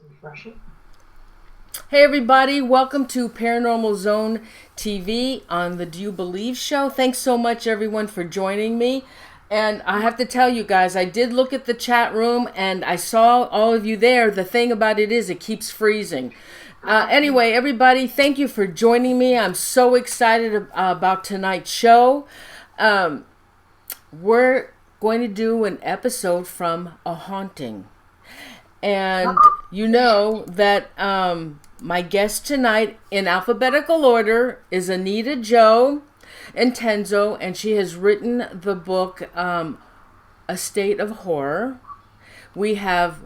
Refresh it. Hey everybody, welcome to Paranormal Zone TV on the Do You Believe show. Thanks so much everyone for joining me. And I have to tell you guys, I did look at the chat room and I saw all of you there. The thing about it is it keeps freezing. Anyway, everybody, thank you for joining me. I'm so excited about tonight's show. We're going to do an episode from a haunting. And you know that my guest tonight, in alphabetical order, is Anita Jo Intenzo, and she has written the book A State of Horror. We have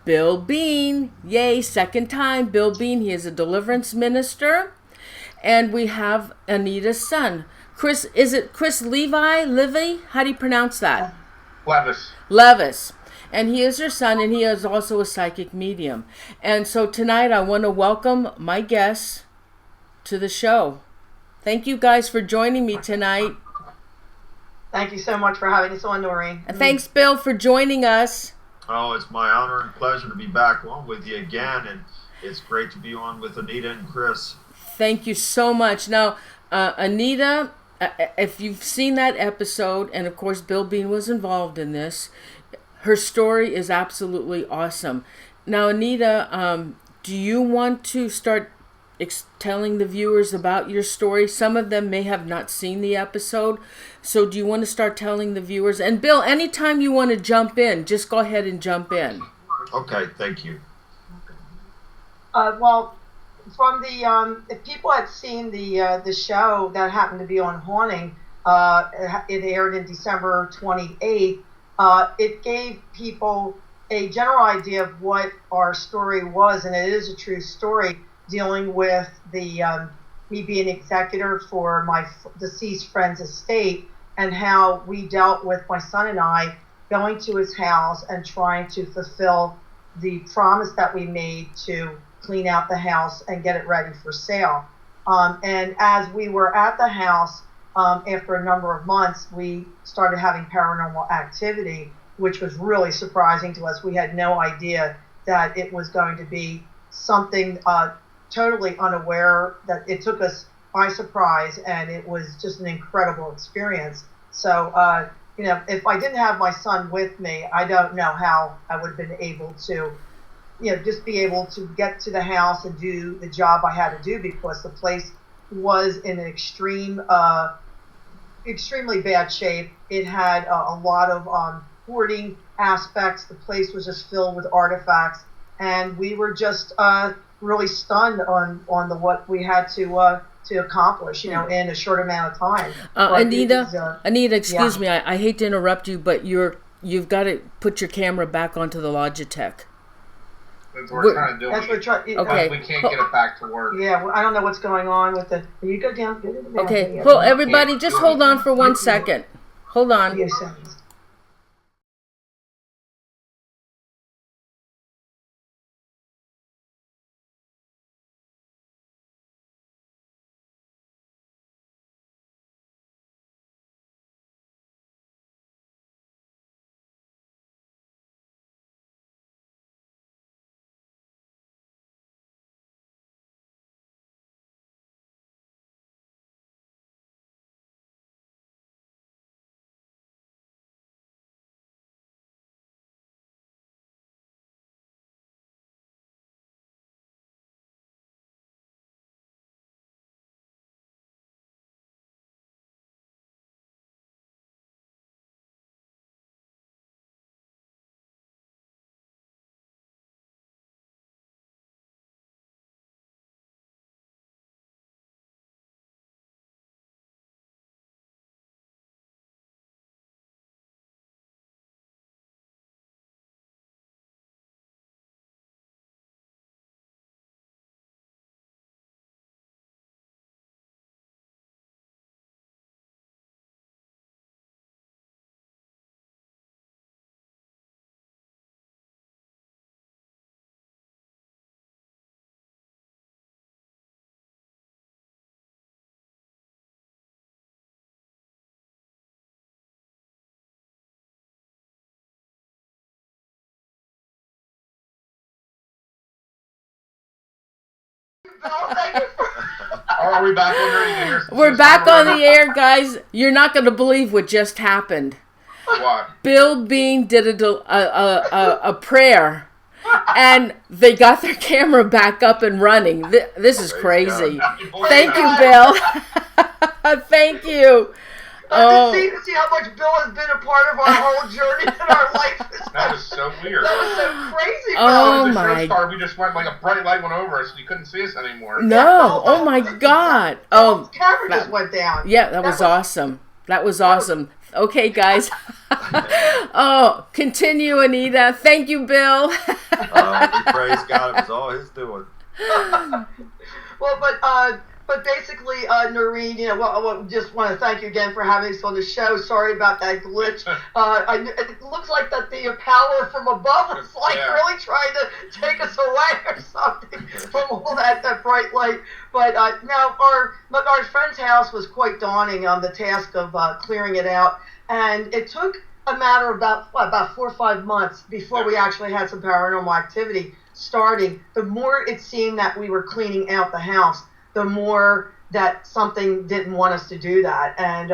Bill Bean, yay, second time, Bill Bean. He is a Deliverance Minister. And we have Anita's son, Chris. Is it Chris Levi? How do you pronounce that? Levis. Levis. And he is her son, and he is also a psychic medium. And so tonight I want to welcome my guests to the show. Thank you guys for joining me tonight. Thank you so much for having us on, Noreen. And thanks, Bill, for joining us. Oh, it's my honor and pleasure to be back on with you again, and it's great to be on with Anita and Chris. Thank you so much. Now, Anita, if you've seen that episode, and of course Bill Bean was involved in this, her story is absolutely awesome. Now, Anita, do you want to start telling the viewers about your story? Some of them may have not seen the episode. So do you want to start telling the viewers? And Bill, anytime you want to jump in, just go ahead and jump in. Okay, thank you. Well, from the if people had seen the show that happened to be on Haunting, it aired in December 28th. It gave people a general idea of what our story was, and it is a true story dealing with the me being executor for my deceased friend's estate, and how we dealt with my son and I going to his house and trying to fulfill the promise that we made to clean out the house and get it ready for sale. And as we were at the house, after a number of months, we started having paranormal activity, which was really surprising to us. We had no idea that it was going to be something totally unaware, that it took us by surprise, and it was just an incredible experience. So, if I didn't have my son with me, I don't know how I would have been able to, just be able to get to the house and do the job I had to do, because the place was in an extremely bad shape. It had a lot of hoarding aspects. The place was just filled with artifacts, and we were just really stunned on what we had to accomplish, in a short amount of time. Anita, excuse me, I hate to interrupt you, but you've got to put your camera back onto the Logitech. That's what we're trying to do. Okay. We can't get it back to work. Yeah, well, I don't know what's going on with the. You go down. Okay. Well, everybody, just hold on for 1 second. Hold on. Yes, Bill. Thank you for... Are we back on the air? We're back on the air, guys. You're not going to believe what just happened. What? Bill Bean did a prayer, and they got their camera back up and running. This is crazy. Thank you, Bill. Thank you. See how much Bill has been a part of our whole journey in our life. That was so weird. That was so crazy. Oh the my! Star, we just went like a bright light went over us, and you couldn't see us anymore. No! Oh my God! The camera just went down. Yeah, that was awesome. That was awesome. Okay, guys. Continue, Anita. Thank you, Bill. We praise God. It was all His doing. Well, but basically, Noreen, I just want to thank you again for having us on the show. Sorry about that glitch. It looks like that the power from above was really trying to take us away or something from all that bright light. But now our friend's house was quite daunting on the task of clearing it out, and it took a matter of about 4 or 5 months before we actually had some paranormal activity starting. The more it seemed that we were cleaning out the house, the more that something didn't want us to do that. And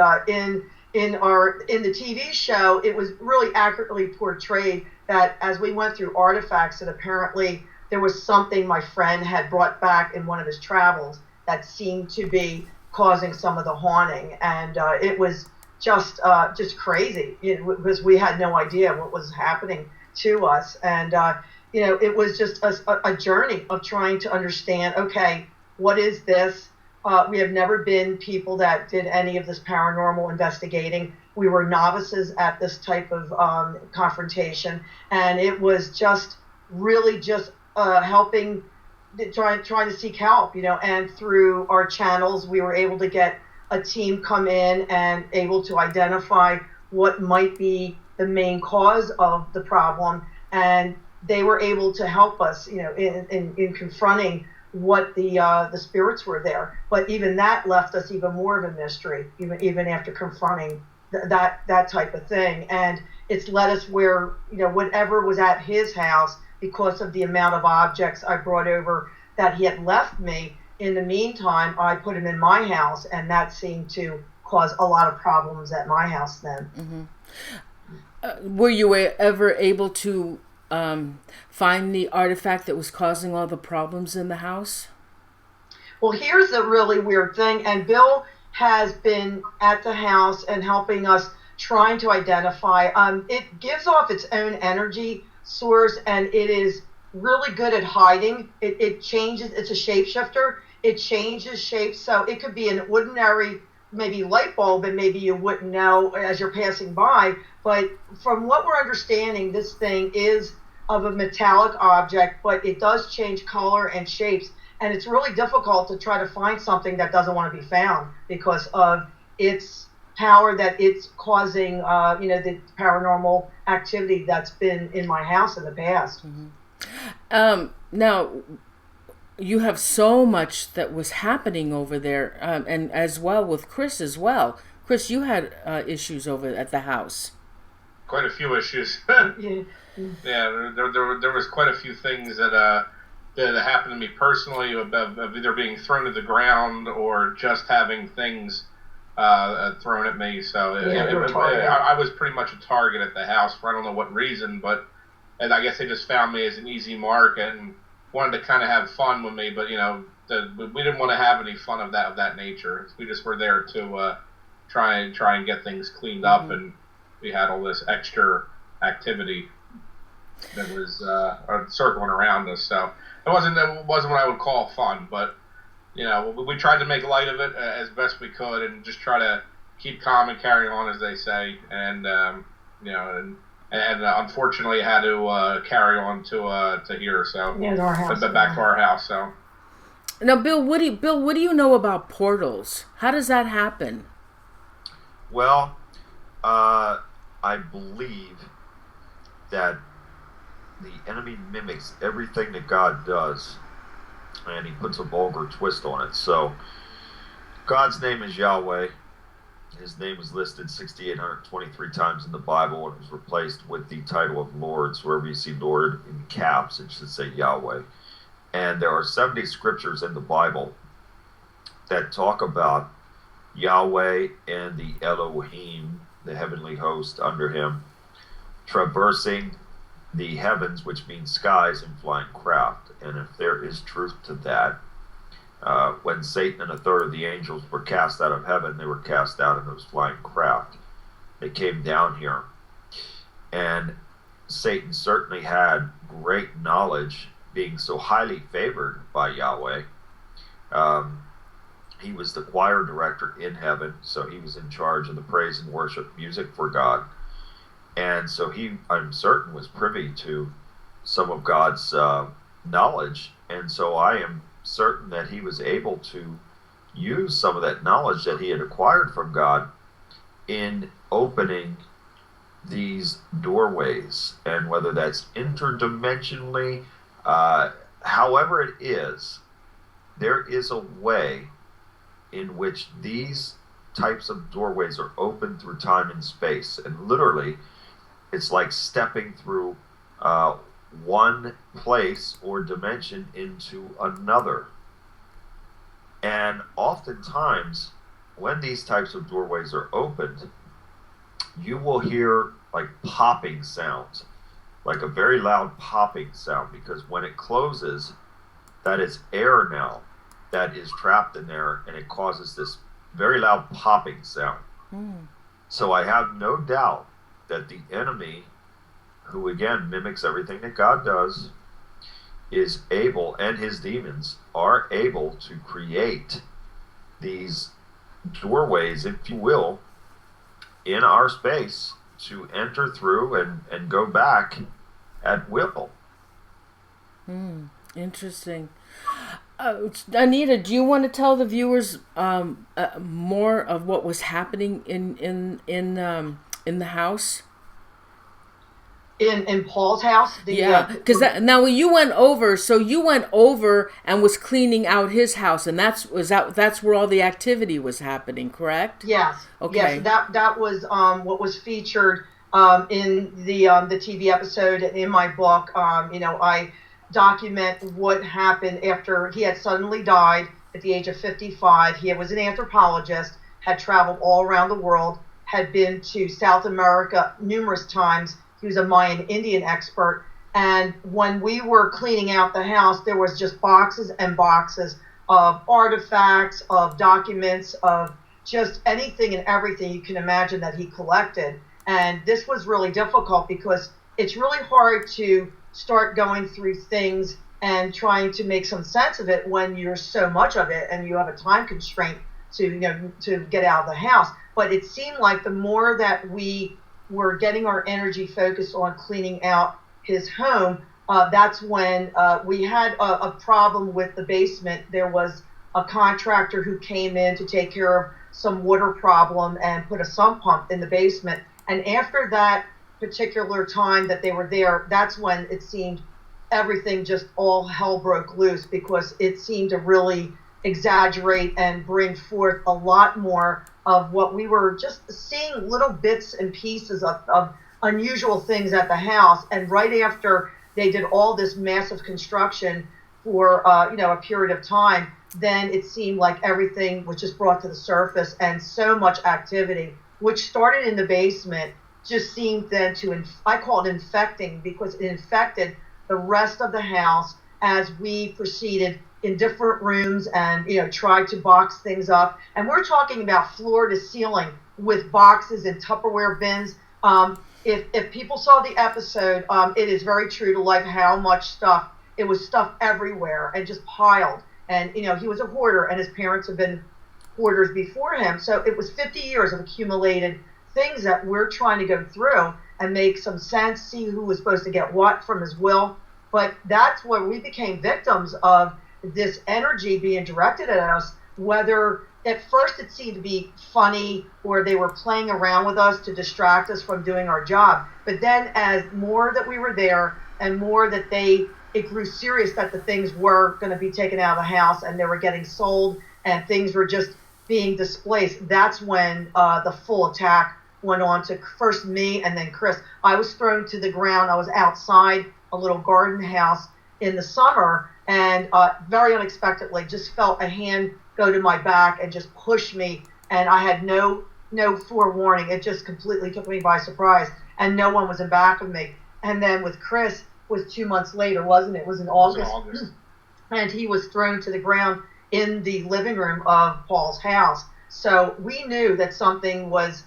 in the TV show, it was really accurately portrayed that as we went through artifacts, that apparently there was something my friend had brought back in one of his travels that seemed to be causing some of the haunting. And it was just crazy, because we had no idea what was happening to us. And it was just a journey of trying to understand, okay, what is this? We have never been people that did any of this paranormal investigating. We were novices at this type of confrontation, and it was just really just helping, trying to seek help, and through our channels, we were able to get a team come in and able to identify what might be the main cause of the problem, and they were able to help us, in confronting what the spirits were there. But even that left us even more of a mystery, even after confronting that type of thing. And it's led us where, whatever was at his house, because of the amount of objects I brought over that he had left me, in the meantime, I put him in my house, and that seemed to cause a lot of problems at my house then. Mm-hmm. Were you ever able to find the artifact that was causing all the problems in the house? Well, here's the really weird thing, and Bill has been at the house and helping us trying to identify. It gives off its own energy source, and it is really good at hiding. It changes. It's a shapeshifter. It changes shapes, so it could be an ordinary maybe light bulb, and maybe you wouldn't know as you're passing by. But from what we're understanding, this thing is of a metallic object, but it does change color and shapes. And it's really difficult to try to find something that doesn't want to be found because of its power that it's causing, the paranormal activity that's been in my house in the past. Mm-hmm. Now, you have so much that was happening over there, and as well with Chris as well. Chris, you had issues over at the house. Quite a few issues. Yeah, there was quite a few things that happened to me personally, of either being thrown to the ground or just having things thrown at me. So I was pretty much a target at the house for I don't know what reason, but I guess they just found me as an easy mark and wanted to kind of have fun with me. But we didn't want to have any fun of that nature. We just were there to try and get things cleaned up, and we had all this extra activity that was circling around us. So it wasn't what I would call fun, but we tried to make light of it as best we could and just try to keep calm and carry on, as they say. And and unfortunately had to carry on to here. So our house, back to our house. So now, Bill, what do you know about portals? How does that happen? Well, I believe that the enemy mimics everything that God does, and he puts a vulgar twist on it. So God's name is Yahweh. His name is listed 6,823 times in the Bible, and it was replaced with the title of Lord. So wherever you see Lord in caps, it should say Yahweh. And there are 70 scriptures in the Bible that talk about Yahweh and the Elohim, the heavenly host under him, traversing the heavens, which means skies, in flying craft. And if there is truth to that, when Satan and a third of the angels were cast out of heaven, they were cast out in those flying craft. They came down here. And Satan certainly had great knowledge, being so highly favored by Yahweh. He was the choir director in heaven, so he was in charge of the praise and worship music for God. And so he, I'm certain, was privy to some of God's knowledge. And so I am certain that he was able to use some of that knowledge that he had acquired from God in opening these doorways. And whether that's interdimensionally, however it is, there is a way in which these types of doorways are open through time and space. And literally, it's like stepping through one place or dimension into another. And oftentimes, when these types of doorways are opened, you will hear like popping sounds, like a very loud popping sound, because when it closes, that is air now that is trapped in there, and it causes this very loud popping sound. So I have no doubt that the enemy, who again mimics everything that God does, is able, and his demons are able, to create these doorways, if you will, in our space to enter through and go back at will. Interesting. Anita, do you want to tell the viewers more of what was happening in the house? In Paul's house? Because now you went over, and was cleaning out his house, and that's where all the activity was happening, correct? Yes. Okay. Yes, that was what was featured in the TV episode. In my book, I document what happened after he had suddenly died at the age of 55. He was an anthropologist, had traveled all around the world, had been to South America numerous times. He was a Mayan Indian expert. And when we were cleaning out the house, there was just boxes and boxes of artifacts, of documents, of just anything and everything you can imagine that he collected. And this was really difficult because it's really hard to start going through things and trying to make some sense of it when you're so much of it and you have a time constraint to get out of the house. But it seemed like the more that we were getting our energy focused on cleaning out his home, that's when we had a problem with the basement. There was a contractor who came in to take care of some water problem and put a sump pump in the basement. And after that particular time that they were there, that's when it seemed everything just all hell broke loose, because it seemed to really exaggerate and bring forth a lot more of what we were just seeing, little bits and pieces of unusual things at the house. And right after they did all this massive construction for a period of time, then it seemed like everything was just brought to the surface, and so much activity, which started in the basement, just seemed then to, I call it infecting, because it infected the rest of the house as we proceeded in different rooms and, tried to box things up. And we're talking about floor to ceiling with boxes and Tupperware bins. If people saw the episode, it is very true to life how much stuff, it was stuff everywhere and just piled. And, he was a hoarder, and his parents have been hoarders before him. So it was 50 years of accumulated things that we're trying to go through and make some sense, see who was supposed to get what from his will. But that's where we became victims of this energy being directed at us, whether at first it seemed to be funny or they were playing around with us to distract us from doing our job. But then as more that we were there and more that it grew serious that the things were going to be taken out of the house and they were getting sold and things were just being displaced, that's when the full attack went on to first me and then Chris. I was thrown to the ground. I was outside a little garden house in the summer, and very unexpectedly just felt a hand go to my back and just push me, and I had no forewarning. It just completely took me by surprise, and no one was in back of me. And then with Chris was 2 months later, wasn't it? It was in August. And he was thrown to the ground in the living room of Paul's house. So we knew that something was,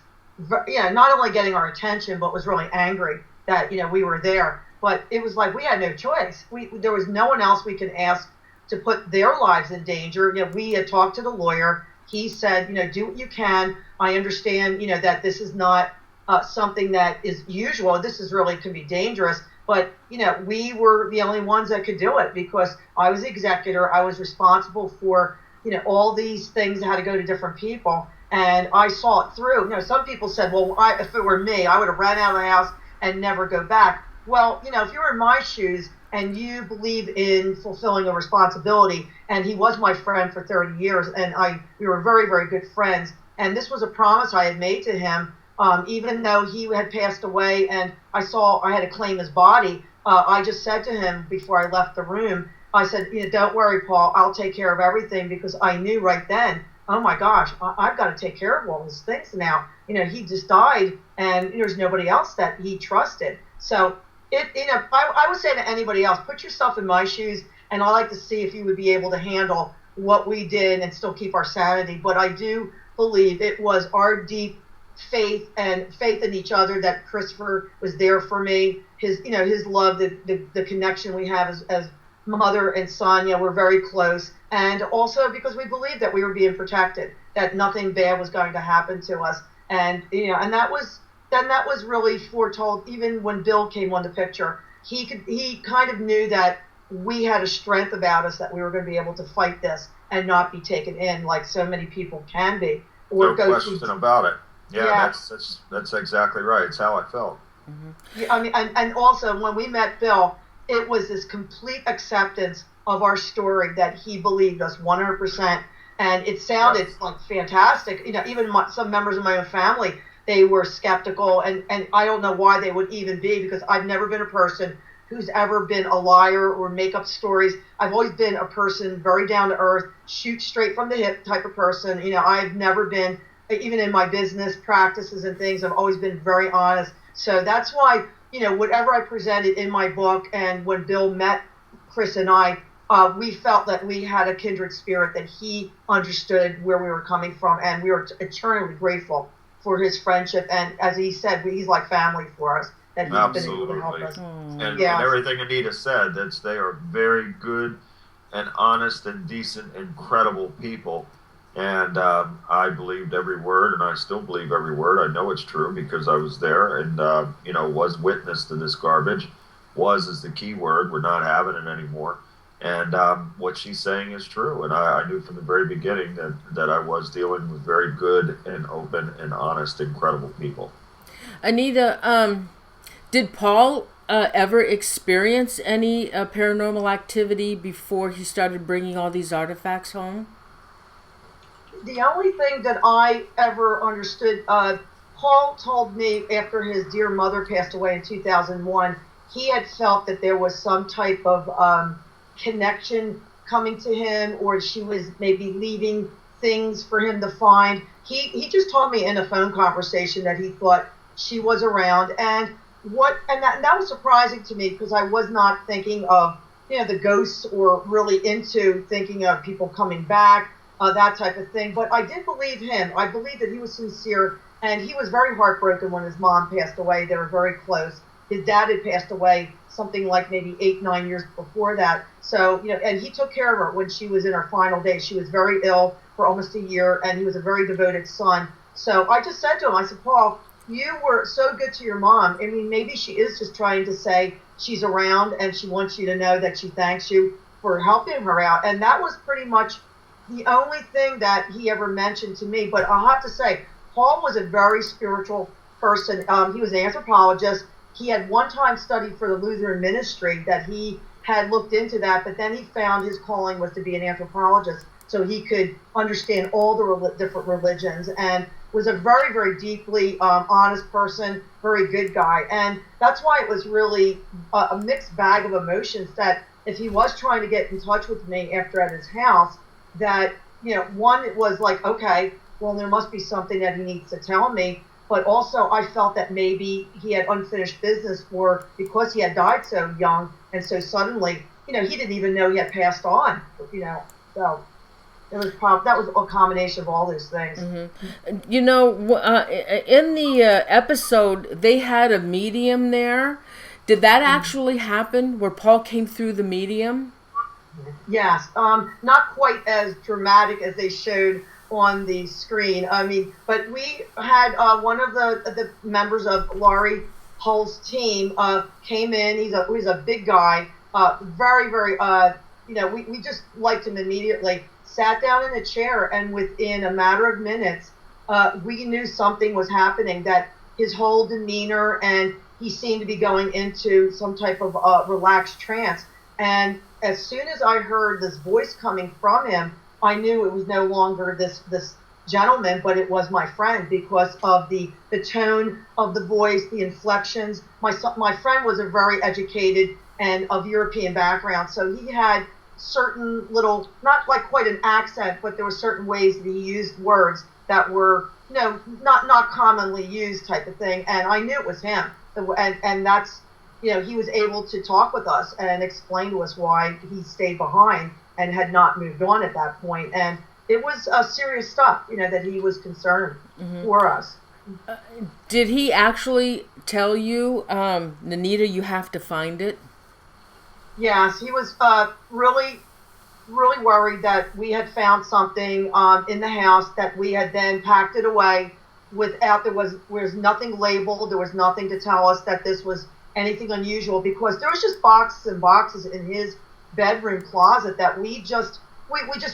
not only getting our attention, but was really angry that, we were there. But it was like we had no choice. There was no one else we could ask to put their lives in danger. We had talked to the lawyer. He said, do what you can. I understand, that this is not something that is usual. This is really can be dangerous. But, we were the only ones that could do it because I was the executor. I was responsible for, all these things that had to go to different people. And I saw it through. Some people said, well, if it were me, I would have ran out of the house and never go back. Well, if you were in my shoes and you believe in fulfilling a responsibility, and he was my friend for 30 years, and we were very, very good friends. And this was a promise I had made to him. Even though he had passed away and I had to claim his body, I just said to him before I left the room, I said, don't worry, Paul, I'll take care of everything, because I knew right then, oh my gosh, I've got to take care of all these things now. He just died and there's nobody else that he trusted. So I would say to anybody else, put yourself in my shoes, and I like to see if you would be able to handle what we did and still keep our sanity. But I do believe it was our deep faith in each other that Christopher was there for me. His love, the connection we have as mother and son, we're very close. And also because we believed that we were being protected, that nothing bad was going to happen to us. And, and that was really foretold. Even when Bill came on the picture, he kind of knew that we had a strength about us, that we were going to be able to fight this and not be taken in like so many people can be. Or no question about it. Yeah, that's exactly right. It's how I felt. Mm-hmm. Yeah, and also when we met Bill, it was this complete acceptance of our story that he believed us 100%, and it sounded like fantastic. Even some members of my own family, they were skeptical, and I don't know why they would even be, because I've never been a person who's ever been a liar or make up stories. I've always been a person very down to earth, shoot straight from the hip type of person. I've never been, even in my business practices and things, I've always been very honest. So that's why, whatever I presented in my book, and when Bill met Chris and I, we felt that we had a kindred spirit, that he understood where we were coming from, and we were eternally grateful for his friendship. And as he said, he's like family for us, that he's Absolutely. been able to help us. And everything Anita said, they are very good and honest and decent, incredible people. And I believed every word, and I still believe every word. I know it's true because I was there and, was witness to this garbage. Was is the key word. We're not having it anymore. And what she's saying is true. And I knew from the very beginning that I was dealing with very good and open and honest, incredible people. Anita, did Paul ever experience any paranormal activity before he started bringing all these artifacts home? The only thing that I ever understood, Paul told me after his dear mother passed away in 2001, he had felt that there was some type of connection coming to him, or she was maybe leaving things for him to find. He just told me in a phone conversation that he thought she was around, and that was surprising to me, because I was not thinking of the ghosts, or really into thinking of people coming back. That type of thing. But I did believe him. I believed that he was sincere, and he was very heartbroken when his mom passed away. They were very close. His dad had passed away something like maybe 8-9 years before that. So, and he took care of her when she was in her final days. She was very ill for almost a year, and he was a very devoted son. So I just said to him, I said, Paul, you were so good to your mom. I mean, maybe she is just trying to say she's around, and she wants you to know that she thanks you for helping her out. And that was pretty much the only thing that he ever mentioned to me. But I'll have to say, Paul was a very spiritual person. He was an anthropologist. He had one time studied for the Lutheran ministry, that he had looked into that, but then he found his calling was to be an anthropologist, so he could understand all the different religions, and was a very, very deeply honest person, very good guy. And that's why it was really a mixed bag of emotions, that if he was trying to get in touch with me after at his house, that, one, it was like, okay, well, there must be something that he needs to tell me. But also I felt that maybe he had unfinished business, or because he had died so young and so suddenly, he didn't even know he had passed on, so it was that was a combination of all those things. Mm-hmm. In the episode, they had a medium there. Did that actually happen, where Paul came through the medium? Yes, not quite as dramatic as they showed on the screen. I mean, but we had one of the members of Laurie Hull's team came in. He's a big guy, very, very. We just liked him immediately. Sat down in a chair, and within a matter of minutes, we knew something was happening. That his whole demeanor, and he seemed to be going into some type of relaxed trance. And as soon as I heard this voice coming from him, I knew it was no longer this gentleman, but it was my friend, because of the tone of the voice, the inflections. My friend was a very educated and of European background, so he had certain little, not like quite an accent, but there were certain ways that he used words that were, not commonly used type of thing. And I knew it was him. And that's, he was able to talk with us and explain to us why he stayed behind and had not moved on at that point. And it was serious stuff, that he was concerned for us. Did he actually tell you, Anita, you have to find it? Yes, he was really, really worried that we had found something in the house, that we had then packed it away without, there was nothing labeled, there was nothing to tell us that this was anything unusual, because there was just boxes and boxes in his bedroom closet that we just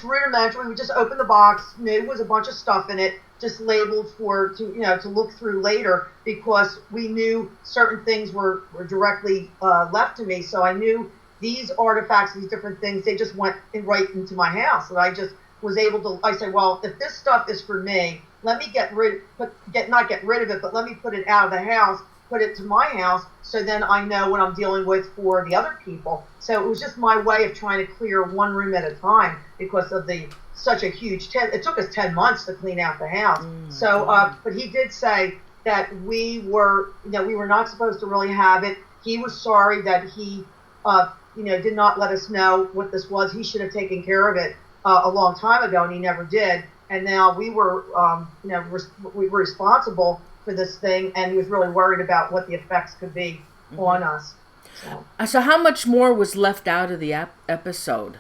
rudimentary, we just opened the box, knew there was a bunch of stuff in it, just labeled to look through later, because we knew certain things were directly left to me. So I knew these artifacts, these different things, they just went right into my house. And I just was able to, I said, well, if this stuff is for me, let me not get rid of it, but let me put it out of the house, put it to my house, so then I know what I'm dealing with for the other people. So it was just my way of trying to clear one room at a time, because of such a huge it took us 10 months to clean out the house. So, but he did say that we were not supposed to really have it. He was sorry that he, did not let us know what this was. He should have taken care of it a long time ago, and he never did. And now we were, we were responsible for this thing, and he was really worried about what the effects could be on us. So how much more was left out of the episode?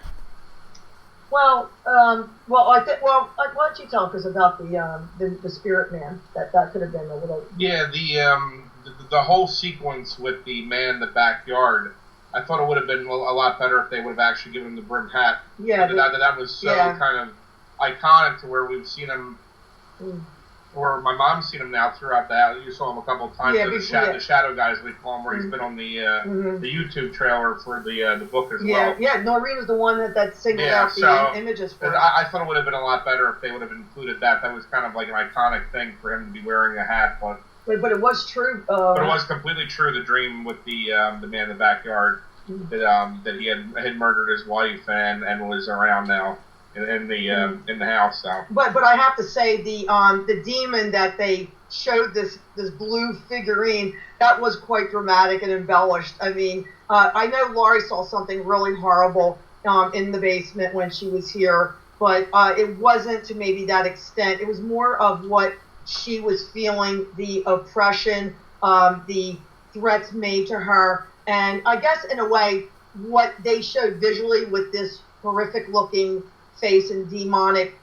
Well, I think. Well, why don't you tell us about the spirit man? That could have been a little. Yeah, the whole sequence with the man in the backyard. I thought it would have been a lot better if they would have actually given him the brim hat. Yeah, that was so kind of iconic to where we've seen him. Or my mom's seen him now throughout the house. You saw him a couple of times. The shadow guys, we call him, where he's been on the YouTube trailer for the book as well. Yeah, Noreen was the one that singled out the images for it. I thought it would have been a lot better if they would have included that. That was kind of like an iconic thing for him to be wearing a hat. But it was true. But it was completely true, the dream with the man in the backyard, that he had murdered his wife and was around now in the house. So. But I have to say, the demon that they showed, this blue figurine, that was quite dramatic and embellished. I mean, I know Laurie saw something really horrible in the basement when she was here, but it wasn't to maybe that extent. It was more of what she was feeling, the oppression, the threats made to her, and I guess in a way what they showed visually with this horrific looking face and demonic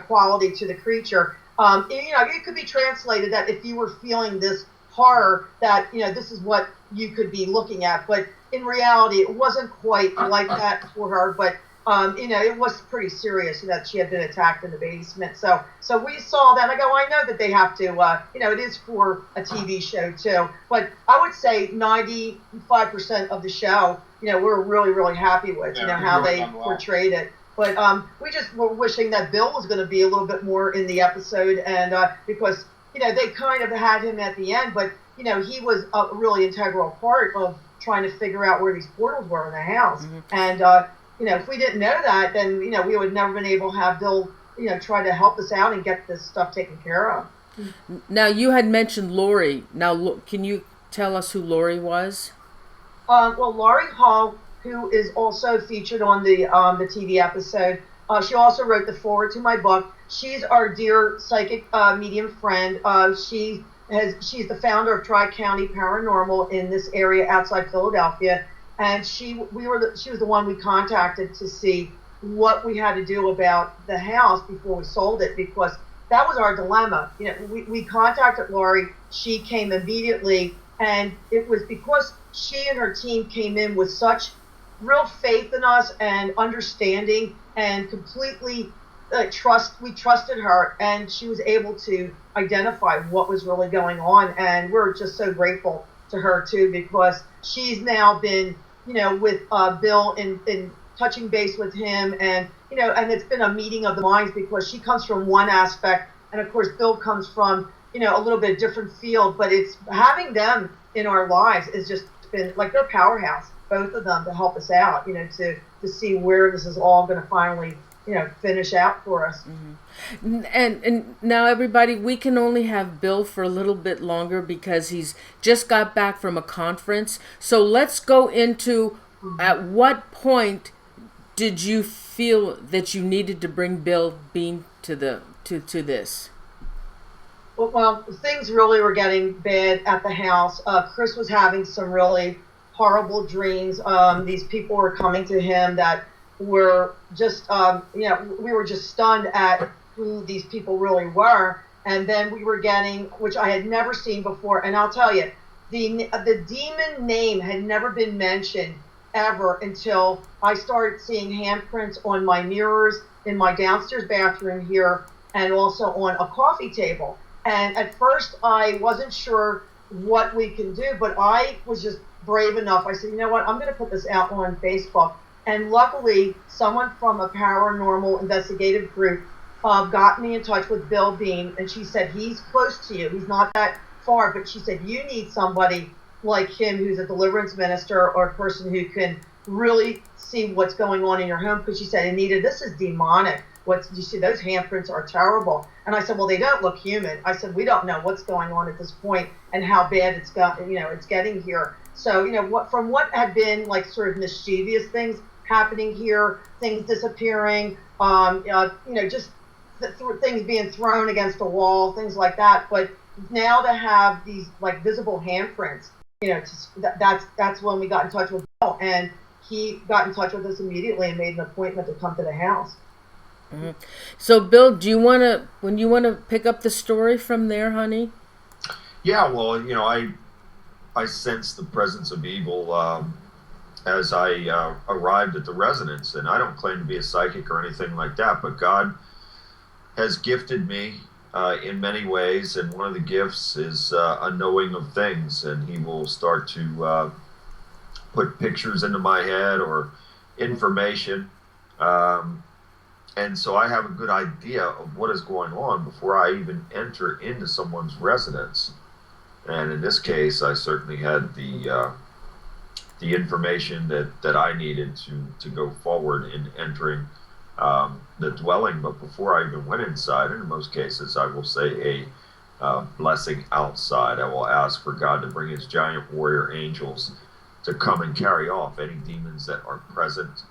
quality to the creature. It could be translated that if you were feeling this horror, that this is what you could be looking at, but in reality it wasn't quite like that for her. But it was pretty serious that she had been attacked in the basement. So we saw that. I go, I know that they have to, it is for a TV show too. But I would say 95% of the show, we're really, really happy with, how they portrayed it. But we just were wishing that Bill was going to be a little bit more in the episode, and because, they kind of had him at the end, but, he was a really integral part of trying to figure out where these portals were in the house. And, if we didn't know that, then, we would have never been able to have Bill, try to help us out and get this stuff taken care of. Now, you had mentioned Lori. Now, can you tell us who Lori was? Well, Laurie Hall, who is also featured on the TV episode, she also wrote the foreword to my book. She's our dear psychic medium friend. She's the founder of Tri-County Paranormal in this area outside Philadelphia, and she was the one we contacted to see what we had to do about the house before we sold it, because that was our dilemma. We contacted Laurie. She came immediately, and it was because she and her team came in with such real faith in us and understanding and completely we trusted her, and she was able to identify what was really going on. And we're just so grateful to her too, because she's now been, with Bill in touching base with him, and and it's been a meeting of the minds, because she comes from one aspect, and of course Bill comes from a little bit different field, but it's having them in our lives has just been like their powerhouse, both of them, to help us out, to see where this is all going to finally finish out for us. And now, everybody, we can only have Bill for a little bit longer because he's just got back from a conference. So let's go into at what point did you feel that you needed to bring Bill Bean to this? Well, things really were getting bad at the house. Chris was having some really horrible dreams. These people were coming to him that were just, we were just stunned at who these people really were. And then we were getting, which I had never seen before, and I'll tell you, the demon name had never been mentioned ever until I started seeing handprints on my mirrors in my downstairs bathroom here, and also on a coffee table. And at first I wasn't sure what we can do, but I was just brave enough. I said, you know what, I'm going to put this out on Facebook. And luckily, someone from a paranormal investigative group got me in touch with Bill Bean, and she said, he's close to you. He's not that far, but she said, you need somebody like him who's a deliverance minister, or a person who can really see what's going on in your home. Because she said, Anita, this is demonic. You see, those handprints are terrible. And I said, well, they don't look human. I said, we don't know what's going on at this point and how bad it's getting here. So, from what had been like sort of mischievous things happening here, things disappearing, just things being thrown against a wall, things like that. But now to have these like visible handprints, that's when we got in touch with Bill, and he got in touch with us immediately and made an appointment to come to the house. Mm-hmm. So, Bill, when you want to pick up the story from there, honey? Yeah, well, I sensed the presence of evil as I arrived at the residence, and I don't claim to be a psychic or anything like that, but God has gifted me in many ways, and one of the gifts is a knowing of things, and He will start to put pictures into my head or information. And so I have a good idea of what is going on before I even enter into someone's residence. And in this case, I certainly had the information that I needed to go forward in entering the dwelling. But before I even went inside, and in most cases, I will say a blessing outside. I will ask for God to bring His giant warrior angels to come and carry off any demons that are present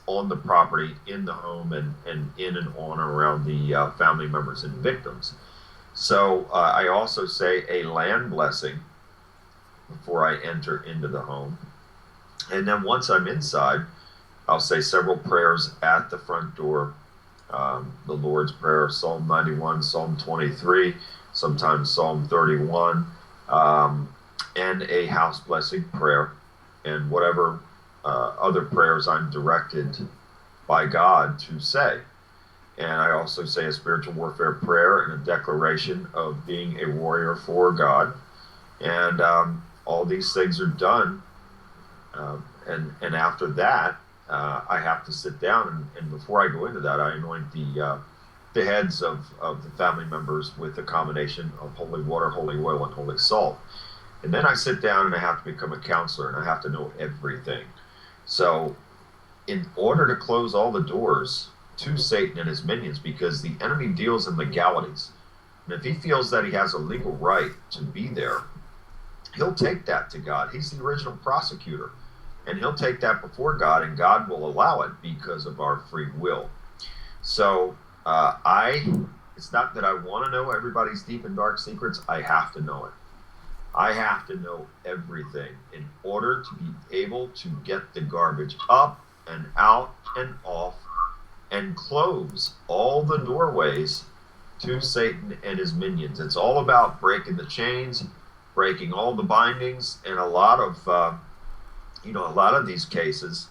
on the property, in the home, and in and on around the family members and victims. So I also say a land blessing before I enter into the home. And then once I'm inside, I'll say several prayers at the front door. The Lord's Prayer, Psalm 91, Psalm 23, sometimes Psalm 31, and a house blessing prayer, and whatever other prayers I'm directed by God to say. And I also say a spiritual warfare prayer and a declaration of being a warrior for God. And all these things are done. And after that, I have to sit down. And before I go into that, I anoint the heads of the family members with a combination of holy water, holy oil, and holy salt. And then I sit down and I have to become a counselor and I have to know everything. So in order to close all the doors to Satan and his minions, because the enemy deals in legalities, and if he feels that he has a legal right to be there, he'll take that to God. He's the original prosecutor, and he'll take that before God, and God will allow it because of our free will. So it's not that I want to know everybody's deep and dark secrets. I have to know it. I have to know everything in order to be able to get the garbage up and out and off and close all the doorways to Satan and his minions. It's all about breaking the chains, breaking all the bindings, and a lot of these cases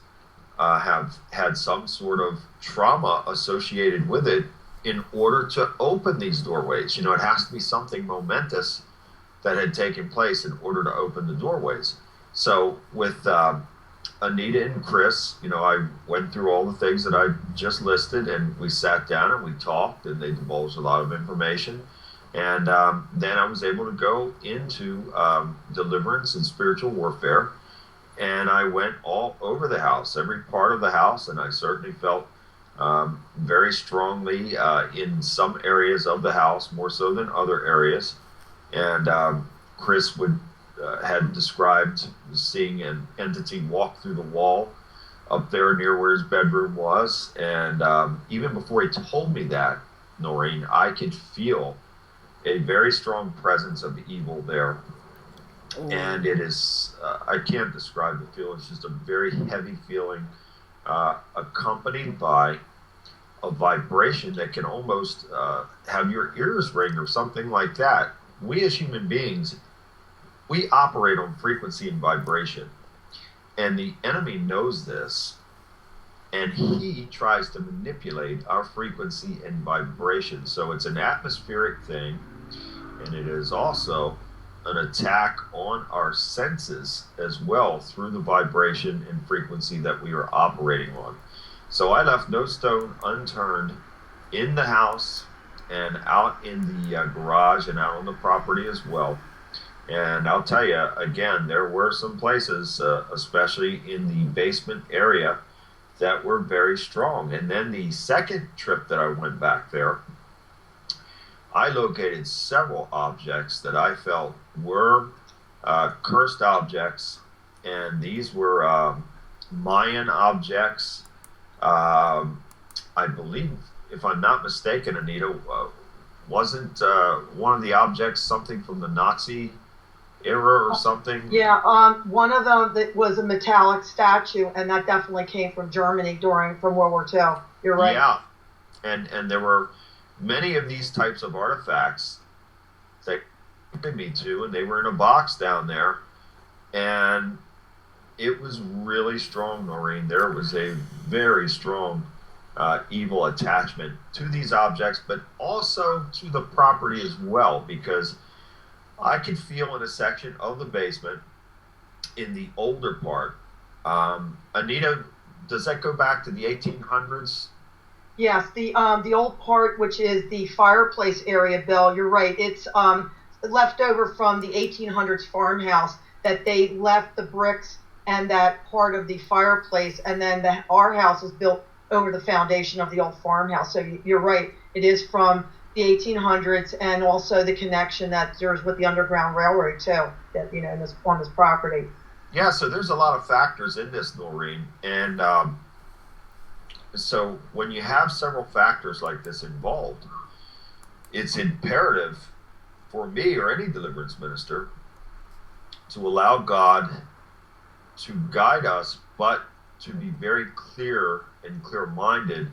have had some sort of trauma associated with it in order to open these doorways. It has to be something momentous that had taken place in order to open the doorways. So with Anita and Chris, I went through all the things that I just listed, and we sat down and we talked, and they divulged a lot of information. And then I was able to go into deliverance and spiritual warfare, and I went all over the house, every part of the house, and I certainly felt very strongly in some areas of the house, more so than other areas. And Chris had described seeing an entity walk through the wall up there near where his bedroom was. And even before he told me that, Noreen, I could feel a very strong presence of evil there. Ooh. And it is, I can't describe the feeling. It's just a very heavy feeling, accompanied by a vibration that can almost have your ears ring or something like that. We as human beings, we operate on frequency and vibration. And the enemy knows this, and he tries to manipulate our frequency and vibration. So it's an atmospheric thing, and it is also an attack on our senses as well through the vibration and frequency that we are operating on. So I left no stone unturned in the house and out in the garage and out on the property as well. And I'll tell you, again, there were some places, especially in the basement area, that were very strong. And then the second trip that I went back there, I located several objects that I felt were cursed objects. And these were Mayan objects. I believe, if I'm not mistaken, Anita, wasn't one of the objects something from the Nazi era or something? Yeah, one of them that was a metallic statue, and that definitely came from Germany from World War II. You're right. Yeah, and there were many of these types of artifacts that took me to, and they were in a box down there, and it was really strong, Noreen. There was a very strong evil attachment to these objects, but also to the property as well, because I could feel in a section of the basement in the older part. Anita, does that go back to the 1800s? Yes, the old part, which is the fireplace area, Bill, you're right. It's left over from the 1800s farmhouse that they left the bricks and that part of the fireplace, and then our house was built over the foundation of the old farmhouse. So you're right, it is from the 1800s, and also the connection that there's with the Underground Railroad too, that on this property. Yeah, so there's a lot of factors in this, Noreen, and so when you have several factors like this involved, it's imperative for me or any deliverance minister to allow God to guide us, but to be very clear and clear-minded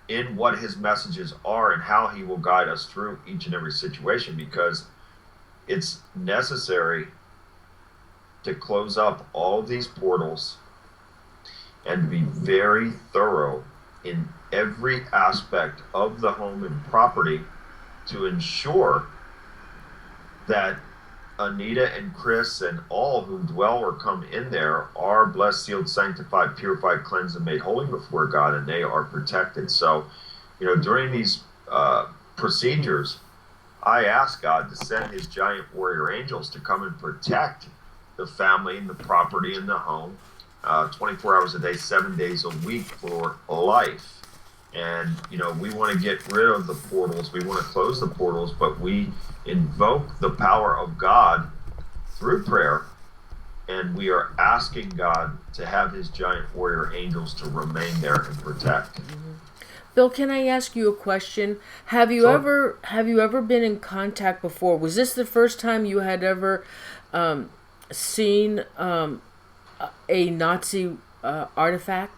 in what his messages are and how he will guide us through each and every situation, because it's necessary to close up all these portals and be very thorough in every aspect of the home and property to ensure that Anita and Chris and all who dwell or come in there are blessed, sealed, sanctified, purified, cleansed, and made holy before God, and they are protected. So, during these procedures, I ask God to send his giant warrior angels to come and protect the family and the property and the home 24 hours a day, 7 days a week for life. And, we want to get rid of the portals. We want to close the portals, but we invoke the power of God through prayer. And we are asking God to have his giant warrior angels to remain there and protect. Mm-hmm. Bill, can I ask you a question? Have you ever been in contact before? Was this the first time you had ever seen a Nazi artifact?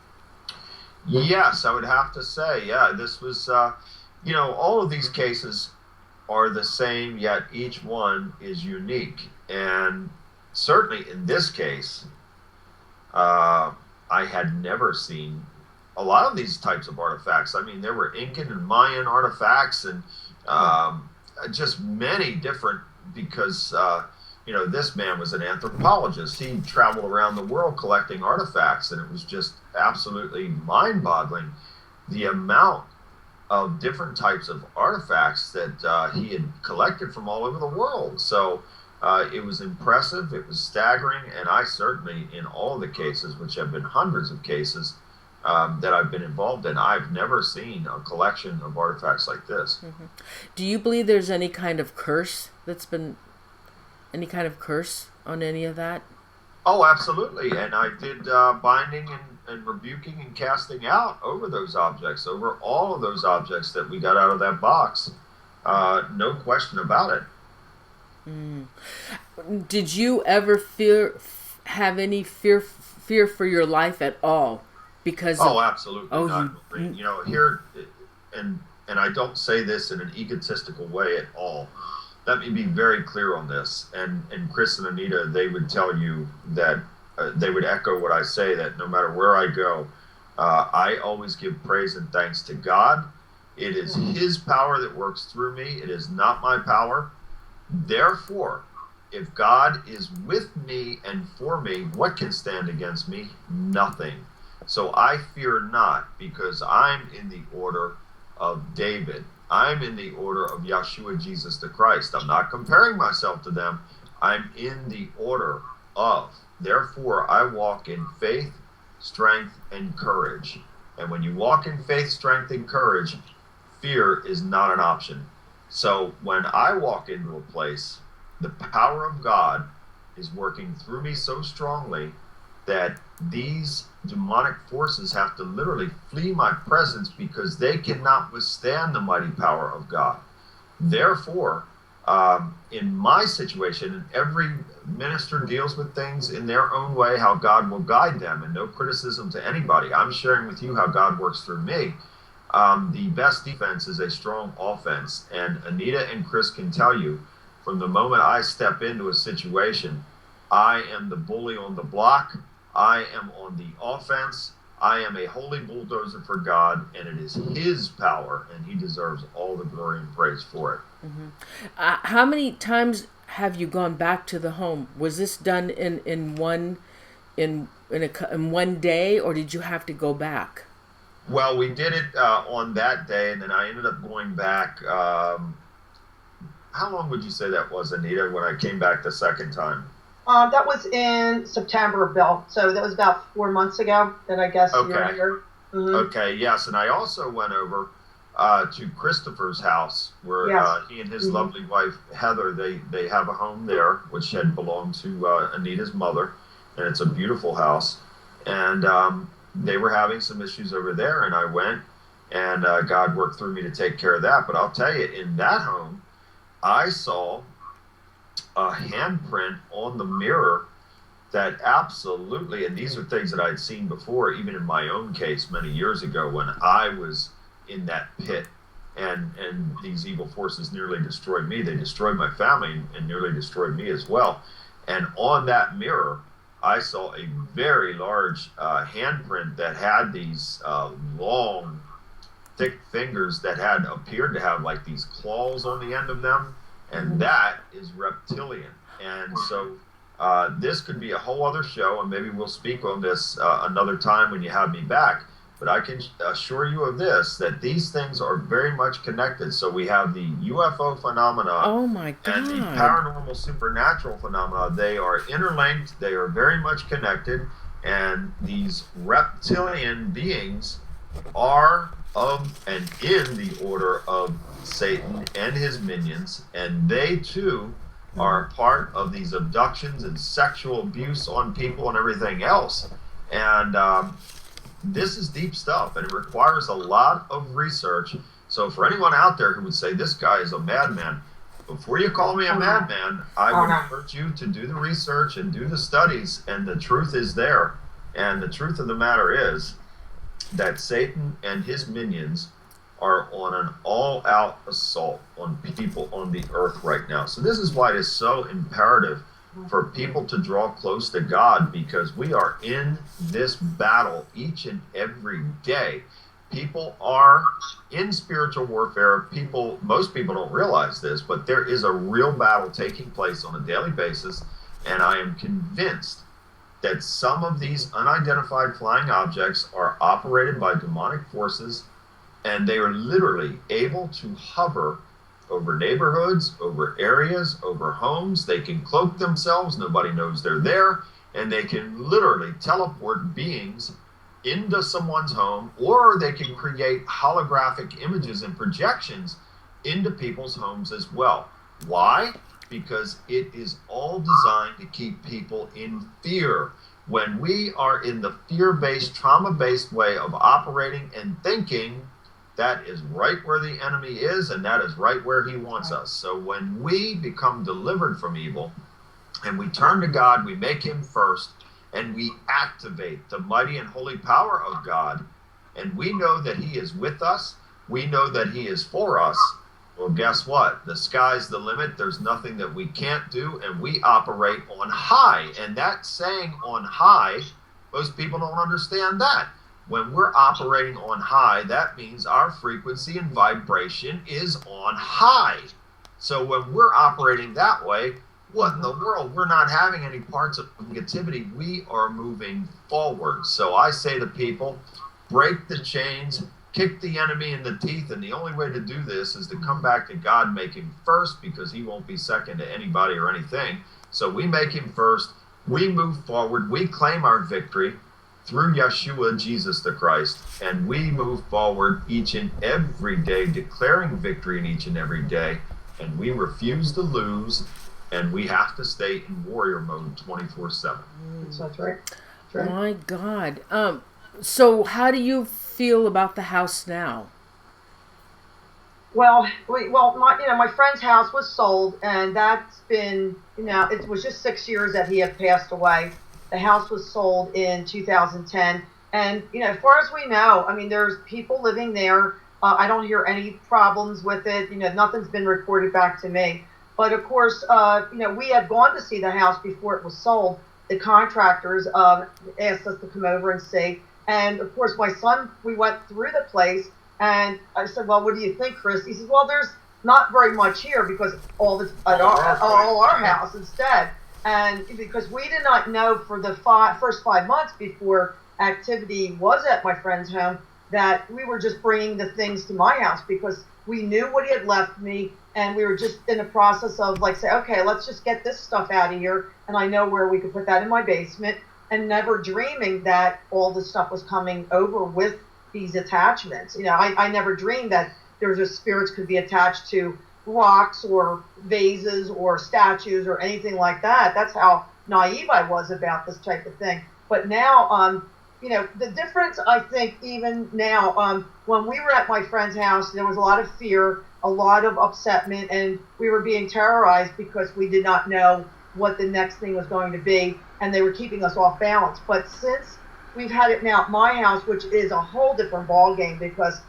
Yes, I would have to say, yeah, this was, all of these cases are the same, yet each one is unique. And certainly in this case, I had never seen a lot of these types of artifacts. I mean, there were Incan and Mayan artifacts and just many different, because, this man was an anthropologist. He traveled around the world collecting artifacts, and it was just absolutely mind-boggling the amount of different types of artifacts that he had collected from all over the world. So it was impressive, it was staggering, and I certainly, in all of the cases, which have been hundreds of cases that I've been involved in, I've never seen a collection of artifacts like this. Mm-hmm. Do you believe there's any kind of curse on any of that? Oh, absolutely. And I did binding and rebuking and casting out over those objects, over all of those objects that we got out of that box. No question about it. Mm. Did you ever have any fear for your life at all? Because absolutely not. Here, and I don't say this in an egotistical way at all. Let me be very clear on this. And Chris and Anita, they would tell you that they would echo what I say, that no matter where I go, I always give praise and thanks to God. It is his power that works through me. It is not my power. Therefore, if God is with me and for me, what can stand against me? Nothing. So I fear not, because I'm in the order of David. I'm in the order of Yeshua, Jesus the Christ. I'm not comparing myself to them. I'm in the order of. Therefore, I walk in faith, strength, and courage. And when you walk in faith, strength, and courage, fear is not an option. So when I walk into a place, the power of God is working through me so strongly that these demonic forces have to literally flee my presence, because they cannot withstand the mighty power of God. Therefore, in my situation, and every minister deals with things in their own way, how God will guide them, and no criticism to anybody. I'm sharing with you how God works through me. The best defense is a strong offense. And Anita and Chris can tell you, from the moment I step into a situation, I am the bully on the block. I am on the offense. I am a holy bulldozer for God, and it is his power, and he deserves all the glory and praise for it. Mm-hmm. How many times have you gone back to the home? Was this done in one day, or did you have to go back? Well, we did it on that day, and then I ended up going back. How long would you say that was, Anita, when I came back the second time? That was in September, Bill. So that was about 4 months ago that I guess you were here. Mm-hmm. Okay, yes. And I also went over to Christopher's house, where he and his lovely wife, Heather, they have a home there, which had belonged to Anita's mother. And it's a beautiful house. And they were having some issues over there. And I went, and God worked through me to take care of that. But I'll tell you, in that home, I saw a handprint on the mirror that absolutely, and these are things that I'd seen before, even in my own case many years ago when I was in that pit, and these evil forces nearly destroyed me. They destroyed my family and nearly destroyed me as well. And on that mirror, I saw a very large handprint that had these long, thick fingers that had appeared to have like these claws on the end of them. And that is reptilian. And so this could be a whole other show, and maybe we'll speak on this another time when you have me back. But I can assure you of this, that these things are very much connected. So we have the UFO phenomena Oh my God. and the paranormal supernatural phenomena. They are interlinked. They are very much connected. And these reptilian beings are of and in the order of Satan and his minions. And they too are part of these abductions and sexual abuse on people and everything else. And this is deep stuff, and it requires a lot of research. So for anyone out there who would say, this guy is a madman, before you call me a madman, I would encourage you to do the research and do the studies, and the truth is there. And the truth of the matter is that Satan and his minions are on an all-out assault on people on the earth right now. So this is why it is so imperative for people to draw close to God, because we are in this battle each and every day. People are in spiritual warfare. Most people don't realize this, but there is a real battle taking place on a daily basis, and I am convinced that some of these unidentified flying objects are operated by demonic forces, and they are literally able to hover over neighborhoods, over areas, over homes. They can cloak themselves, nobody knows they're there, and they can literally teleport beings into someone's home, or they can create holographic images and projections into people's homes as well. Why? Because it is all designed to keep people in fear. When we are in the fear-based, trauma-based way of operating and thinking, that is right where the enemy is, and that is right where he wants us. So when we become delivered from evil and we turn to God, we make him first, and we activate the mighty and holy power of God, and we know that he is with us, we know that he is for us, well, guess what? The sky's the limit. There's nothing that we can't do, and we operate on high. And that saying on high, most people don't understand that. When we're operating on high, that means our frequency and vibration is on high. So when we're operating that way, what in the world? We're not having any parts of negativity. We are moving forward. So I say to people, break the chains, kick the enemy in the teeth, and the only way to do this is to come back to God, make him first, because he won't be second to anybody or anything. So we make him first, we move forward, we claim our victory through Yeshua, Jesus the Christ, and we move forward each and every day, declaring victory in each and every day, and we refuse to lose, and we have to stay in warrior mode 24/7. That's right. That's right. My God. So how do you feel about the house now? Well, my friend's house was sold, and that's been, it was just 6 years that he had passed away. The house was sold in 2010, and as far as we know, I mean, there's people living there. I don't hear any problems with it. Nothing's been reported back to me. But of course, we had gone to see the house before it was sold. The contractors asked us to come over and see. And of course, my son, we went through the place, and I said, "Well, what do you think, Chris?" He says, "Well, there's not very much here because all our house instead." And because we did not know for the first 5 months before activity was at my friend's home, that we were just bringing the things to my house because we knew what he had left me, and we were just in the process of say, okay, let's just get this stuff out of here, and I know where we could put that in my basement, and never dreaming that all this stuff was coming over with these attachments. I never dreamed that spirits could be attached to rocks or vases or statues or anything like that. That's how naive I was about this type of thing. But now, the difference, I think, even now, when we were at my friend's house, there was a lot of fear, a lot of upsetment, and we were being terrorized because we did not know what the next thing was going to be, and they were keeping us off balance. But since we've had it now at my house, which is a whole different ball game, because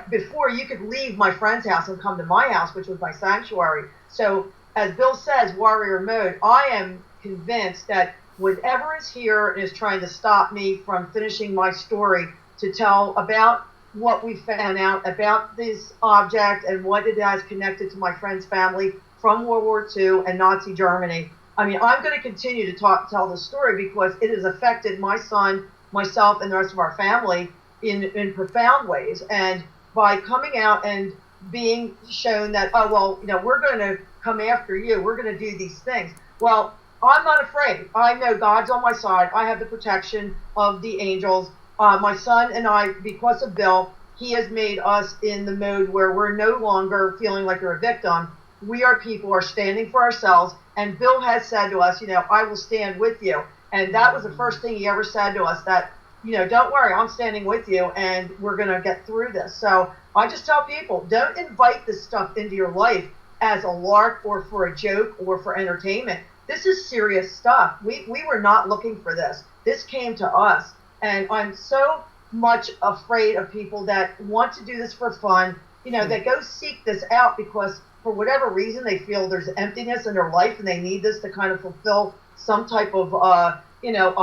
before you could leave my friend's house and come to my house, which was my sanctuary. So as Bill says, warrior mode, I am convinced that whatever is here and is trying to stop me from finishing my story to tell about what we found out about this object and what it has connected to my friend's family from World War II and Nazi Germany. I mean, I'm going to continue to tell the story because it has affected my son, myself, and the rest of our family in profound ways. And by coming out and being shown that, oh, well, we're going to come after you. We're going to do these things. Well, I'm not afraid. I know God's on my side. I have the protection of the angels. My son and I, because of Bill, he has made us in the mode where we're no longer feeling like you're a victim. We are people who are standing for ourselves. And Bill has said to us, I will stand with you. And that was the first thing he ever said to us, that, don't worry, I'm standing with you and we're going to get through this. So I just tell people, don't invite this stuff into your life as a lark or for a joke or for entertainment. This is serious stuff. We were not looking for this. This came to us. And I'm so much afraid of people that want to do this for fun, that go seek this out because for whatever reason they feel there's emptiness in their life and they need this to kind of fulfill some type of, a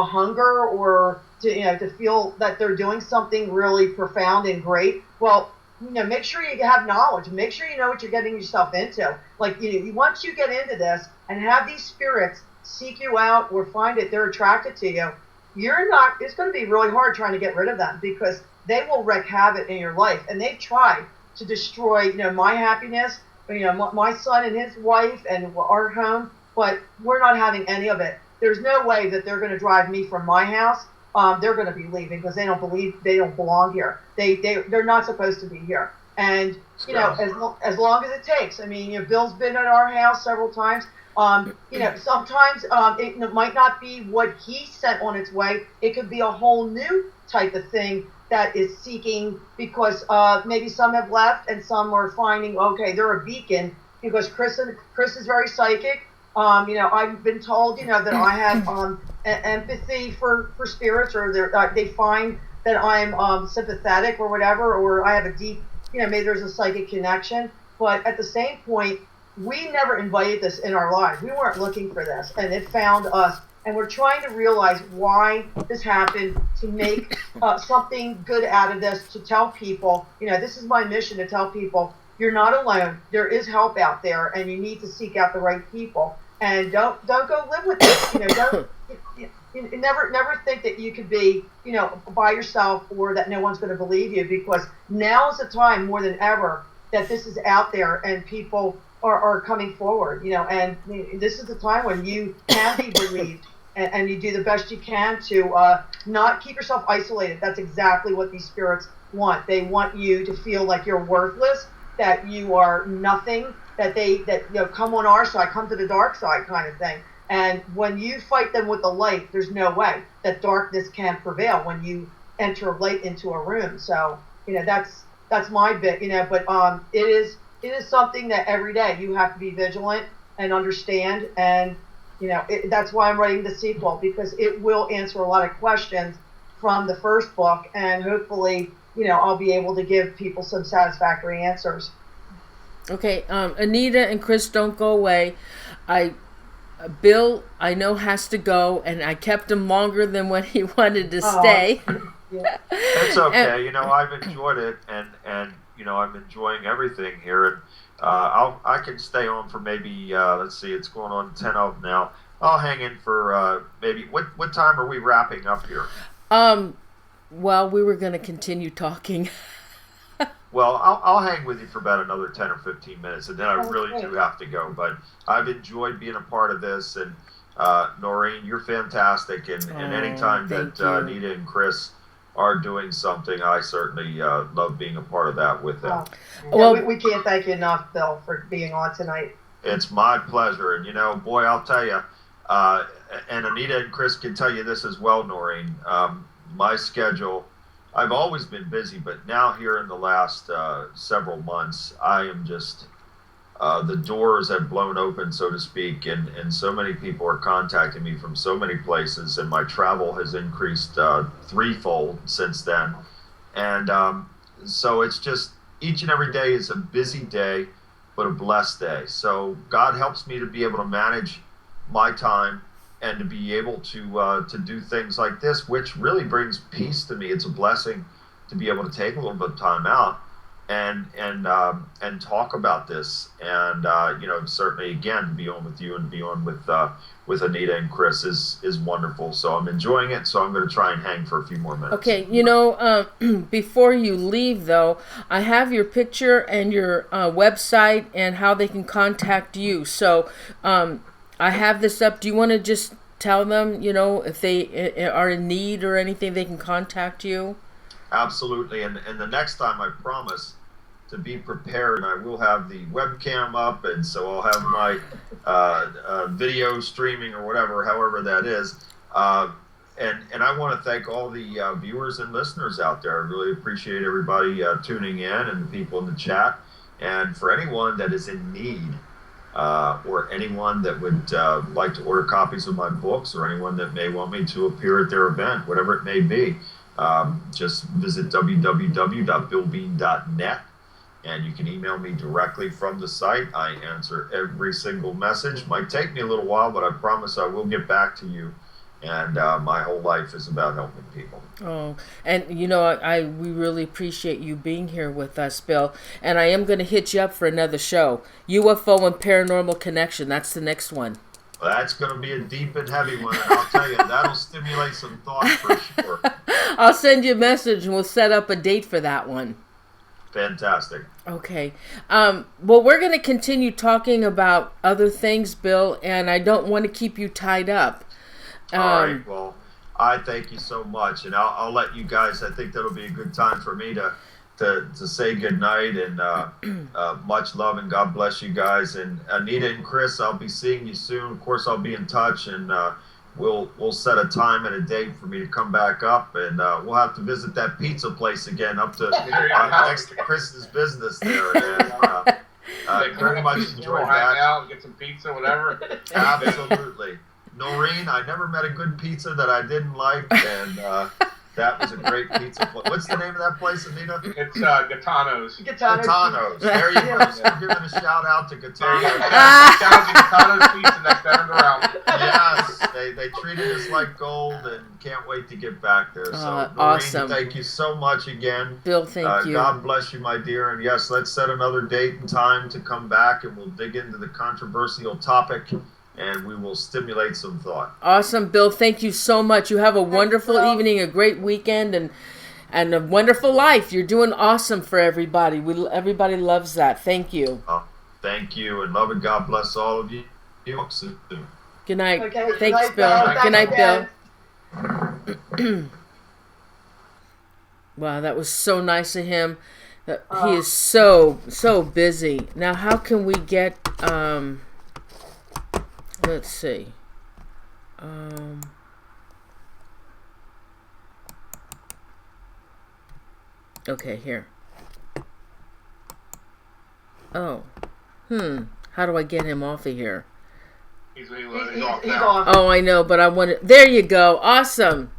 hunger or to feel that they're doing something really profound and great. Well, make sure you have knowledge. Make sure you know what you're getting yourself into. Like, once you get into this and have these spirits seek you out or find that they're attracted to you, it's going to be really hard trying to get rid of them because they will wreak havoc in your life. And they've tried to destroy, my happiness, my son and his wife and our home, but we're not having any of it. There's no way that they're going to drive me from my house. They're going to be leaving because they don't belong here. They're not supposed to be here. And as long as it takes. I mean, Bill's been at our house several times. Sometimes it might not be what he sent on its way. It could be a whole new type of thing that is seeking because maybe some have left and some are finding, okay, they're a beacon because Chris is very psychic. I've been told, that I have empathy for spirits, or they find that I'm sympathetic or whatever, or I have a deep, maybe there's a psychic connection. But at the same point, we never invited this in our lives. We weren't looking for this, and it found us. And we're trying to realize why this happened, to make something good out of this, to tell people, this is my mission, to tell people, you're not alone. There is help out there, and you need to seek out the right people. And don't go live with this. Never think that you could be, by yourself or that no one's going to believe you, because now is the time more than ever that this is out there and people are coming forward, and this is the time when you can be believed and you do the best you can to not keep yourself isolated. That's exactly what these spirits want. They want you to feel like you're worthless, that you are nothing, that come on our side, come to the dark side kind of thing. And when you fight them with the light, there's no way that darkness can prevail when you enter light into a room. So, that's my bit, but it is something that every day you have to be vigilant and understand. And, that's why I'm writing the sequel, because it will answer a lot of questions from the first book. And hopefully, I'll be able to give people some satisfactory answers. Okay. Anita and Chris, don't go away. Bill, I know, has to go, and I kept him longer than what he wanted to stay. Yeah. It's okay. I've enjoyed it, and I'm enjoying everything here. And I can stay on for maybe let's see, it's going on 10 of now. I'll hang in for maybe what time are we wrapping up here? Well, we were going to continue talking. Well, I'll hang with you for about another 10 or 15 minutes, and then I really do have to go. But I've enjoyed being a part of this, and Noreen, you're fantastic. And anytime that Anita and Chris are doing something, I certainly love being a part of that with them. Well, we can't thank you enough, Bill, for being on tonight. It's my pleasure. And, boy, I'll tell you, and Anita and Chris can tell you this as well, Noreen, my schedule, I've always been busy, but now here in the last several months, I am just, the doors have blown open, so to speak, and so many people are contacting me from so many places, and my travel has increased threefold since then. And so it's just, each and every day is a busy day, but a blessed day. So God helps me to be able to manage my time and to be able to do things like this, which really brings peace to me. It's a blessing to be able to take a little bit of time out and talk about this, and certainly again to be on with you and be on with Anita and Chris is wonderful. So I'm enjoying it. So I'm going to try and hang for a few more minutes. Okay, before you leave though, I have your picture and your website and how they can contact you. So I have this up. Do you want to just tell them, if they are in need or anything, they can contact you? Absolutely, and the next time I promise to be prepared, and I will have the webcam up, and so I'll have my video streaming or however that is. And I want to thank all the viewers and listeners out there. I really appreciate everybody tuning in and the people in the chat. And for anyone that is in need, or anyone that would like to order copies of my books, or anyone that may want me to appear at their event, whatever it may be, just visit www.billbean.net. And you can email me directly from the site. I answer every single message. Might take me a little while, but I promise I will get back to you. And my whole life is about helping people. Oh, and we really appreciate you being here with us, Bill. And I am going to hit you up for another show. UFO and Paranormal Connection. That's the next one. Well, that's going to be a deep and heavy one. And I'll tell you, that'll stimulate some thought for sure. I'll send you a message and we'll set up a date for that one. Fantastic. Okay. Well, we're going to continue talking about other things, Bill, and I don't want to keep you tied up. All right. Well, I thank you so much, and I'll let you guys. I think that'll be a good time for me to say good night, and much love, and God bless you guys. And Anita and Chris, I'll be seeing you soon. Of course, I'll be in touch, and we'll set a time and a date for me to come back up, and we'll have to visit that pizza place again up to next to Chris's business there. And, very much enjoyed that. Out, get some pizza, whatever. Absolutely. Noreen, I never met a good pizza that I didn't like, and that was a great pizza place. What's the name of that place, Anita? It's Gaetano's. Gaetano's. There you go. So we're giving a shout out to Gaetano's. Shout out to Gaetano's Pizza next time around. Yes, they treated us like gold, and can't wait to get back there. So, Noreen, awesome. Thank you so much again. Bill, thank you. God bless you, my dear. And yes, let's set another date and time to come back, and we'll dig into the controversial topic. And we will stimulate some thought. Awesome, Bill. Thank you so much. You have a wonderful evening, a great weekend, and a wonderful life. You're doing awesome for everybody. Everybody loves that. Thank you. Thank you, and love and God bless all of you. Good night. Okay, Thanks, Bill. Good night, Bill. Wow, that was so nice of him. He is so busy. Now, how can we get... let's see. Okay, here. Oh. How do I get him off of here? He's off now. Oh, I know, but I want to... There you go. Awesome.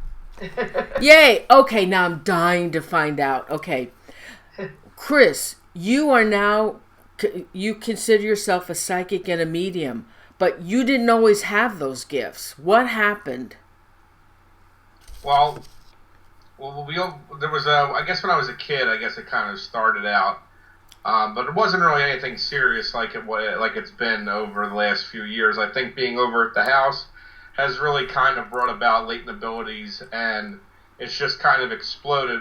Yay. Okay, now I'm dying to find out. Okay. Chris, you are now... You consider yourself a psychic and a medium. But you didn't always have those gifts. What happened? Well, there was I guess when I was a kid, I guess it kind of started out, but it wasn't really anything serious like it's been over the last few years. I think being over at the house has really kind of brought about latent abilities, and it's just kind of exploded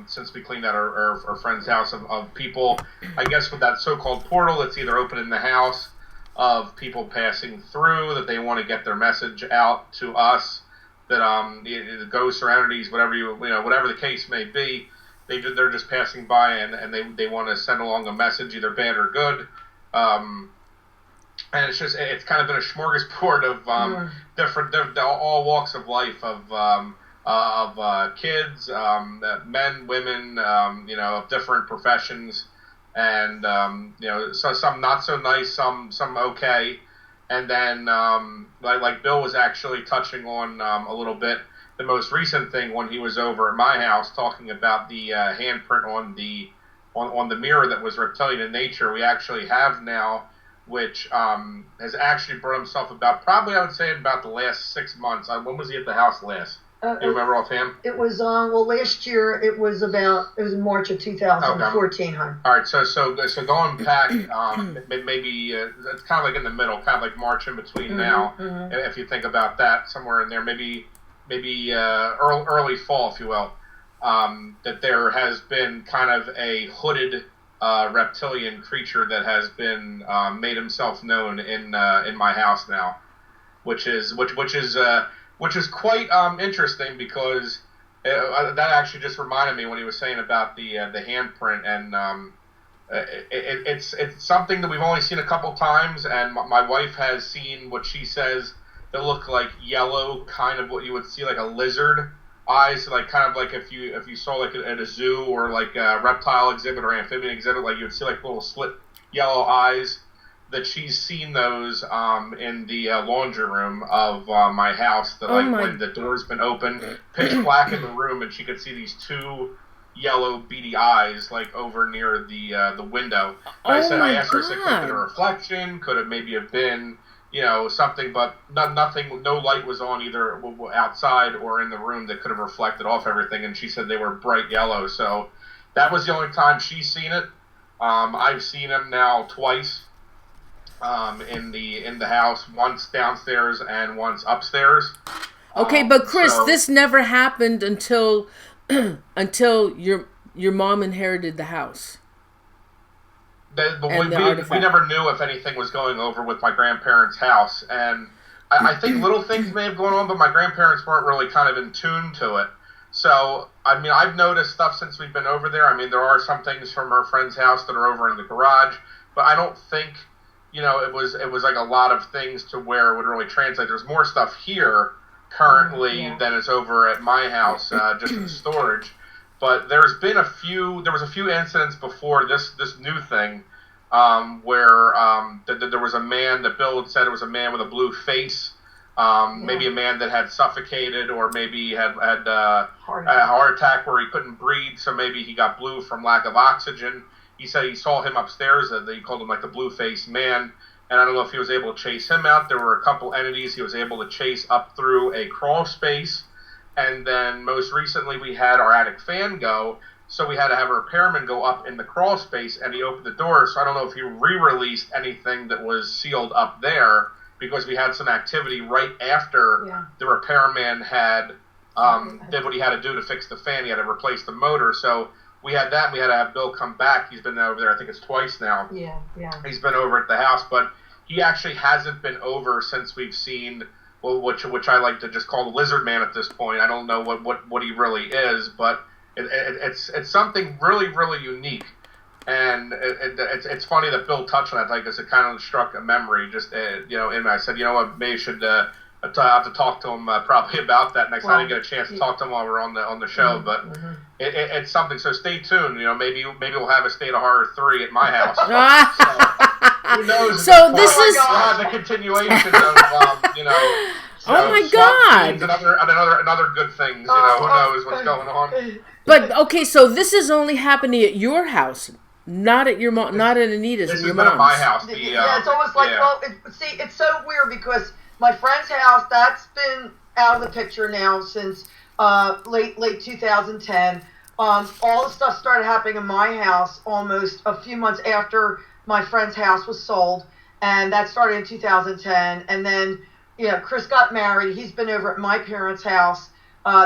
since we cleaned out our friend's house of people. I guess with that so-called portal, it's either open in the house, of people passing through, that they want to get their message out to us, that the ghosts or entities, whatever the case may be, they're just passing by and they want to send along a message, either bad or good. And it's kind of been a smorgasbord of different all walks of life, of kids, men, women, of different professions. And so some not so nice, some okay, and then like Bill was actually touching on a little bit the most recent thing when he was over at my house talking about the handprint on the mirror that was reptilian in nature. We actually have now, which has actually brought himself about, probably I would say about the last 6 months. When was he at the house last? You remember offhand? It was last year it was March of 2014, All right, so going back, maybe it's kind of like in the middle, kind of like March in between now. If you think about that, somewhere in there, maybe early fall, if you will, that there has been kind of a hooded reptilian creature that has been made himself known in my house now, which is quite interesting because that actually just reminded me when he was saying about the handprint, and it's something that we've only seen a couple times, and my wife has seen what she says that look like yellow, kind of what you would see like a lizard eyes, like kind of like if you saw like at a zoo or like a reptile exhibit or amphibian exhibit, like you would see like little slit yellow eyes. That she's seen those in the laundry room of my house. That when the door's been open, pitch black in the room, and she could see these two yellow beady eyes like over near the window. I asked her, I said, could it have been a reflection? Could it maybe have been something? But nothing. No light was on either outside or in the room that could have reflected off everything. And she said they were bright yellow. So that was the only time she's seen it. I've seen him now twice. In the house, once downstairs and once upstairs. Okay, but Chris, this never happened until your mom inherited the house. We never knew if anything was going over with my grandparents' house, and I think little things may have gone on, but my grandparents weren't really kind of in tune to it. So, I mean, I've noticed stuff since we've been over there. I mean, there are some things from our friend's house that are over in the garage, but I don't think... it was like a lot of things to where it would really translate. There's more stuff here currently than is over at my house, just in storage. But there was a few incidents before this new thing, where there was a man that Bill had said it was a man with a blue face, maybe a man that had suffocated or maybe had a heart attack where he couldn't breathe, so maybe he got blue from lack of oxygen. He said he saw him upstairs, he called him like the blue-faced man, and I don't know if he was able to chase him out. There were a couple entities he was able to chase up through a crawl space, and then most recently we had our attic fan go, so we had to have a repairman go up in the crawl space, and he opened the door, so I don't know if he re-released anything that was sealed up there, because we had some activity right after the repairman had did what he had to do to fix the fan. He had to replace the motor, so... We had that, and we had to have Bill come back. He's been over there, I think it's twice now. Yeah. He's been over at the house, but he actually hasn't been over since we've seen, which I like to just call the Lizard Man at this point. I don't know what he really is, but it's something really, really unique. And it's funny that Bill touched on that, like, because it kind of struck a memory. Just, and I said, what, maybe you should... I have to talk to him probably about that next time. I didn't get a chance to talk to him while we're on the show, but it's something. So stay tuned. Maybe we'll have a State of Horror 3 at my house. So, who knows? So this is the continuation of oh my God! Another good things. Who knows what's going on? But okay, so this is only happening at your house. Not at your mom, not at Anita's. This your has been at my house. It's almost like it's so weird because my friend's house, that's been out of the picture now since late 2010. All the stuff started happening in my house almost a few months after my friend's house was sold, and that started in 2010. And then, Chris got married. He's been over at my parents' house.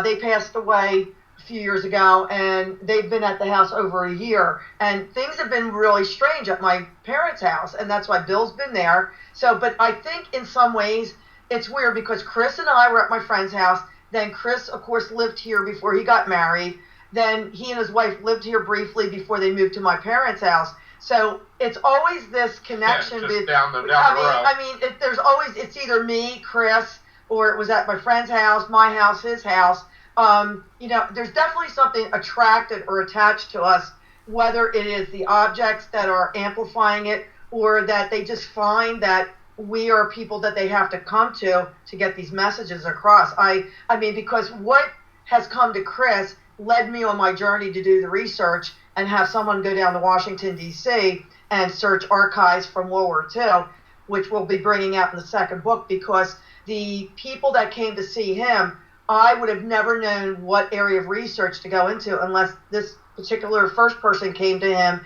They passed away a few years ago, and they've been at the house over a year. And things have been really strange at my parents' house, and that's why Bill's been there. So, but I think in some ways it's weird because Chris and I were at my friend's house. Then Chris, of course, lived here before he got married. Then he and his wife lived here briefly before they moved to my parents' house. So it's always this connection. Down the road. There's always, it's either me, Chris, or it was at my friend's house, my house, his house. There's definitely something attracted or attached to us, whether it is the objects that are amplifying it or that they just find that we are people that they have to come to get these messages across. Because what has come to Chris led me on my journey to do the research and have someone go down to Washington, D.C. and search archives from World War II, which we'll be bringing out in the second book, because the people that came to see him I would have never known what area of research to go into unless this particular first person came to him.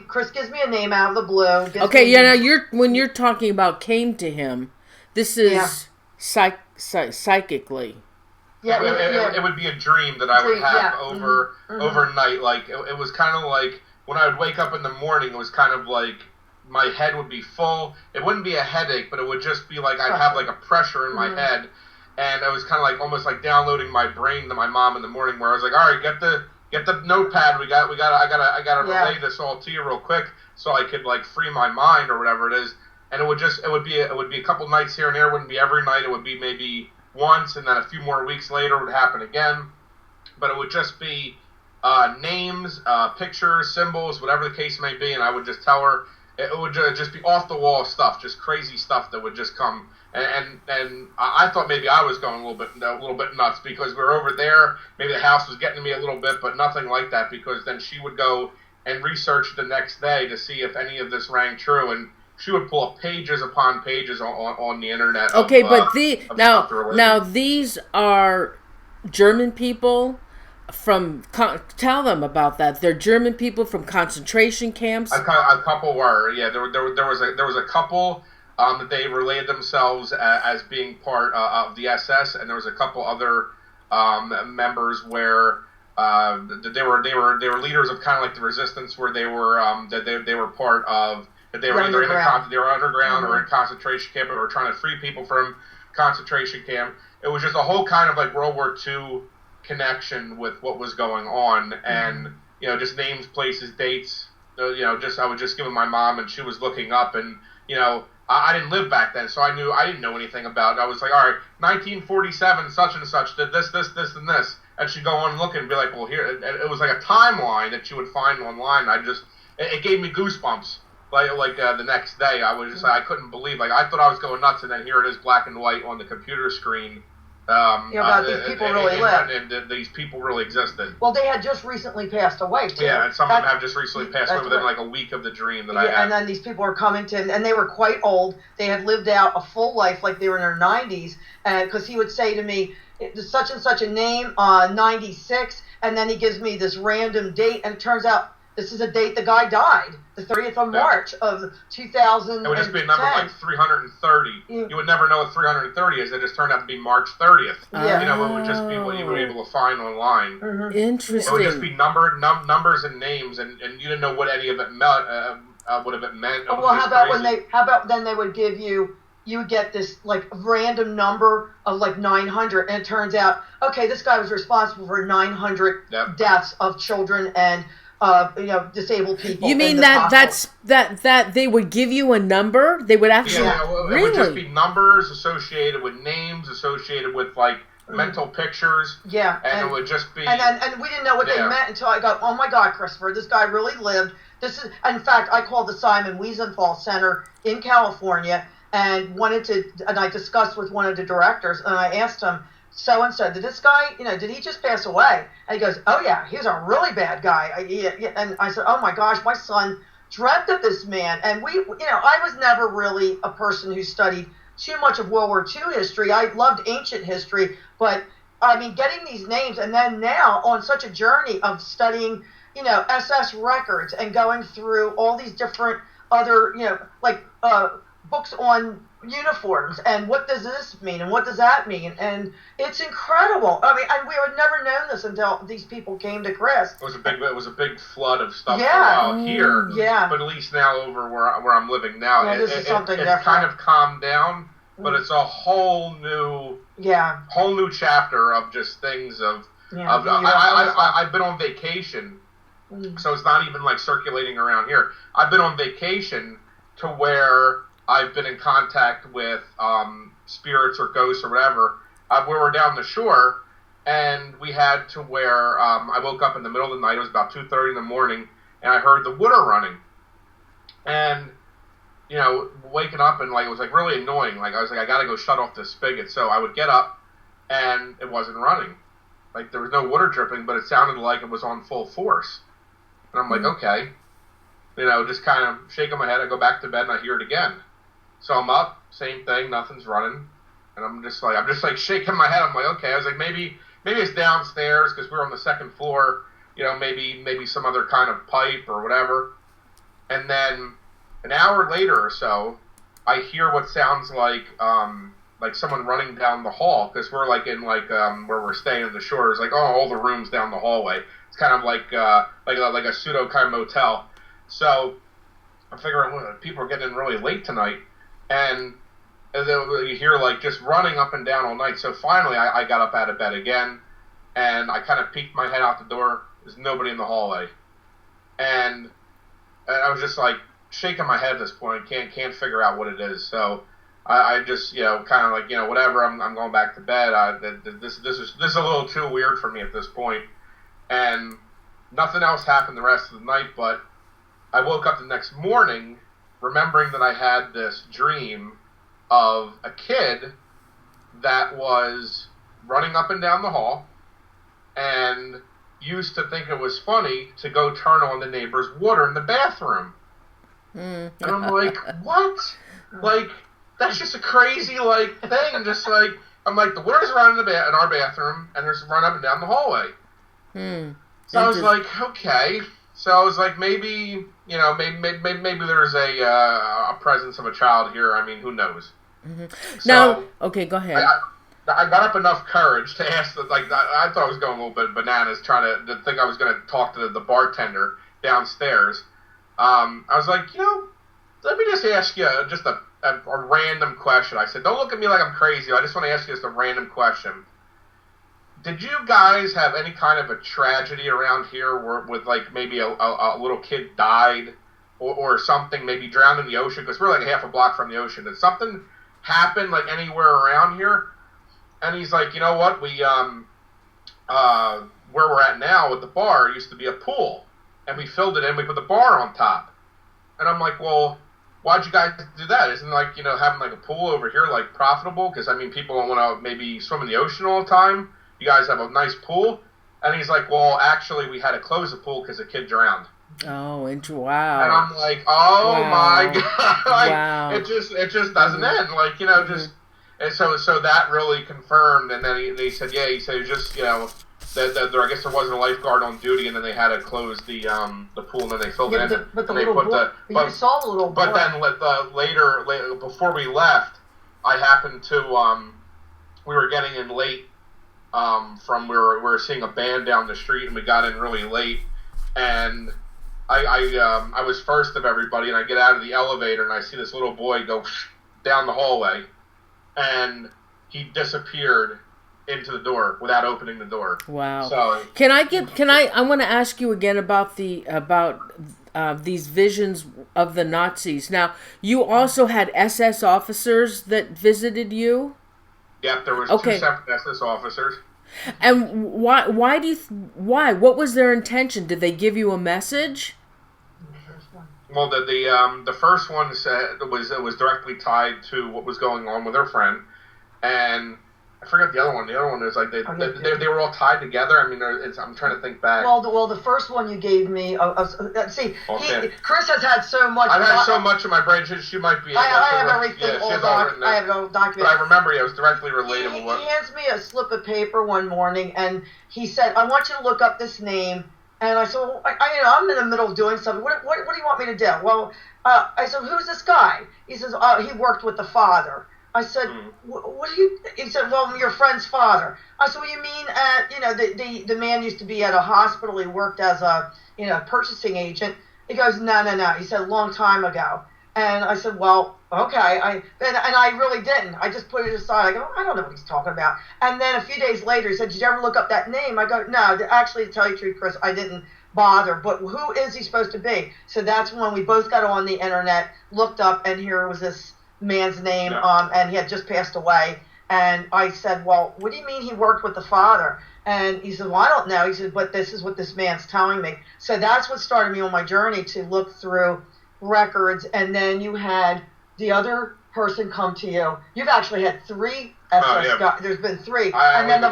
Chris gives me a name out of the blue. Okay, when you're talking about came to him, this is psychically. Yeah, it would be a dream that I would have overnight. Like it was kind of like when I would wake up in the morning, it was kind of like my head would be full. It wouldn't be a headache, but it would just be like I'd have like a pressure in my head, and it was kind of like almost like downloading my brain to my mom in the morning, where I was like, all right, get the notepad. I gotta relay this all to you real quick so I could like free my mind or whatever it is. And it would be a couple nights here and there. It wouldn't be every night. It would be maybe once, and then a few more weeks later it would happen again. But it would just be names, pictures, symbols, whatever the case may be, and I would just tell her. It would just be off the wall stuff, just crazy stuff that would just come. And I thought maybe I was going a little bit nuts because we were over there. Maybe the house was getting to me a little bit, but nothing like that. Because then she would go and research the next day to see if any of this rang true, and she would pull up pages upon pages on the internet. Okay, but now these are German people from. Tell them about that. They're German people from concentration camps. A couple were, yeah. There was a couple that they relayed themselves as being part of the SS, and there was a couple other members where they were leaders of kind of like the resistance, where they were they were part of. That they were either they were underground or in concentration camp, or were trying to free people from concentration camp. It was just a whole kind of like World War II connection with what was going on, and just names, places, dates. I was just giving my mom, and she was looking up, and I didn't live back then, so I didn't know anything about it. I was like, all right, 1947, such and such did this, and this, and she'd go on and look and be like, well, here. It was like a timeline that you would find online. It gave me goosebumps. Like the next day, I was just I couldn't believe. Like I thought I was going nuts, and then here it is, black and white on the computer screen. These people really lived. And these people really existed. Well, they had just recently passed away, too. Yeah, and some of them have just recently passed away within like a week of the dream that I had. And then these people were coming to him, and they were quite old. They had lived out a full life, like they were in their 90s. Because he would say to me, such and such a name, 96, and then he gives me this random date, and it turns out this is a date the guy died, the 30th of March of 2010. It would just be a number like 330. You would never know what 330 is. It just turned out to be March 30th. Yeah. It would just be what you were able to find online. Mm-hmm. Interesting. It would just be numbers and names, and you didn't know what any of it meant. What it meant. Well, how about then they would give you. You would get this like random number of like 900, and it turns out, okay, this guy was responsible for 900 deaths of children and disabled people. You mean that they would give you a number? They would actually it would just be numbers associated with names, associated with like mental pictures. Yeah, and it would just be and we didn't know what they meant until I got, oh my God, Christopher, this guy really lived. This is, in fact, I called the Simon Wiesenthal Center in California and I discussed with one of the directors, and I asked him, so-and-so, did this guy, did he just pass away? And he goes, oh, yeah, he's a really bad guy. And I said, oh, my gosh, my son dreamt of this man. And I was never really a person who studied too much of World War II history. I loved ancient history. But, I mean, getting these names, and then now on such a journey of studying, SS records and going through all these different other, books on uniforms, and what does this mean, and what does that mean, and it's incredible. I mean, and we would never known this until these people came to Chris. It was a big flood of stuff here. Yeah. But at least now over where I'm living now, this is something different. It's kind of calmed down, but it's a whole new chapter of just things of. I've been on vacation, so it's not even like circulating around here. I've been on vacation to where I've been in contact with spirits or ghosts or whatever. We were down the shore, and we had to where I woke up in the middle of the night. It was about 2:30 in the morning, and I heard the water running. And, waking up, and it was really annoying. I was like, I got to go shut off this spigot. So I would get up, and it wasn't running. There was no water dripping, but it sounded like it was on full force. And I'm like, okay. Just kind of shaking my head. I go back to bed, and I hear it again. So I'm up, same thing, nothing's running. And I'm just like shaking my head. I'm like, okay. I was like, maybe it's downstairs because we're on the second floor. Maybe some other kind of pipe or whatever. And then an hour later or so, I hear what sounds like someone running down the hall, because we're like in where we're staying in the shores, like all the rooms down the hallway. It's kind of like a pseudo kind of motel. So I'm figuring, well, people are getting in really late tonight, and then you hear just running up and down all night. So finally, I got up out of bed again, and I kind of peeked my head out the door. There's nobody in the hallway, and I was just shaking my head at this point. Can't figure out what it is. So I just kind of whatever. I'm going back to bed. This is a little too weird for me at this point. And nothing else happened the rest of the night. But I woke up the next morning remembering that I had this dream of a kid that was running up and down the hall and used to think it was funny to go turn on the neighbor's water in the bathroom. And I'm like, what? That's just a crazy thing. Just I'm like, the water's running in our bathroom, and there's run up and down the hallway. So I was like, okay. So I was like, maybe maybe there's a presence of a child here. I mean, who knows? Now, okay, go ahead. I got up enough courage to ask I thought I was going a little bit bananas, trying to think I was going to talk to the bartender downstairs. I was like, let me just ask you just a random question. I said, don't look at me like I'm crazy. I just want to ask you just a random question. Did you guys have any kind of a tragedy around here with maybe a little kid died or something, maybe drowned in the ocean? Because we're half a block from the ocean. Did something happen anywhere around here? And he's like, you know what? We where we're at now with the bar used to be a pool, and we filled it in. We put the bar on top. And I'm like, well, why'd you guys do that? Isn't having a pool over here profitable? Because people don't want to maybe swim in the ocean all the time. You guys have a nice pool. And he's like, well, actually, we had to close the pool because a kid drowned. Oh, wow. And I'm like, oh wow. my God. Wow. It just doesn't end. Just. And so that really confirmed. And then he said, yeah, he said, just, that I guess there wasn't a lifeguard on duty, and then they had to close the pool, and then they filled it in. But the little boy, you saw the little boy. But then later, before we left, I happened to, we were getting in late from we were seeing a band down the street, and we got in really late, and I was first of everybody, and I get out of the elevator, and I see this little boy go down the hallway, and he disappeared into the door without opening the door. Wow. So I want to ask you again about these visions of the Nazis. Now, you also had SS officers that visited you? Yep, there was two separate SS officers. And why? What was their intention? Did they give you a message? Well, the first one said it was directly tied to what was going on with her friend, and I forgot the other one. The other one is they were all tied together. I mean, I'm trying to think back. Well, the first one you gave me. Chris has had so much. I've had so much in my brain. She might be. I have everything. I have it all documented. But I remember it was directly related. He hands me a slip of paper one morning, and he said, "I want you to look up this name." And I said, well, I'm in the middle of doing something. What do you want me to do? Well, I said, who's this guy? He says, he worked with the father. I said, what do you? He said, well, your friend's father. I said, well, you mean the man used to be at a hospital. He worked as a purchasing agent. He goes, no. He said, a long time ago. And I said, well, okay. And I really didn't. I just put it aside. I go, I don't know what he's talking about. And then a few days later, he said, did you ever look up that name? I go, no. Actually, to tell you the truth, Chris, I didn't bother. But who is he supposed to be? So that's when we both got on the internet, looked up, and here was this man's name, and he had just passed away. And I said, well, what do you mean he worked with the father? And he said, well, I don't know. He said, but this is what this man's telling me. So that's what started me on my journey to look through records. And then you had the other person come to you. You've actually had 3 SS guys. There's been 3. And then the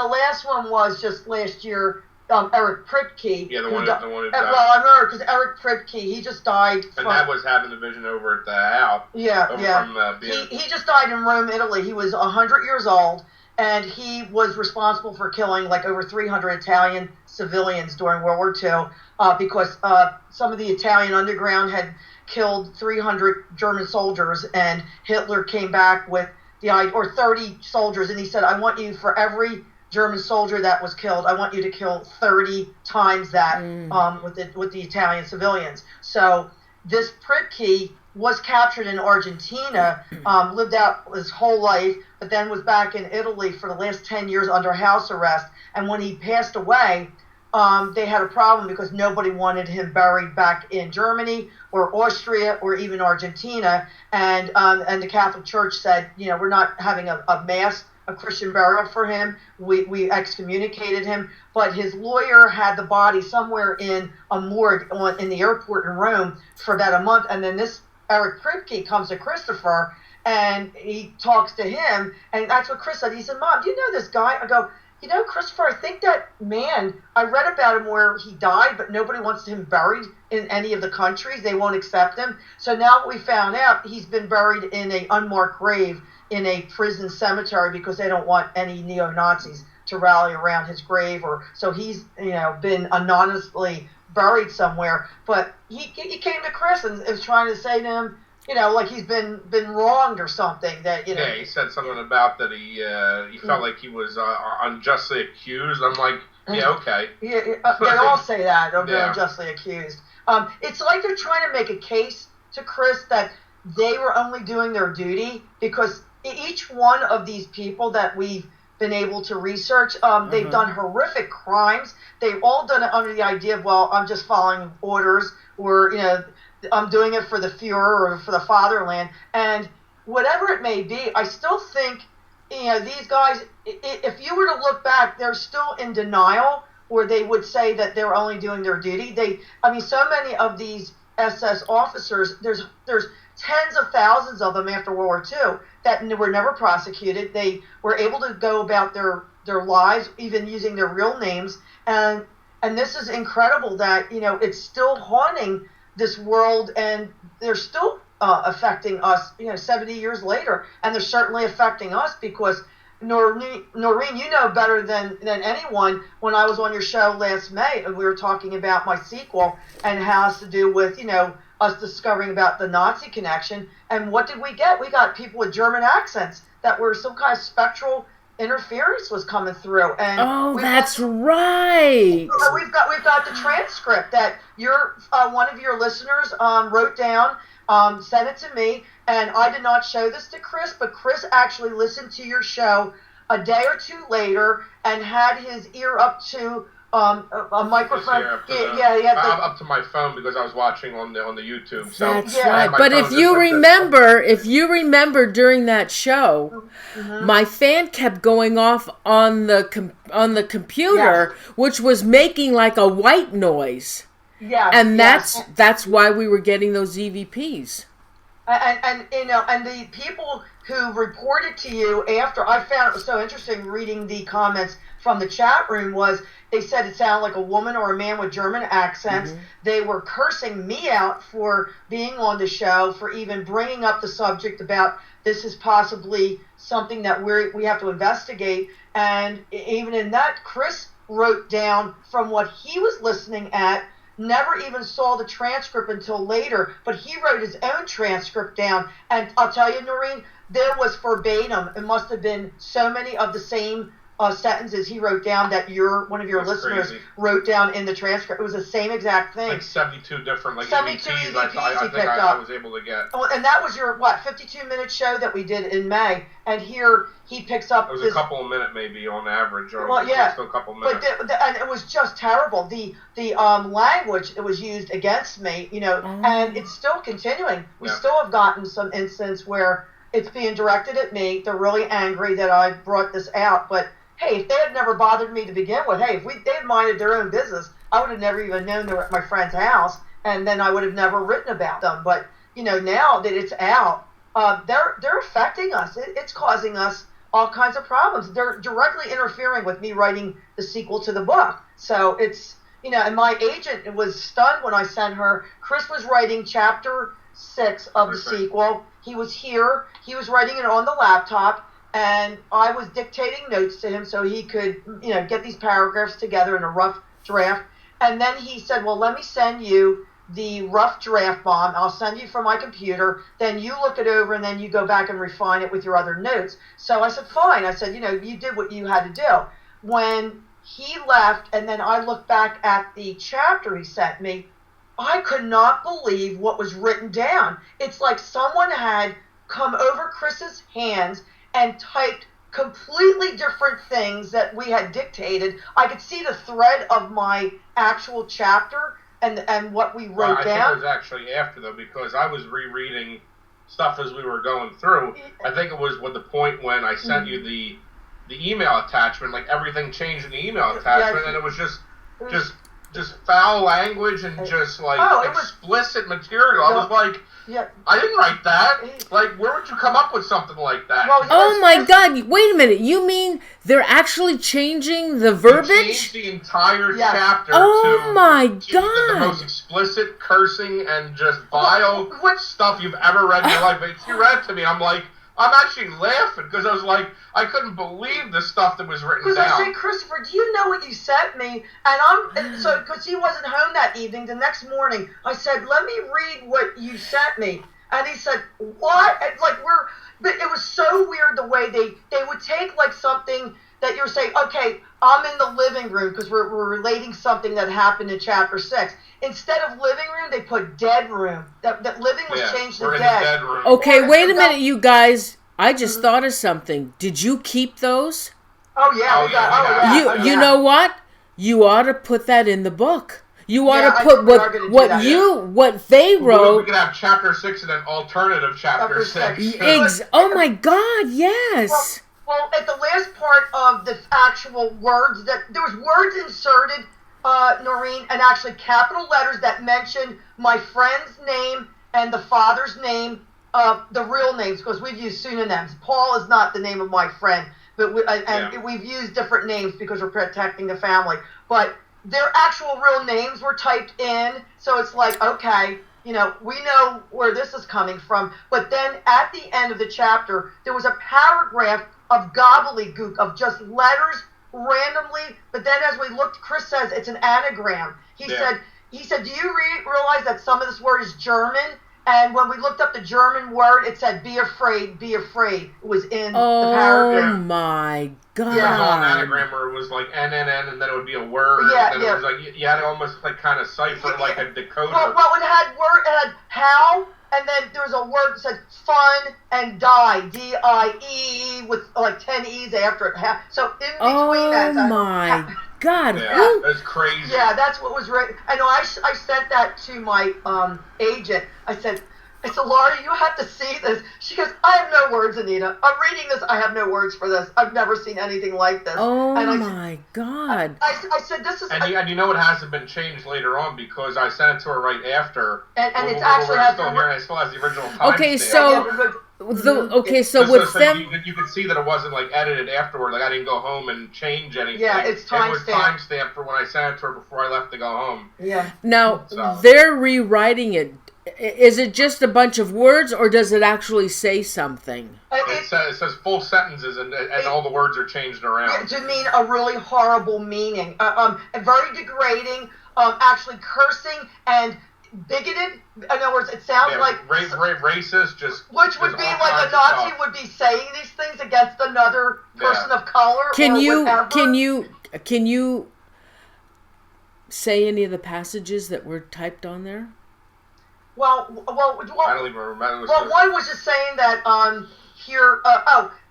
last one was just last year. Eric Pripke. Yeah, the one who died. Well, I remember because Eric Pripke, he just died. And that was having the vision over at the house. He just died in Rome, Italy. He was 100 years old, and he was responsible for killing like over 300 Italian civilians during World War II because some of the Italian underground had killed 300 German soldiers, and Hitler came back with or 30 soldiers, and he said, I want you, for every German soldier that was killed, I want you to kill 30 times that with the Italian civilians. So this Pripke was captured in Argentina, lived out his whole life, but then was back in Italy for the last 10 years under house arrest. And when he passed away, they had a problem because nobody wanted him buried back in Germany or Austria or even Argentina. And the Catholic Church said, we're not having a mass, a Christian burial for him. We excommunicated him. But his lawyer had the body somewhere in a morgue in the airport in Rome for about a month. And then this Eric Pripke comes to Christopher and he talks to him. And that's what Chris said. He said, Mom, do you know this guy? I go, Christopher, I think that man, I read about him where he died, but nobody wants him buried in any of the countries. They won't accept him. So now we found out he's been buried in an unmarked grave in a prison cemetery because they don't want any neo-Nazis to rally around his grave. So he's, been anonymously buried somewhere. But he came to Chris and was trying to say to him, like he's been wronged or something. That Yeah, he said something about that he felt like he was unjustly accused. I'm like, yeah, okay. Yeah, they all say that they're unjustly accused. It's like they're trying to make a case to Chris that they were only doing their duty because each one of these people that we've been able to research, they've done horrific crimes. They've all done it under the idea of, well, I'm just following orders, or I'm doing it for the Fuhrer or for the fatherland. And whatever it may be, I still think, these guys, if you were to look back, they're still in denial, or they would say that they're only doing their duty. So many of these SS officers, there's tens of thousands of them after World War II that were never prosecuted. They were able to go about their lives, even using their real names. And this is incredible that, it's still haunting this world, and they're still affecting us, 70 years later. And they're certainly affecting us because, Noreen, you know better than anyone, when I was on your show last May, and we were talking about my sequel and it has to do with, us discovering about the Nazi connection. And what did we get? We got people with German accents that were some kind of spectral interference was coming through. And that's right. We've got the transcript that one of your listeners wrote down, sent it to me, and I did not show this to Chris, but Chris actually listened to your show a day or two later and had his ear up to a microphone. Up to my phone because I was watching on the YouTube. So that's right. But if you remember during that show, my fan kept going off on the computer, which was making like a white noise. Yeah, and that's why we were getting those EVPs. And the people who reported to you after, I found it was so interesting reading the comments from the chat room, was they said it sounded like a woman or a man with German accents. They were cursing me out for being on the show, for even bringing up the subject about this is possibly something that we have to investigate. And even in that, Chris wrote down from what he was listening at, never even saw the transcript until later, but he wrote his own transcript down. And I'll tell you, Noreen, there was verbatim. It must have been so many of the same sentences he wrote down that one of your listeners wrote down in the transcript. It was the same exact thing. Like 72 different 72 EVPs I think I was able to get. Oh, and that was your 52-minute show that we did in May. And here he picks up. It was a couple of minutes maybe on average. Or still a couple of minutes. But and it was just terrible. The language that was used against me, and it's still continuing. We still have gotten some instance where it's being directed at me. They're really angry that I brought this out, but hey, if they had never bothered me to begin with, hey, if they had minded their own business, I would have never even known they were at my friend's house, and then I would have never written about them. But, now that it's out, they're affecting us. It's causing us all kinds of problems. They're directly interfering with me writing the sequel to the book. So it's, and my agent was stunned when I sent her. Chris was writing chapter 6 of the sequel. He was here. He was writing it on the laptop, and I was dictating notes to him so he could, get these paragraphs together in a rough draft. And then he said, well, let me send you the rough draft bomb. I'll send you from my computer. Then you look it over, and then you go back and refine it with your other notes. So I said, fine. I said, you did what you had to do. When he left, and then I looked back at the chapter he sent me, I could not believe what was written down. It's like someone had come over Chris's hands and typed completely different things that we had dictated. I could see the thread of my actual chapter and what we wrote down. I think it was actually after, though, because I was rereading stuff as we were going through. I think it was the point when I sent you the email attachment, like everything changed in the email attachment, and it was just foul language and just explicit material. I was like, I didn't write that. Like, where would you come up with something like that? Well, oh my God! Wait a minute. You mean they're actually changing the verbiage? They changed the entire chapter. Oh my The God! most explicit cursing and just vile stuff you've ever read in your life. If you read it to me, I'm actually laughing because I was like, I couldn't believe the stuff that was written down. Because I said, Christopher, do you know what you sent me? And so because he wasn't home that evening, the next morning, I said, let me read what you sent me. And he said, what? And but it was so weird the way they would take like something that you're saying, okay, I'm in the living room because we're relating something that happened in chapter 6. Instead of living room, they put dead room. That living was changed to dead. Okay, wait a minute, you guys. I just thought of something. Did you keep those? Oh yeah, You know what? You ought to put that in the book. You ought to put what they wrote. We could have chapter 6 and an alternative chapter 6. Oh my God, yes. Well, at the last part of the actual words, that there was words inserted, Noreen, and actually capital letters that mentioned my friend's name and the father's name, the real names, because we've used pseudonyms. Paul is not the name of my friend, but we've used different names because we're protecting the family. But their actual real names were typed in, so it's like, okay, we know where this is coming from. But then at the end of the chapter, there was a paragraph of gobbledygook of just letters randomly. But then as we looked, Chris says it's an anagram. He said, do you realize that some of this word is German? And when we looked up the German word, it said, be afraid, be afraid. It was in the paragraph. Oh, my God. Yeah. It was all an anagram where it was like NNN, and then it would be a word. Yeah, and then it was like, you had to almost like kind of cipher like a decoder. Well, it had how, and then there was a word that said fun and die, D-I-E, with like 10 E's after it. So in between that. Oh, my God. Yeah, that's crazy. Yeah, that's what was written. I know I sent that to my agent. I said, Laura, you have to see this. She goes, I have no words, Anita. I'm reading this. I have no words for this. I've never seen anything like this. Oh, my God. I said, this is... And you know it hasn't been changed later on because I sent it to her right after. And it's actually... still here, and it still has the original timestamp. Okay, so with them... You could see that it wasn't, like, edited afterward. Like, I didn't go home and change anything. Yeah, it's timestamped. It was timestamped for when I sent it to her before I left to go home. Yeah. Now, they're rewriting it. Is it just a bunch of words, or does it actually say something? It says full sentences, and all the words are changed around. To mean a really horrible meaning. Very degrading, actually cursing and bigoted. In other words, it sounds like... racist, just... Which would be like a Nazi would be saying these things against another person of color. Can you say any of the passages that were typed on there? Well, I don't even remember. Well, one was just saying that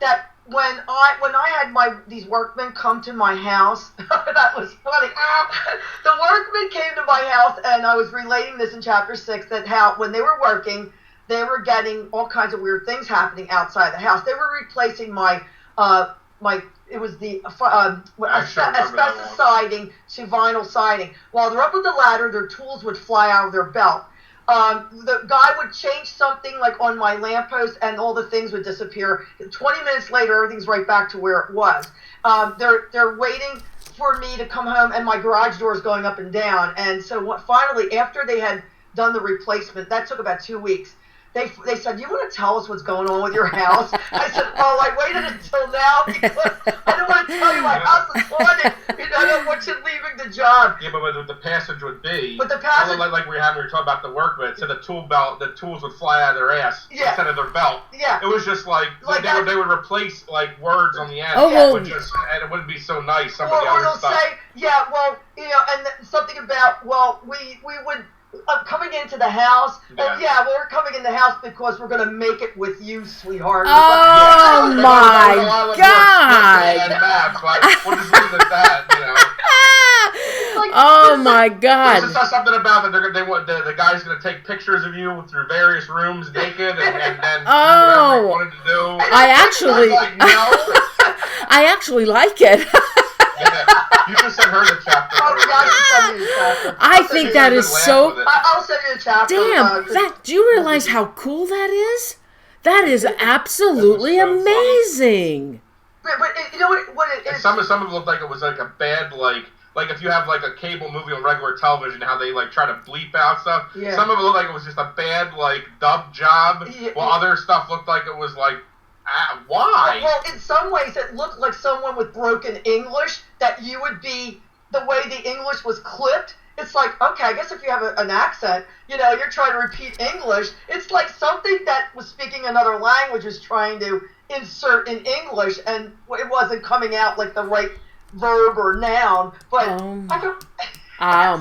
that when I had these workmen come to my house, that was funny. The workmen came to my house, and I was relating this in chapter 6 that how when they were working, they were getting all kinds of weird things happening outside the house. They were replacing my it was the asbestos siding to vinyl siding. While they're up with the ladder, their tools would fly out of their belt. the guy would change something like on my lamppost, and all the things would disappear. 20 minutes later, everything's right back to where it was. They're waiting for me to come home, and my garage door is going up and down. And so finally, after they had done the replacement, that took about 2 weeks. They said, "You want to tell us what's going on with your house?" I said, "Well, I waited until now because I don't want to tell you my house is haunted. I don't want you leaving the job." Yeah, but the passage would be. But the passage, like we were talking about the work, but it said the tools would fly out of their ass instead of their belt. Yeah. It was just like they would replace like words on the end. Oh, well, and it wouldn't be so nice. Some or of the other they'll stuff. say, and something about, we would. Coming into the house. We're coming in the house because we're going to make it with you, sweetheart. Oh my God! We'll just leave it at that, Oh my God! There's just something about that. The guy's going to take pictures of you through various rooms naked, and then do whatever he wanted to do. I actually like it. You just sent her the chapter. I think that is so. I'll send you the chapter. Damn! Do you realize how cool that is? That is absolutely amazing. But you know what it is? Some of it looked like it was like a bad like if you have like a cable movie on regular television, how they like try to bleep out stuff. Yeah. Some of it looked like it was just a bad like dub job, while other stuff looked like it was like. Why? Well, in some ways, it looked like someone with broken English, that you would be, the way the English was clipped. It's like, okay, I guess if you have an accent, you're trying to repeat English. It's like something that was speaking another language was trying to insert in English, and it wasn't coming out like the right verb or noun. But I don't... I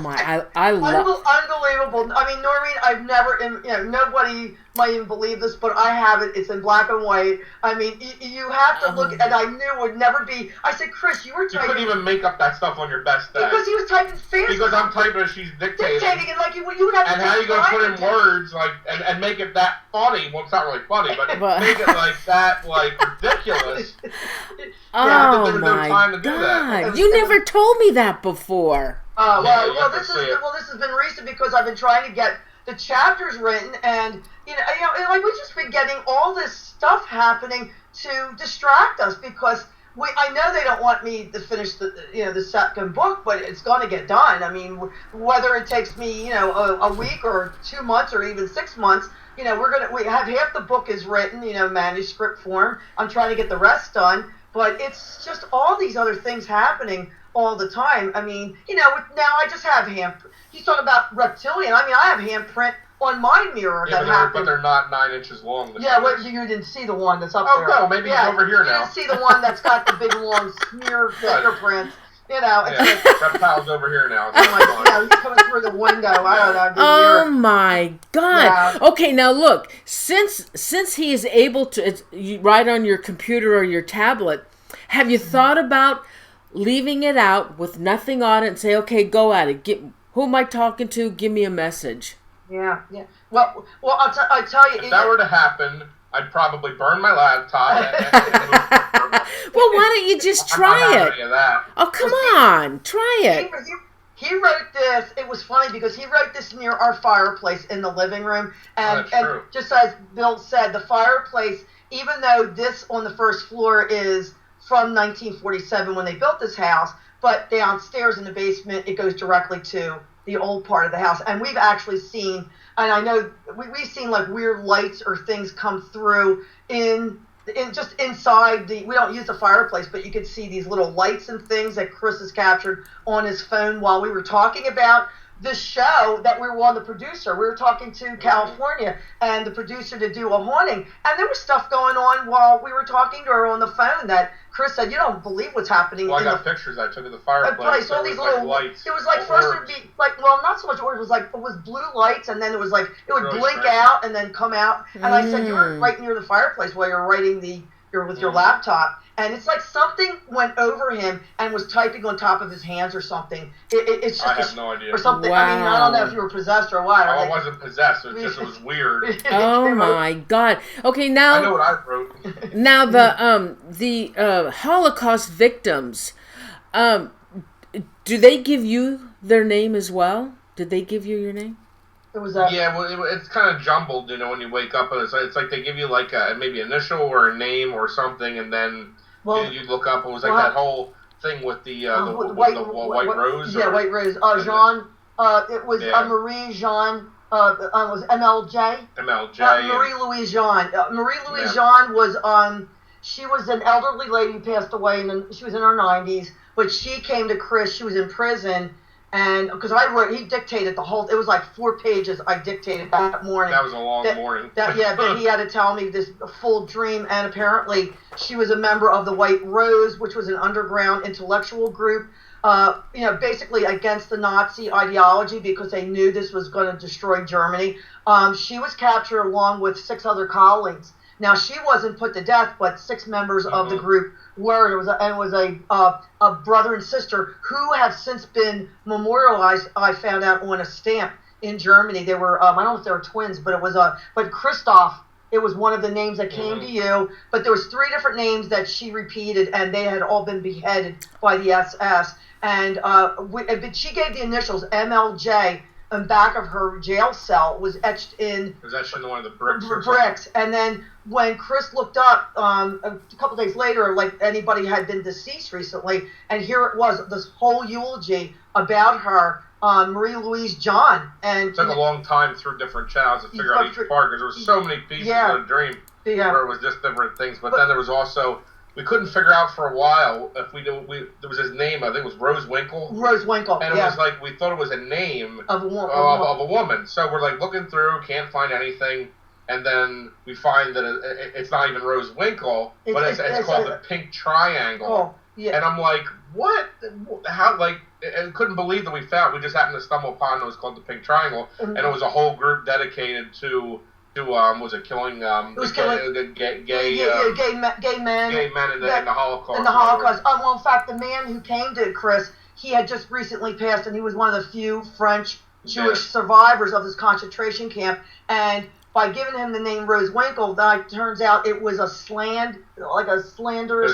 love unbelievable. I mean, Noreen, I've never, nobody might even believe this, but I have it. It's in black and white. I mean, you have to look, and I knew it would never be. I said, Chris, you were typing. You couldn't even make up that stuff on your best day. Because he was typing fast. Because I'm typing as she's dictating. And like you would have to. And how are you going to put in words and make it that funny? Well, it's not really funny, but make it like that, like ridiculous. Oh my God! You never told me that before. This has been recent because I've been trying to get the chapters written, and like we've just been getting all this stuff happening to distract us because I know they don't want me to finish the second book, but it's going to get done. I mean, whether it takes me a week or 2 months or even 6 months, we have half the book is written, manuscript form. I'm trying to get the rest done, but it's just all these other things happening all the time. I mean, now I just have he's talking about reptilian. I mean, I have handprint on my mirror that happened. But they're not 9 inches long. You didn't see the one that's up there. Oh, no, maybe it's over here now. You didn't see the one that's got the big long smear fingerprints. Reptile's over here now. He's coming through the window. I don't know. Oh my God. Yeah. Okay, now look, since he is able to write on your computer or your tablet, have you thought about leaving it out with nothing on it and say, okay, go at it. Who am I talking to? Give me a message. Yeah. Well, I'll tell you. If that were to happen, I'd probably burn my laptop. Well, why don't you just try it? Oh, come on. Try it. He wrote this. It was funny because he wrote this near our fireplace in the living room. And just as Bill said, the fireplace, even though this on the first floor is from 1947 when they built this house, but downstairs in the basement, it goes directly to the old part of the house. And we've actually seen, and I know we've seen like weird lights or things come through in just inside we don't use the fireplace, but you could see these little lights and things that Chris has captured on his phone while we were talking about the show that we were on, the producer. We were talking to California and the producer to do a haunting. And there was stuff going on while we were talking to her on the phone that Chris said, you don't believe what's happening. Well, I got pictures I took of the fireplace. All these little lights. It was like first it would be like, well, not so much orbs. It was blue lights, and then it was like it would really blink out and then come out. And I said, you were right near the fireplace while you're writing with your laptop. And it's like something went over him and was typing on top of his hands or something. It's just I have no idea. Or something. Wow. I mean, I don't know if you were possessed or what. I wasn't possessed. It was weird. Oh my God. Okay, now I know what I wrote. Now the Holocaust victims, do they give you their name as well? Did they give you your name? It was a yeah. Well, it's kind of jumbled, when you wake up. It's like they give you like maybe initial or a name or something, and then you look up. It was like that whole thing with the white rose. Yeah, white rose. Jean. It was Marie Jean. It was MLJ. MLJ. Marie Louise Jean. Marie Louise Jean was she was an elderly lady who passed away, and she was in her 90s. But she came to Chris. She was in prison. And because he dictated the whole, it was like 4 pages I dictated that morning. That was a long morning. But he had to tell me this full dream. And apparently she was a member of the White Rose, which was an underground intellectual group, basically against the Nazi ideology because they knew this was going to destroy Germany. She was captured along with 6 other colleagues. Now, she wasn't put to death, but 6 members of the group were. It was a brother and sister who have since been memorialized, I found out, on a stamp in Germany. They were, I don't know if they were twins, but but Christoph, it was one of the names that came to you. But there was 3 different names that she repeated, and they had all been beheaded by the SS. And but she gave the initials MLJ. And back of her jail cell was etched in. Was etched in one of the bricks? Bricks. And then when Chris looked up a couple days later, like anybody had been deceased recently, and here it was, this whole eulogy about her, Marie Louise John. And it took a long time through different channels to figure out each part because there were so many pieces of the dream where it was just different things. But then there was also. We couldn't figure out for a while if there was his name. I think it was Rose Winkle. Rose Winkle, and it was like we thought it was a name of a woman. So we're like looking through, can't find anything, and then we find that it's not even Rose Winkle, but it's called the Pink Triangle. Oh, yeah. And I'm like, what? How? Like, I couldn't believe that we found. We just happened to stumble upon it was called the Pink Triangle, and it was a whole group dedicated to. Was it killing gay men in the Holocaust? In the Holocaust. Well, in fact, the man who came to Chris, he had just recently passed, and he was one of the few French Jewish survivors of this concentration camp. And by giving him the name Rose Winkle, that turns out it was a slanderous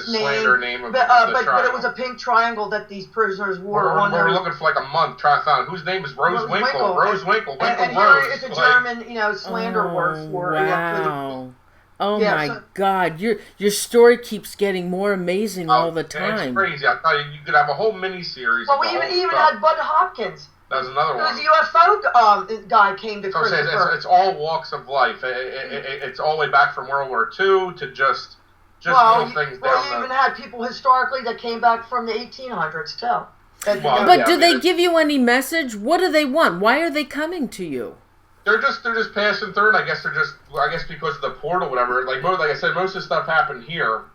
name. But it was a pink triangle that these prisoners wore on their. We were looking for like a month trying to find whose name is Rose Winkle. Rose Winkle. And here it's a German, slander word for. Wow. My God! Your story keeps getting more amazing all the time. It's crazy. I thought you could have a whole mini series. Well, we even had Bud Hopkins. That was another one. It was a UFO guy came to Christopher. It's all walks of life. It's all the way back from World War II to just little things down there. Well, you even had people historically that came back from the 1800s, too. But do they give you any message? What do they want? Why are they coming to you? They're just passing through, and I guess because of the portal, whatever. Like I said, most of the stuff happened here,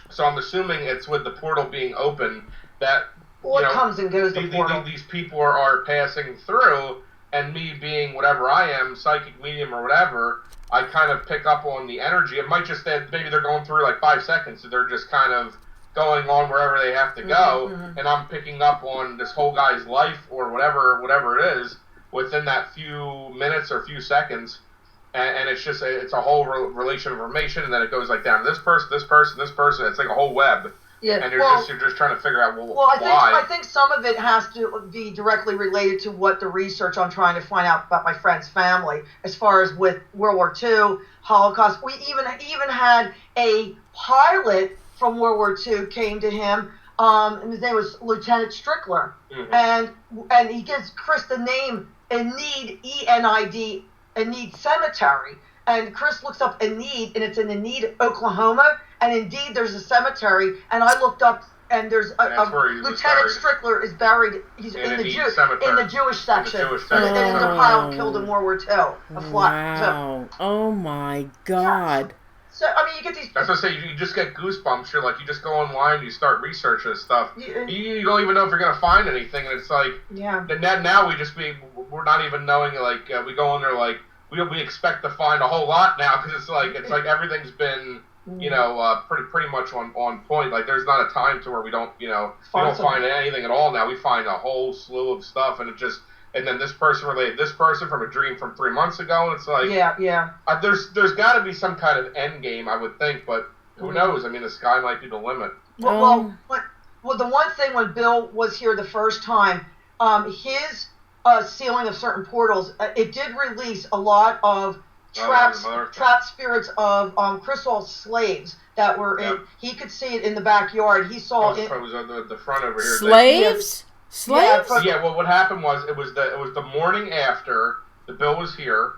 so I'm assuming it's with the portal being open that. Well, it comes and goes. These people are passing through, and me being whatever I am, psychic medium or whatever, I kind of pick up on the energy. It might just that maybe they're going through like 5 seconds, so they're just kind of going on wherever they have to go, and I'm picking up on this whole guy's life or whatever it is within that few minutes or few seconds, and it's just it's a whole relation of information, and then it goes like down to this person. It's like a whole web. Yeah, and you're just trying to figure out why. I think some of it has to be directly related to what the research I'm trying to find out about my friend's family, as far as with World War II, Holocaust. We even had a pilot from World War II came to him. And his name was Lieutenant Strickler, and he gives Chris the name Enid, E-N-I-D, Enid Cemetery. And Chris looks up Enid, and it's in Enid, Oklahoma. And indeed, there's a cemetery. And I looked up, and there's Lieutenant Strickler is buried. He's in the Jewish section. In the pile killed in World War II. A flat. Wow. Oh my God. So I mean, you get these. That's what I say. You just get goosebumps. You're like, you just go online, you start researching stuff. You don't even know if you're gonna find anything, and it's like, now we're not even knowing. Like we go in there like we expect to find a whole lot now because it's like everything's been pretty much on point. Like there's not a time to where we don't find anything at all now. We find a whole slew of stuff, and it just. And then this person related this person from a dream from 3 months ago, and it's like, there's got to be some kind of end game, I would think, but who knows? I mean, the sky might be the limit. Well, the one thing when Bill was here the first time, his sealing of certain portals, it did release a lot of trap spirits of Chrysal's slaves that were in. He could see it in the backyard. He saw it. It was on the front over here. Slaves? Slaves? Yeah. Well, what hhappened was it was the morning after the bill was here,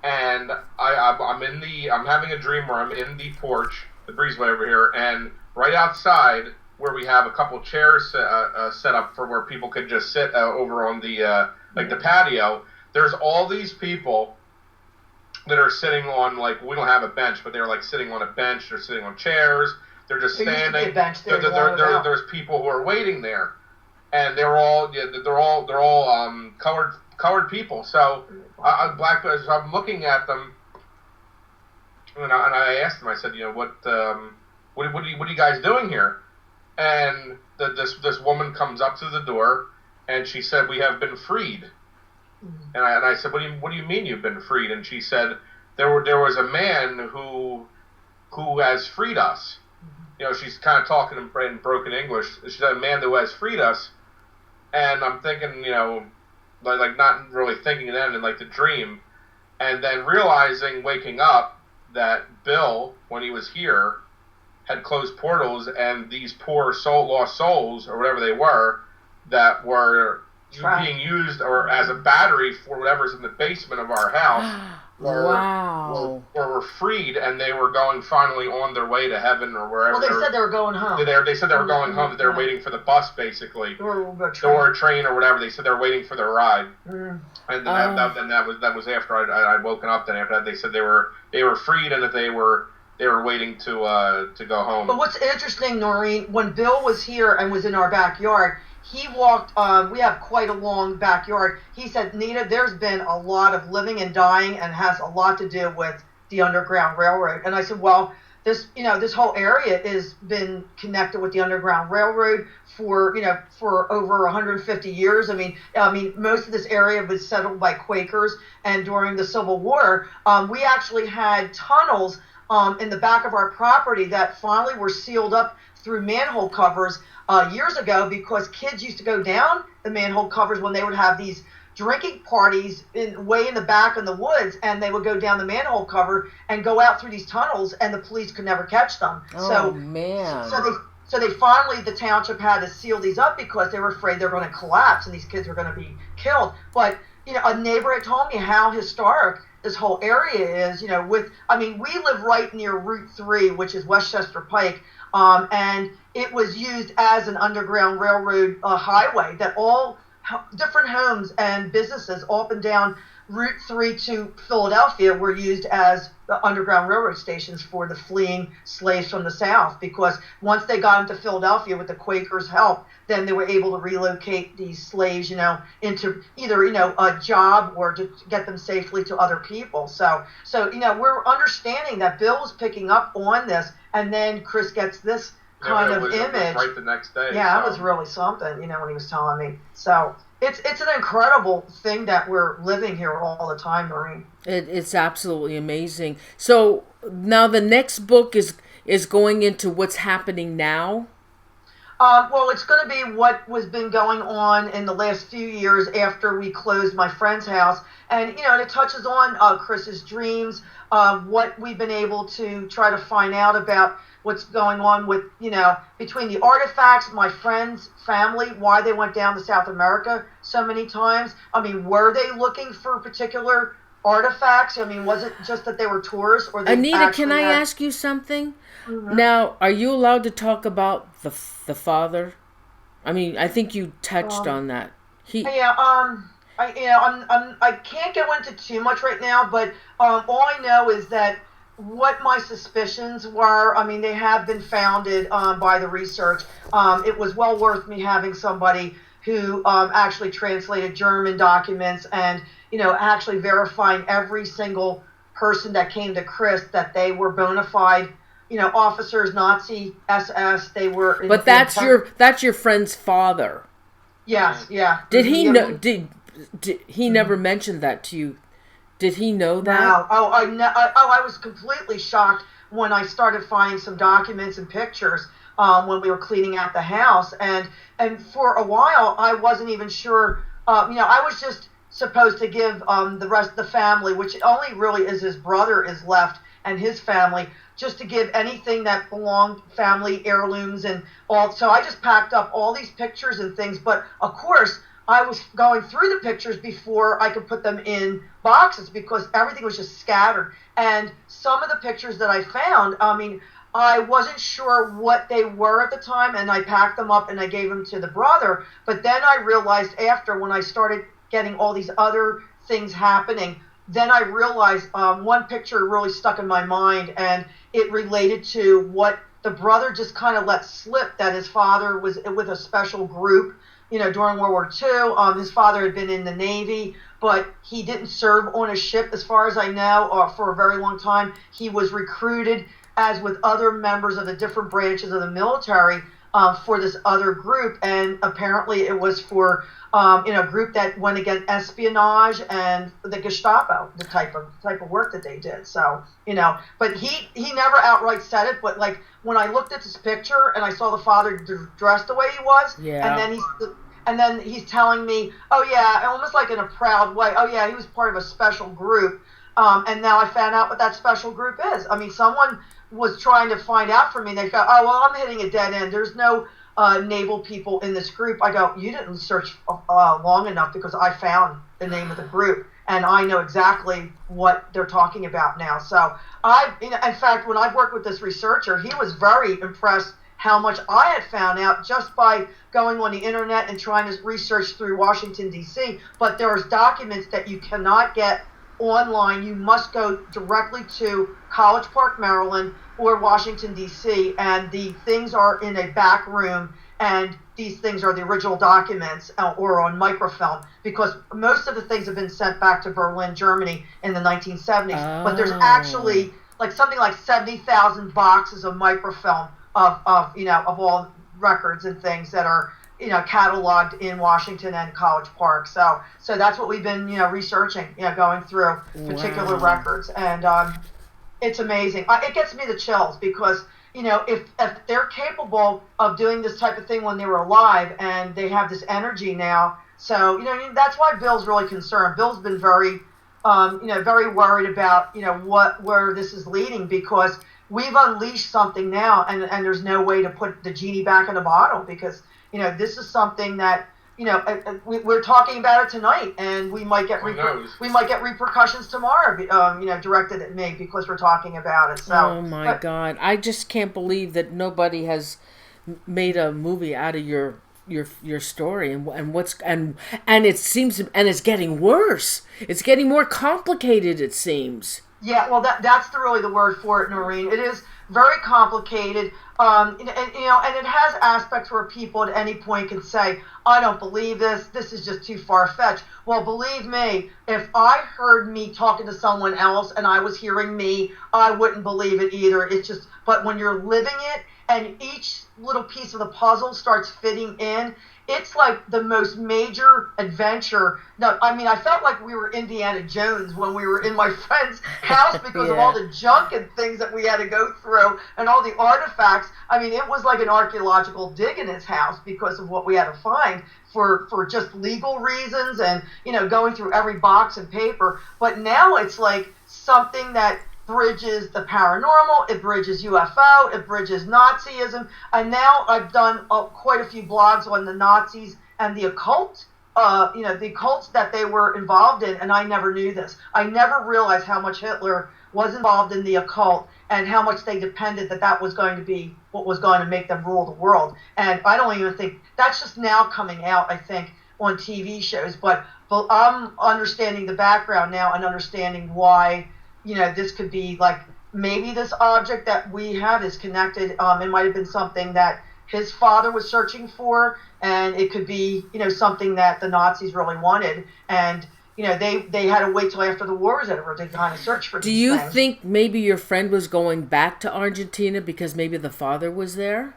and I'm having a dream where I'm in the porch, the breezeway over here, and right outside where we have a couple chairs set up for where people could just sit over on the the patio. There's all these people that are sitting on, like, we don't have a bench, but they're like sitting on a bench. They're sitting on chairs. They're just standing. Used to be a bench there. There's people who are waiting there, and they're all colored people. So so I'm looking at them, and I asked them. I said, what are you guys doing here? And this woman comes up to the door, and she said, "We have been freed." And I said, "What do you mean you've been freed?" And she said, "There was a man who has freed us." She's kind of talking in broken English. She said, "A man who has freed us." And I'm thinking, like not really thinking it in like the dream, and then realizing, waking up, that Bill, when he was here, had closed portals, and these poor lost souls, or whatever they were, that were being used or as a battery for whatever's in the basement of our house were freed, and they were going finally on their way to heaven or wherever. Well, they said they were going home. They said they were going home, that they were waiting for the bus, basically, or a train or whatever. They said they were waiting for their ride. And that was after I'd woken up. Then after that, they said they were freed, and that they were waiting to go home. But what's interesting, Noreen, when Bill was here and was in our backyard, he walked, we have quite a long backyard. He said, "Nita, there's been a lot of living and dying, and has a lot to do with the Underground Railroad." And I said, well, this whole area has been connected with the Underground Railroad for over 150 years. I mean, most of this area was settled by Quakers, and during the Civil War, we actually had tunnels in the back of our property that finally were sealed up through manhole covers years ago, because kids used to go down the manhole covers when they would have these drinking parties way in the back in the woods, and they would go down the manhole cover and go out through these tunnels, and the police could never catch them. Man. So they finally, the township had to seal these up because they were afraid they were going to collapse and these kids were going to be killed. But a neighbor had told me how historic this whole area is. We live right near Route 3, which is Westchester Pike, and it was used as an Underground Railroad highway, that all different homes and businesses up and down Route 3 to Philadelphia were used as the Underground Railroad stations for the fleeing slaves from the South, because once they got into Philadelphia with the Quakers' help, then they were able to relocate these slaves, into either, a job or to get them safely to other people. So we're understanding that Bill was picking up on this, and then Chris gets this kind of image. Right the next day. Yeah, that was really something, when he was telling me. So it's an incredible thing that we're living here all the time, Maureen. It's absolutely amazing. So now the next book is going into what's happening now. Well, it's going to be what was been going on in the last few years after we closed my friend's house. And, it touches on Chris's dreams, what we've been able to try to find out about what's going on with, between the artifacts, my friend's family, why they went down to South America so many times. Were they looking for particular artifacts? Was it just that they were tourists? Or they Anita, can I ask you something? Mm-hmm. Now, are you allowed to talk about the father? I think you touched on that. I can't go into too much right now, but all I know is that what my suspicions were, they have been founded by the research. It was well worth me having somebody who actually translated German documents and, actually verifying every single person that came to Chris, that they were bona fide, officers, Nazi, SS, they were. But that's your friend's father. Yes, yeah. Did he know? Did he never mentioned that to you? Did he know that? No. I was completely shocked when I started finding some documents and pictures when we were cleaning out the house, and for a while I wasn't even sure. I was just supposed to give the rest of the family, which only really is his brother is left and his family, just to give anything that belonged, family heirlooms and all. So I just packed up all these pictures and things. But of course, I was going through the pictures before I could put them in boxes because everything was just scattered. And some of the pictures that I found, I mean, I wasn't sure what they were at the time, and I packed them up and I gave them to the brother. But then I realized after, when I started getting all these other things happening, then I realized one picture really stuck in my mind, and it related to what the brother just kind of let slip, that his father was with a special group, during World War II. His father had been in the Navy, but he didn't serve on a ship, as far as I know, for a very long time. He was recruited, as with other members of the different branches of the military, for this other group, and apparently it was for a group that went against espionage and the Gestapo, the type of work that they did. So but he never outright said it. But like when I looked at this picture and I saw the father dressed the way he was, and then he's telling me, oh yeah, almost like in a proud way, oh yeah, he was part of a special group, and now I found out what that special group is. I mean, someone was trying to find out for me. They go, oh, well, I'm hitting a dead end. There's no naval people in this group. I go, you didn't search long enough, because I found the name of the group, and I know exactly what they're talking about now. So in fact, when I've worked with this researcher, he was very impressed how much I had found out just by going on the internet and trying to research through Washington, D.C. But there's documents that you cannot get online. You must go directly to College Park, Maryland, or Washington, D.C., and the things are in a back room, and these things are the original documents or on microfilm, because most of the things have been sent back to Berlin, Germany in the 1970s. Oh. But there's actually something like 70,000 boxes of microfilm of all records and things that are cataloged in Washington and College Park. So that's what we've been researching, going through particular records, and it's amazing. It gets me the chills, because if they're capable of doing this type of thing when they were alive, and they have this energy now, so that's why Bill's really concerned. Bill's been very very worried about where this is leading, because we've unleashed something now, and there's no way to put the genie back in the bottle, because this is something that we're talking about it tonight, and we might get repercussions tomorrow, directed at me, because we're talking about it. So, oh my God, I just can't believe that nobody has made a movie out of your story, and it seems, and it's getting worse. It's getting more complicated, it seems. Yeah, well, that's really the word for it, Noreen. It is very complicated, and it has aspects where people at any point can say, I don't believe this. This is just too far-fetched. Well, believe me, if I heard me talking to someone else and I was hearing me, I wouldn't believe it either. It's just, but when you're living it and each little piece of the puzzle starts fitting in, it's like the most major adventure. No, I mean, I felt like we were Indiana Jones when we were in my friend's house, because of all the junk and things that we had to go through and all the artifacts. I mean, it was like an archaeological dig in his house because of what we had to find for just legal reasons, and going through every box and paper. But now it's like something that bridges the paranormal, it bridges UFO, it bridges Nazism, and now I've done quite a few blogs on the Nazis and the occult, the occults that they were involved in, and I never knew this. I never realized how much Hitler was involved in the occult, and how much they depended that was going to be what was going to make them rule the world. And I don't even think, that's just now coming out, I think, on TV shows, but I'm understanding the background now and understanding why this could be like, maybe this object that we have is connected. It might have been something that his father was searching for, and it could be, something that the Nazis really wanted. And, they had to wait till after the war was over to kind of search for these things. Do you think maybe your friend was going back to Argentina because maybe the father was there?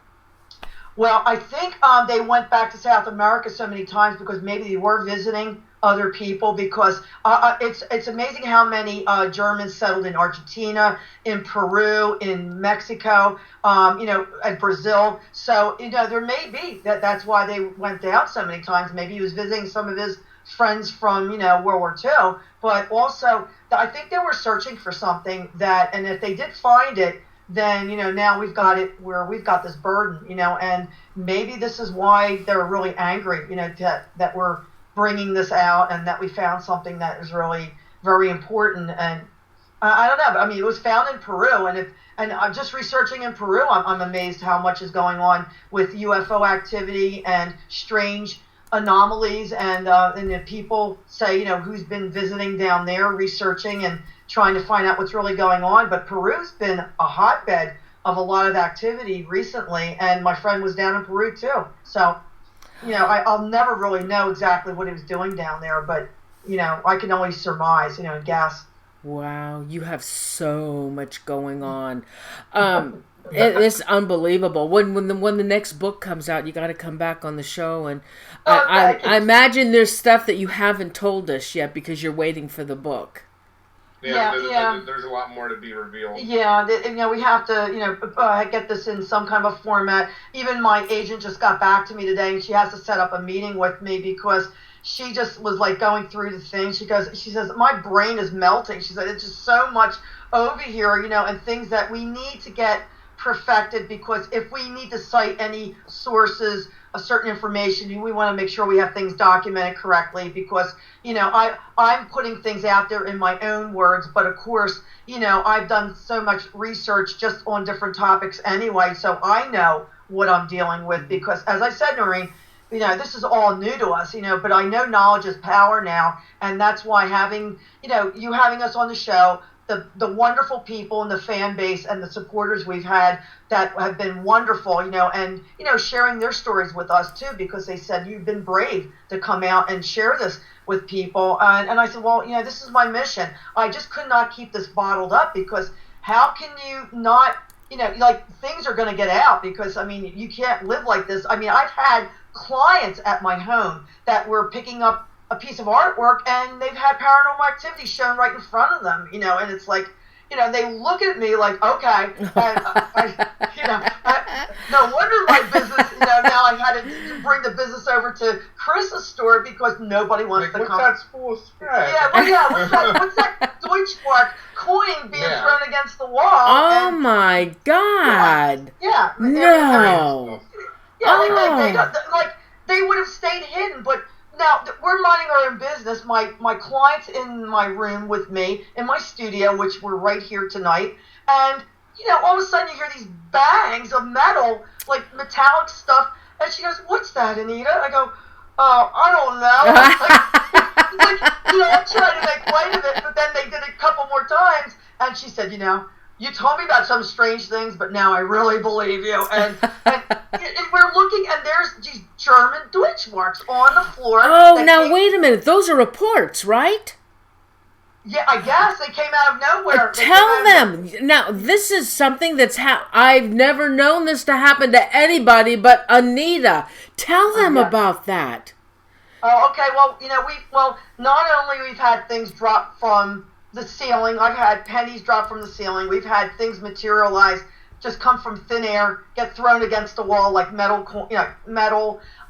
Well, I think they went back to South America so many times because maybe they were visiting other people, because it's amazing how many Germans settled in Argentina, in Peru, in Mexico, and Brazil. So, there may be that's why they went down so many times. Maybe he was visiting some of his friends from, World War II, but also I think they were searching for something that, and if they did find it, then, now we've got it where we've got this burden, and maybe this is why they're really angry, that we're bringing this out and that we found something that is really very important. And I don't know, but I mean, it was found in Peru, and I'm just researching in Peru, I'm amazed how much is going on with UFO activity and strange anomalies, and then people say, who's been visiting down there, researching and trying to find out what's really going on. But Peru's been a hotbed of a lot of activity recently, and my friend was down in Peru too. So, I'll never really know exactly what he was doing down there, but, I can only surmise, and guess. Wow, you have so much going on. It's unbelievable. When the next book comes out, you got to come back on the show, and I imagine there's stuff that you haven't told us yet because you're waiting for the book. There's a lot more to be revealed. Yeah, we have to, get this in some kind of a format. Even my agent just got back to me today, and she has to set up a meeting with me because she just was like going through the thing. She says, my brain is melting. She said, it's just so much over here, and things that we need to get perfected, because if we need to cite any sources of certain information, we want to make sure we have things documented correctly, because, I'm putting things out there in my own words, but of course, I've done so much research just on different topics anyway, so I know what I'm dealing with, because as I said, Noreen, this is all new to us, but I know knowledge is power now, and that's why having, you having us on the show, the wonderful people and the fan base and the supporters we've had that have been wonderful, and, sharing their stories with us too, because they said, you've been brave to come out and share this with people. And I said, well, this is my mission. I just could not keep this bottled up, because how can you not, things are going to get out, because, you can't live like this. I've had clients at my home that were picking up a piece of artwork, and they've had paranormal activity shown right in front of them, and it's like, they look at me like, okay, no wonder my business, now I had to bring the business over to Chris's store, because nobody wants to come. What's that spool spread? What's that Deutschmark coin being thrown against the wall? Oh my God. No. They would have stayed hidden, but now we're minding our own business. My client's in my room with me in my studio, which we're right here tonight, and all of a sudden you hear these bangs of metal, like metallic stuff, and she goes, "What's that, Anita?" I go, I don't know. I'm trying to make light of it, but then they did it a couple more times, and she said, you told me about some strange things, but now I really believe you. And we're looking, and there's these German Deutschmarks on the floor. Oh, now wait a minute. Those are reports, right? Yeah, I guess they came out of nowhere. Tell them. Now, this is something that's I've never known this to happen to anybody but Anita. Tell them about that. Oh, okay. Well, not only we've had things drop from the ceiling. I've had pennies drop from the ceiling. We've had things materialize, just come from thin air, get thrown against the wall like metal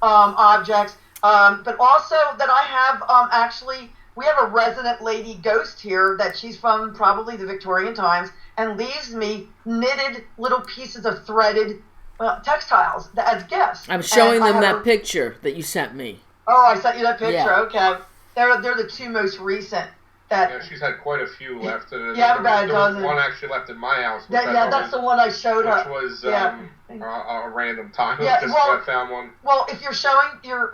objects. But also that I have actually, we have a resident lady ghost here that she's from probably the Victorian times, and leaves me knitted little pieces of threaded textiles as gifts. I'm showing them that picture that you sent me. Oh, I sent you that picture. Yeah. Okay, they're the two most recent. She's had quite a few left. There was one actually left in my house. That's the one I showed her. Which was a random time. I found one. Well, if you're showing your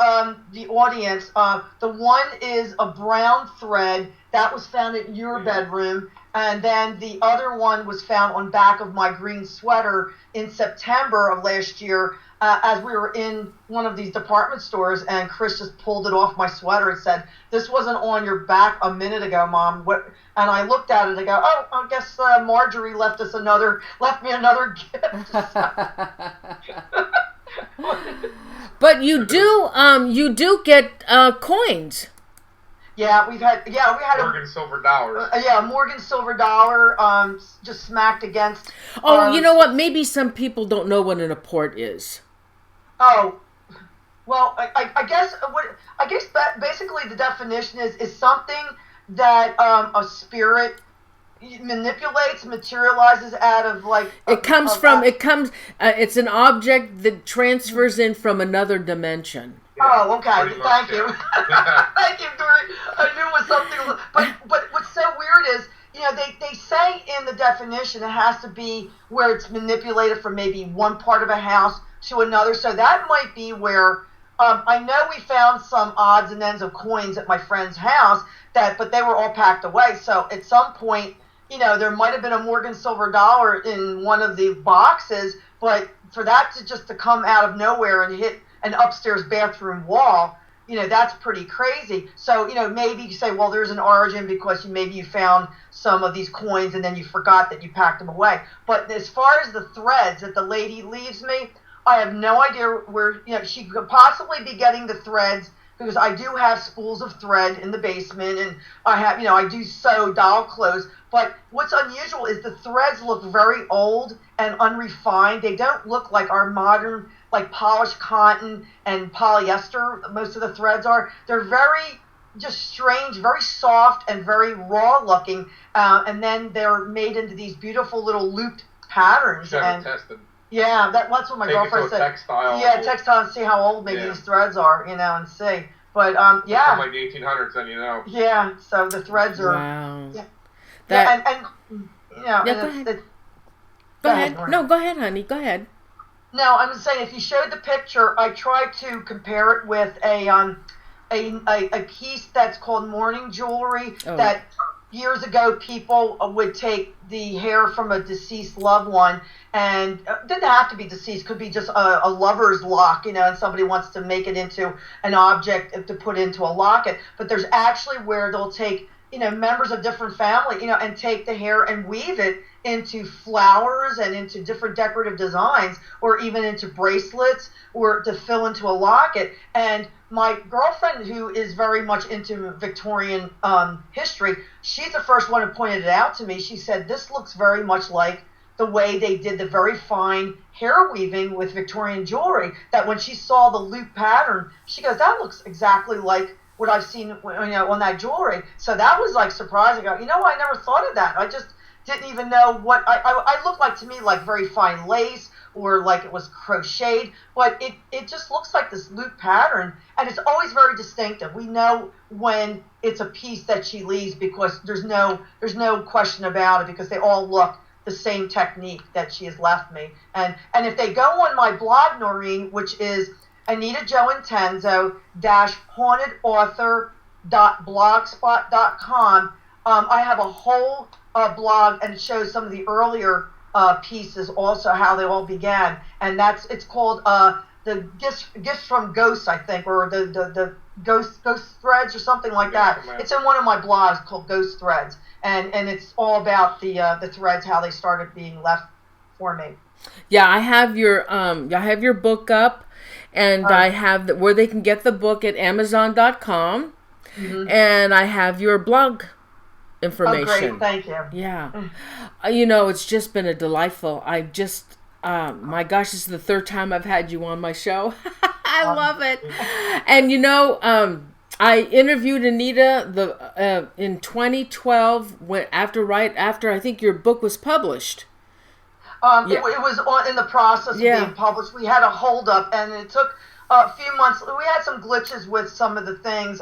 the audience, the one is a brown thread that was found in your bedroom, and then the other one was found on back of my green sweater in September of last year. As we were in one of these department stores, and Chris just pulled it off my sweater and said, "This wasn't on your back a minute ago, Mom." What? And I looked at it and I go, "Oh, I guess Marjorie left me another gift." But you do get coins. Yeah, we had Morgan silver dollars. Morgan silver dollar, just smacked against. Oh, you know what? Maybe some people don't know what an apport is. Oh, Well, I guess basically the definition is something that a spirit manipulates, materializes out of like. It's an object that transfers in from another dimension. Oh, okay. Thank you. Thank you, Dory. I knew it was something. But what's so weird is, they say in the definition it has to be where it's manipulated from maybe one part of a house to another. So that might be where. I know we found some odds and ends of coins at my friend's house, but they were all packed away. So at some point, there might have been a Morgan silver dollar in one of the boxes, but for that to come out of nowhere and hit an upstairs bathroom wall, that's pretty crazy. So, maybe you say, well, there's an origin because maybe you found some of these coins and then you forgot that you packed them away. But as far as the threads that the lady leaves me, I have no idea where, she could possibly be getting the threads, because I do have spools of thread in the basement, and I do sew doll clothes. But what's unusual is the threads look very old and unrefined. They don't look like our modern, like polished cotton and polyester. Most of the threads are. They're very just strange, very soft and very raw looking. And then they're made into these beautiful little looped patterns. Tested. Yeah, that's what my girlfriend said. Textile. Yeah, textile, and see how old maybe these threads are, and see. But yeah, from like the 1800s, then Yeah, so the threads are. Wow. Yeah, Go ahead. No, go ahead, honey. Go ahead. No, I'm just saying, if you showed the picture, I tried to compare it with a piece that's called mourning jewelry that. Years ago, people would take the hair from a deceased loved one, and it didn't have to be deceased, could be just a lover's lock, and somebody wants to make it into an object to put into a locket. But there's actually where they'll take, members of different family, and take the hair and weave it into flowers and into different decorative designs, or even into bracelets, or to fill into a locket. And my girlfriend, who is very much into Victorian history, she's the first one who pointed it out to me. She said, this looks very much like the way they did the very fine hair weaving with Victorian jewelry, that when she saw the loop pattern, she goes, that looks exactly like what I've seen on that jewelry. So that was like surprising. I never thought of that. I just didn't even know what I looked like, to me, like very fine lace, or like it was crocheted, but it just looks like this loop pattern, and it's always very distinctive. We know when it's a piece that she leaves, because there's no question about it, because they all look the same technique that she has left me. And if they go on my blog, Noreen, which is Anita Jo Intenzo -hauntedauthor.blogspot.com, I have a whole blog, and it shows some of the earlier pieces, also how they all began, and it's called the gifts from ghosts, I think, or the ghost threads or something like that. It's in one of my blogs called Ghost Threads, and it's all about the threads, how they started being left for me. Yeah, I have your book up, and I have where they can get the book at Amazon.com, and I have your blog information. Oh, great. Thank you. Yeah. It's just been a delightful. My gosh, this is the third time I've had you on my show. I love it. And I interviewed Anita in 2012 right after I think your book was published. It was in the process of being published. We had a hold up, and it took a few months. We had some glitches with some of the things,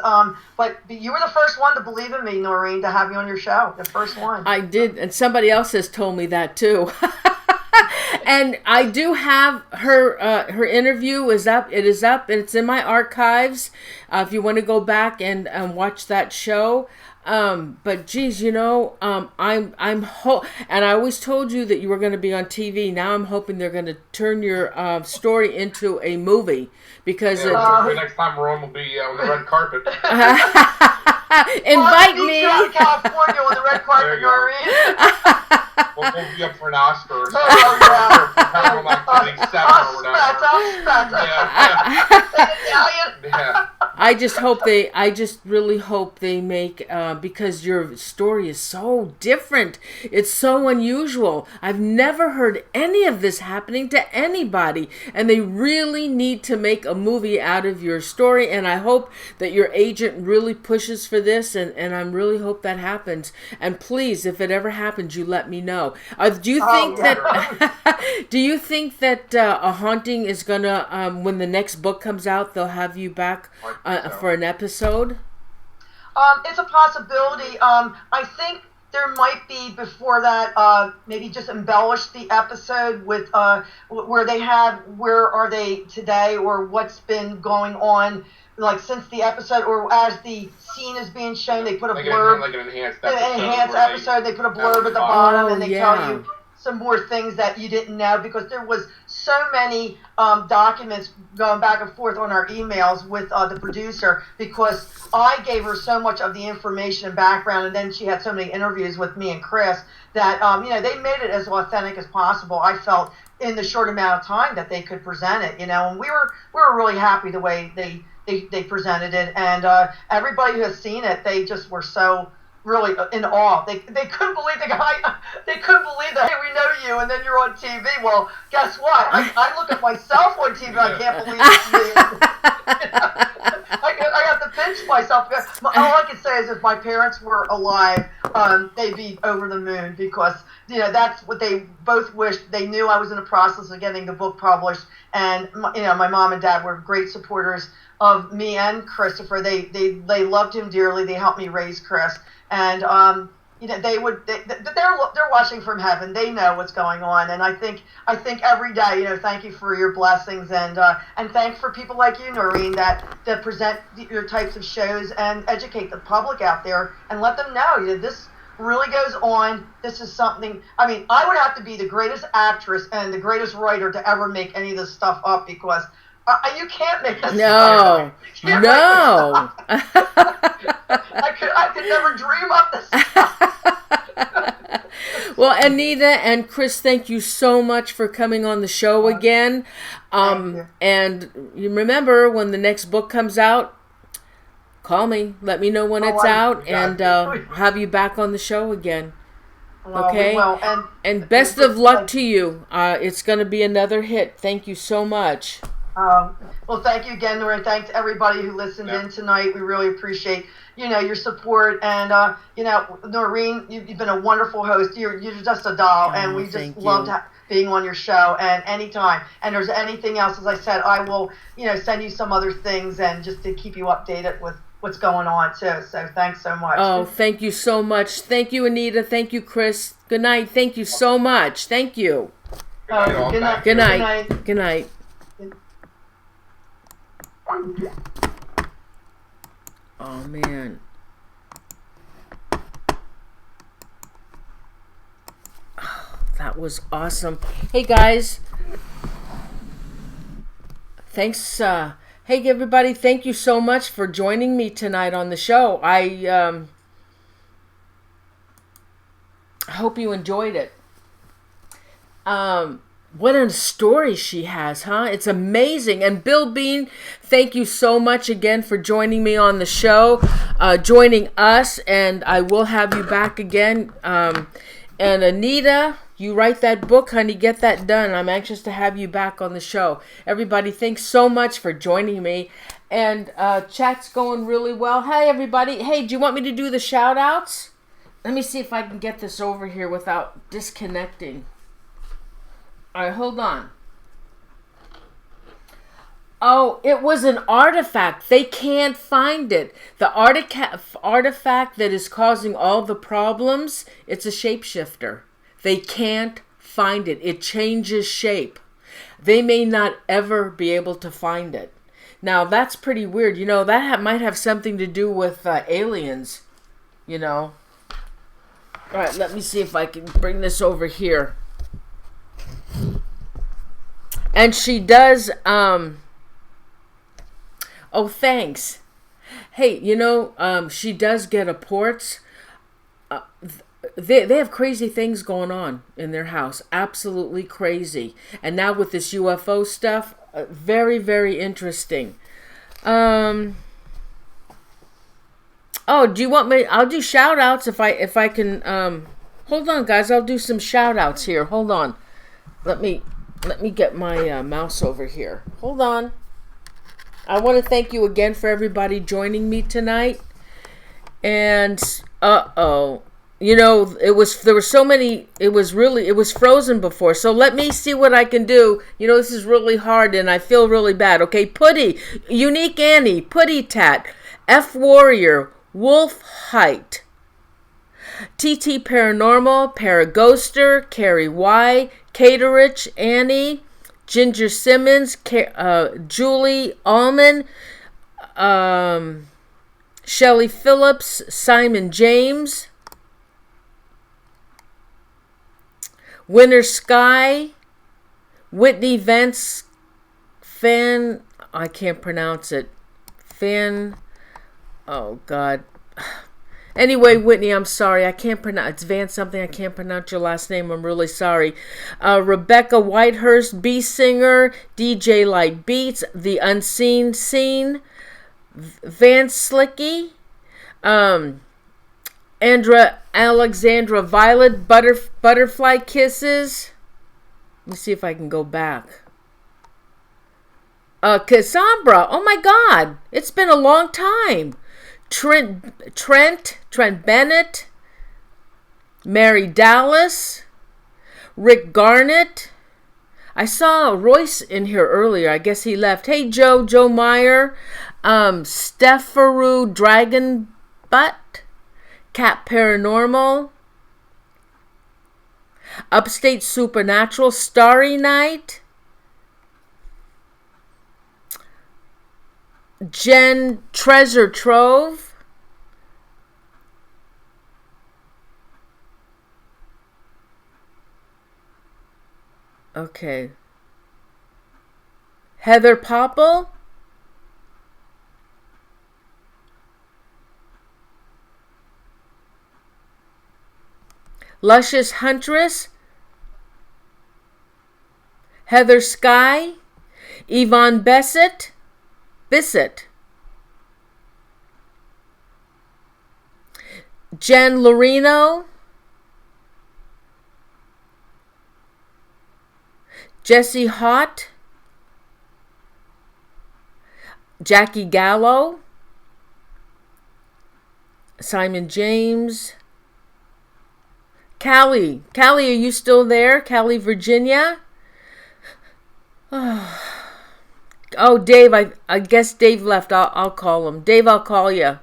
but you were the first one to believe in me, Noreen, to have me on your show. The first one. I did, and somebody else has told me that too. And I do have her interview is up. It is up, and it's in my archives. If you want to go back and watch that show. But geez, and I always told you that you were going to be on TV. Now I'm hoping they're going to turn your story into a movie, because the next time we're on, we'll be on the red carpet. Invite me. In California on the red carpet, Noreen. We'll be up for an Oscar or something. Paranormal Activity 7 or whatever. Italian. Yeah. I just really hope they make, because your story is so different. It's so unusual. I've never heard any of this happening to anybody. And they really need to make a movie out of your story. And I hope that your agent really pushes for this. And I really hope that happens. And please, if it ever happens, you let me know. Do you think do you think that A Haunting is gonna, when the next book comes out, they'll have you back for an episode? It's a possibility. I think there might be before that, maybe just embellish the episode with where they have where are they today, or what's been going on, like since the episode, or as the scene is being shown, they put a blurb, like an enhanced episode. They put a blurb at the bottom, and they tell you some more things that you didn't know, because there was so many documents going back and forth on our emails with the producer, because I gave her so much of the information and background, and then she had so many interviews with me and Chris that they made it as authentic as possible. I felt in the short amount of time that they could present it, and we were really happy the way they presented it, and everybody who has seen it, they just were so really in awe. They couldn't believe the guy. They couldn't believe that, hey, we know you, and then you're on TV. Well, guess what? I look at myself on TV, and I can't believe it's me. I have to pinch myself. All I can say is if my parents were alive, they'd be over the moon, because that's what they both wished. They knew I was in the process of getting the book published, and my mom and dad were great supporters of me and Christopher. They loved him dearly. They helped me raise Chris. And they're watching from heaven. They know what's going on, and I think every day, thank you for your blessings, and thanks for people like you, Noreen, that present your types of shows and educate the public out there and let them know this really goes on. This is something. I mean, I would have to be the greatest actress and the greatest writer to ever make any of this stuff up, because you can't make this No. I could never dream up this stuff. Well, Anita and Chris, thank you so much for coming on the show again. And you remember, when the next book comes out, call me. Let me know when it's out, and have you back on the show again. Okay? Well, and best of luck to you. It's going to be another hit. Thank you so much. Well, thank you again, Noreen. Thanks to everybody who listened in tonight. We really appreciate, your support. And, Noreen, you've been a wonderful host. You're just a doll. And we just loved being on your show. And anytime. And there's anything else, as I said, I will, send you some other things, and just to keep you updated with what's going on, too. So thanks so much. Oh, thank you so much. Thank you, Anita. Thank you, Chris. Good night. Thank you so much. Thank you. Good night. Good night. Good night. Oh, man. Oh, that was awesome. Hey, guys. Thanks. Hey, everybody. Thank you so much for joining me tonight on the show. I hope you enjoyed it. What a story she has, huh? It's amazing. And Bill Bean, thank you so much again for joining me on the show, joining us, and I will have you back again. And Anita, you write that book, honey, get that done. I'm anxious to have you back on the show. Everybody, thanks so much for joining me. And chat's going really well. Hey, everybody. Hey, do you want me to do the shout-outs? Let me see if I can get this over here without disconnecting. All right, hold on. Oh, it was an artifact. They can't find it. The artifact that is causing all the problems, it's a shapeshifter. They can't find it. It changes shape. They may not ever be able to find it. Now, that's pretty weird. That might have something to do with aliens, All right, let me see if I can bring this over here. And she does, oh, thanks. Hey, she does get apports. They have crazy things going on in their house. Absolutely crazy. And now with this UFO stuff, very, very interesting. Oh, do you want me? I'll do shout outs if I can. Hold on, guys. I'll do some shout outs here. Hold on. Let me get my mouse over here. Hold on. I want to thank you again for everybody joining me tonight. And there were so many. It was frozen before. So let me see what I can do. This is really hard and I feel really bad. Okay, Putty, Unique Annie, Putty Tat, F Warrior, Wolf Height, TT Paranormal, Paraghoster, Carrie Y, Caterich, Annie, Ginger Simmons, Julie Allman, Shelly Phillips, Simon James, Winter Sky, Whitney Vance, I can't pronounce it. Oh God. Anyway, Whitney, I'm sorry. I can't pronounce. It's Van something. I can't pronounce your last name. I'm really sorry. Rebecca Whitehurst, B Singer, DJ Light Beats, The Unseen Scene, Van Slicky, Alexandra Violet, Butterfly Kisses. Let me see if I can go back. Cassandra. Oh my God. It's been a long time. Trent Bennett, Mary Dallas, Rick Garnett. I saw Royce in here earlier. I guess he left. Hey, Joe Meyer, Stepharu Dragon Butt, Cat Paranormal, Upstate Supernatural, Starry Night, Jen Treasure Trove, okay, Heather Popple, Luscious Huntress, Heather Sky, Yvonne Bissett, Jen Lorino, Jesse Hott, Jackie Gallo, Simon James, Callie, are you still there? Callie, Virginia? Oh, Dave, I guess Dave left. I'll call him. Dave, I'll call you.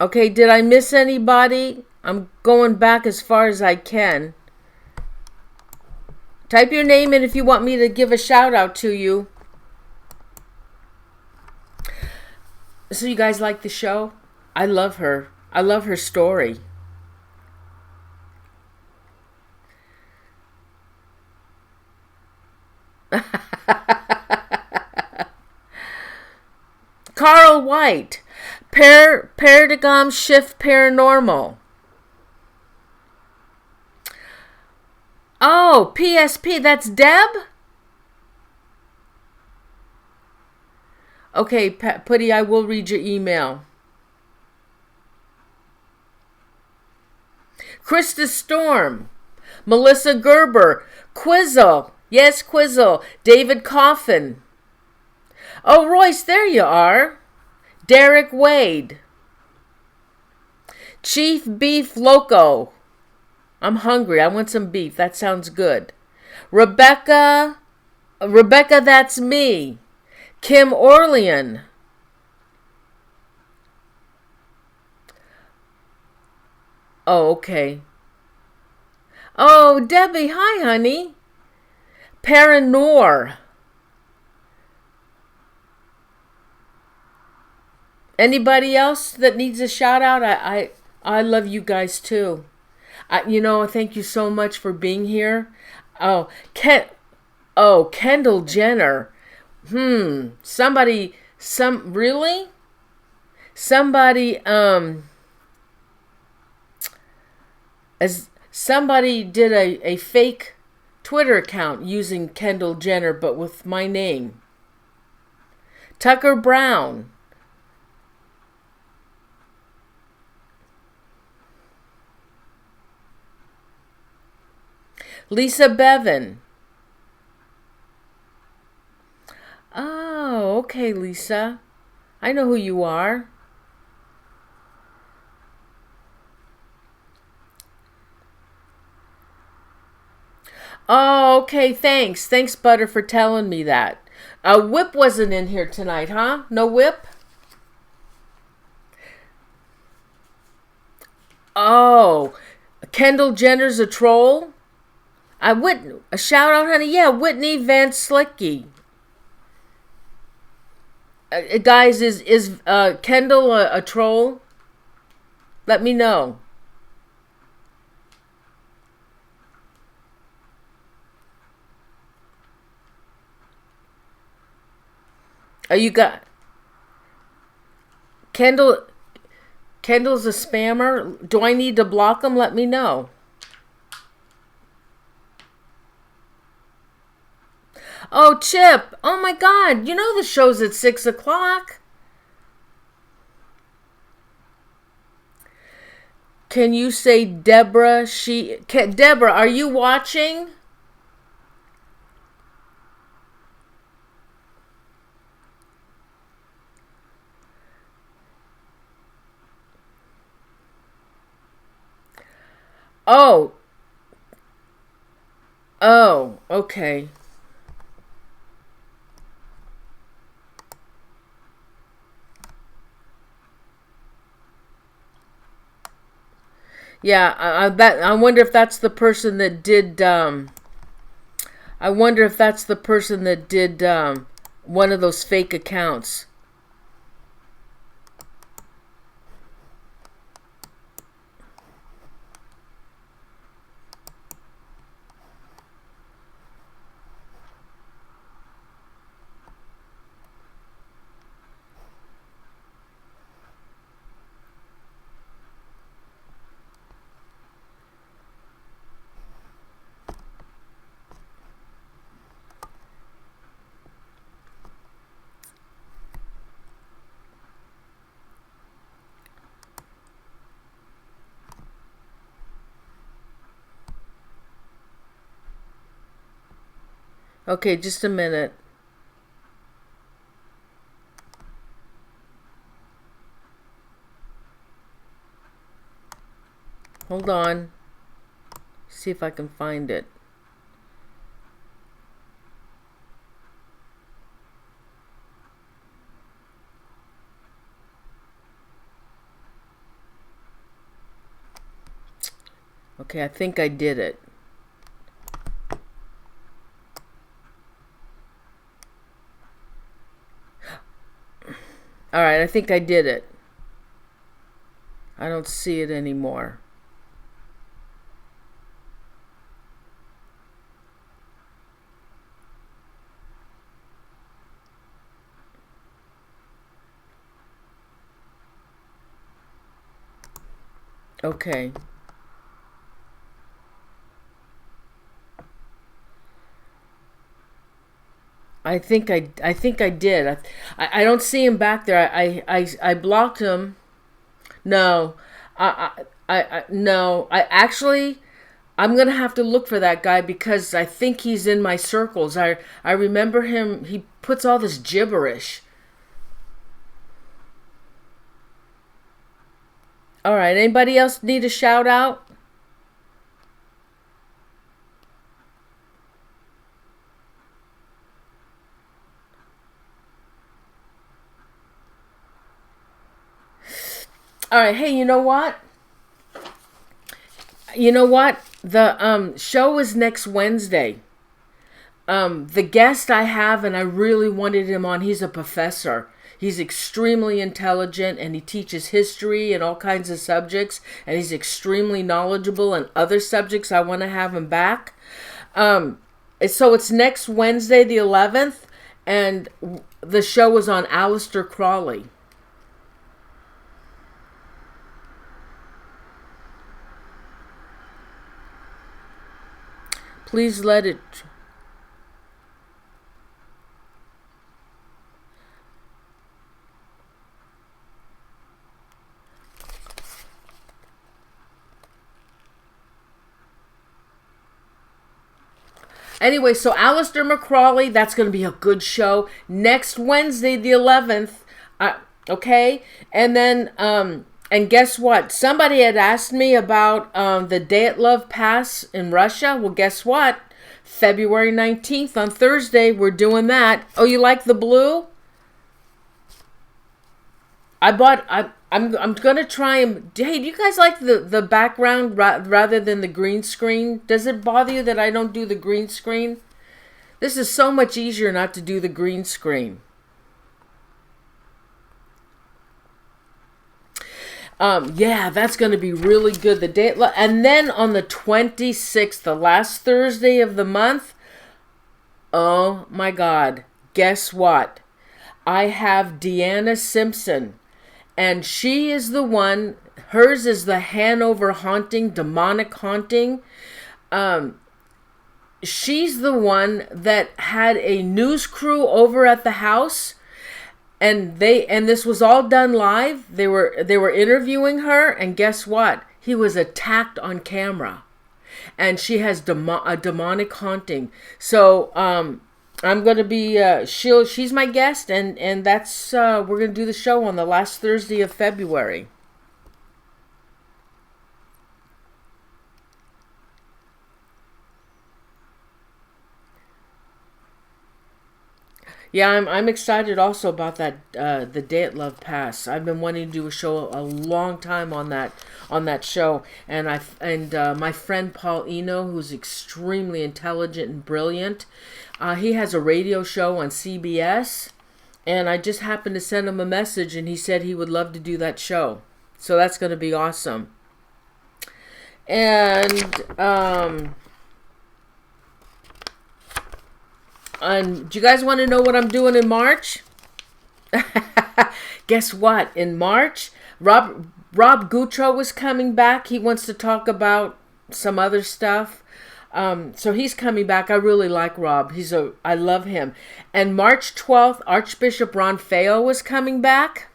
Okay, did I miss anybody? I'm going back as far as I can. Type your name in if you want me to give a shout out to you. So you guys like the show? I love her. I love her story. Carl White, Paradigm Shift Paranormal. Oh, PSP, that's Deb? Okay, Putty, I will read your email. Krista Storm, Melissa Gerber, Quizzle. Yes, Quizzle. David Coffin. Oh, Royce, there you are. Derek Wade. Chief Beef Loco. I'm hungry. I want some beef. That sounds good. Rebecca, that's me. Kim Orlean. Oh, okay. Oh, Debbie, hi, honey. Paranor. Anybody else that needs a shout out? I love you guys too. Thank you so much for being here. Oh, Kendall Jenner. Somebody did a fake Twitter account using Kendall Jenner, but with my name. Tucker Brown. Lisa Bevan. Oh, okay, Lisa. I know who you are. Oh, okay, thanks. Thanks, Butter, for telling me that. Whip wasn't in here tonight, huh? No Whip? Oh, Kendall Jenner's a troll? A shout out, honey. Yeah, Whitney Van Slicky. Guys, is Kendall a troll? Let me know. You got Kendall's a spammer. Do I need to block him? Let me know. Oh, Chip. Oh my God. You know the show's at 6 o'clock. Can you say Deborah? Deborah, are you watching? Oh. Oh, okay. Yeah, I wonder if that's the person that did. I wonder if that's the person that did one of those fake accounts. Okay, just a minute. Hold on. See if I can find it. Okay, I think I did it. All right, I think I did it. I don't see it anymore. Okay. I think I did. I don't see him back there. I blocked him. No, no. I'm gonna have to look for that guy because I think he's in my circles. I remember him. He puts all this gibberish. All right. Anybody else need a shout out? All right. Hey, you know what? The show is next Wednesday. The guest I have, and I really wanted him on, he's a professor. He's extremely intelligent, and he teaches history and all kinds of subjects, and he's extremely knowledgeable in other subjects. I want to have him back. So it's next Wednesday, the 11th, and the show is on Aleister Crowley. Please let it... Anyway, so Alistair McCrawley, that's going to be a good show. Next Wednesday, the 11th. Okay? And then, and guess what? Somebody had asked me about the Dyatlov Pass in Russia. Well, guess what? February 19th on Thursday, we're doing that. Oh, you like the blue? I'm gonna try and. Hey, do you guys like the background rather than the green screen? Does it bother you that I don't do the green screen? This is so much easier not to do the green screen. Yeah, that's gonna be really good. The day, and then on the 26th, the last Thursday of the month. Oh my God! Guess what? I have Deanna Simpson. And she is the one, hers is the Hanover haunting, demonic haunting. She's the one that had a news crew over at the house, and this was all done live. They were interviewing her, and guess what? He was attacked on camera, and she has a demonic haunting. So I'm going to be, she's my guest, and that's, we're going to do the show on the last Thursday of February. Yeah, I'm excited also about that, the Dyatlov Pass. I've been wanting to do a show a long time on that show, and my friend Paul Eno, who's extremely intelligent and brilliant, he has a radio show on CBS, and I just happened to send him a message, and he said he would love to do that show. So that's going to be awesome. And do you guys want to know what I'm doing in March? Guess what? In March, Rob Gutro was coming back. He wants to talk about some other stuff. So he's coming back. I really like Rob. I love him. And March 12th, Archbishop Ron Feo was coming back.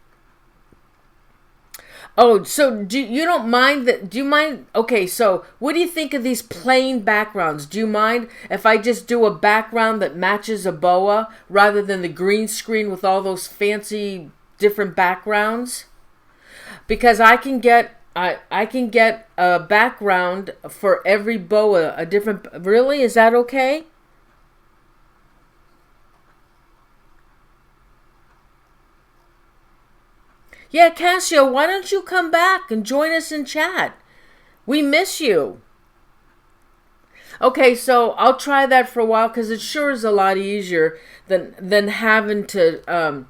Oh, so do you mind? Okay, so what do you think of these plain backgrounds? Do you mind if I just do a background that matches a boa rather than the green screen with all those fancy different backgrounds? Because I can get a background for every boa, a different. Really? Is that okay? Yeah, Cassio, why don't you come back and join us in chat? We miss you. Okay, so I'll try that for a while because it sure is a lot easier than having to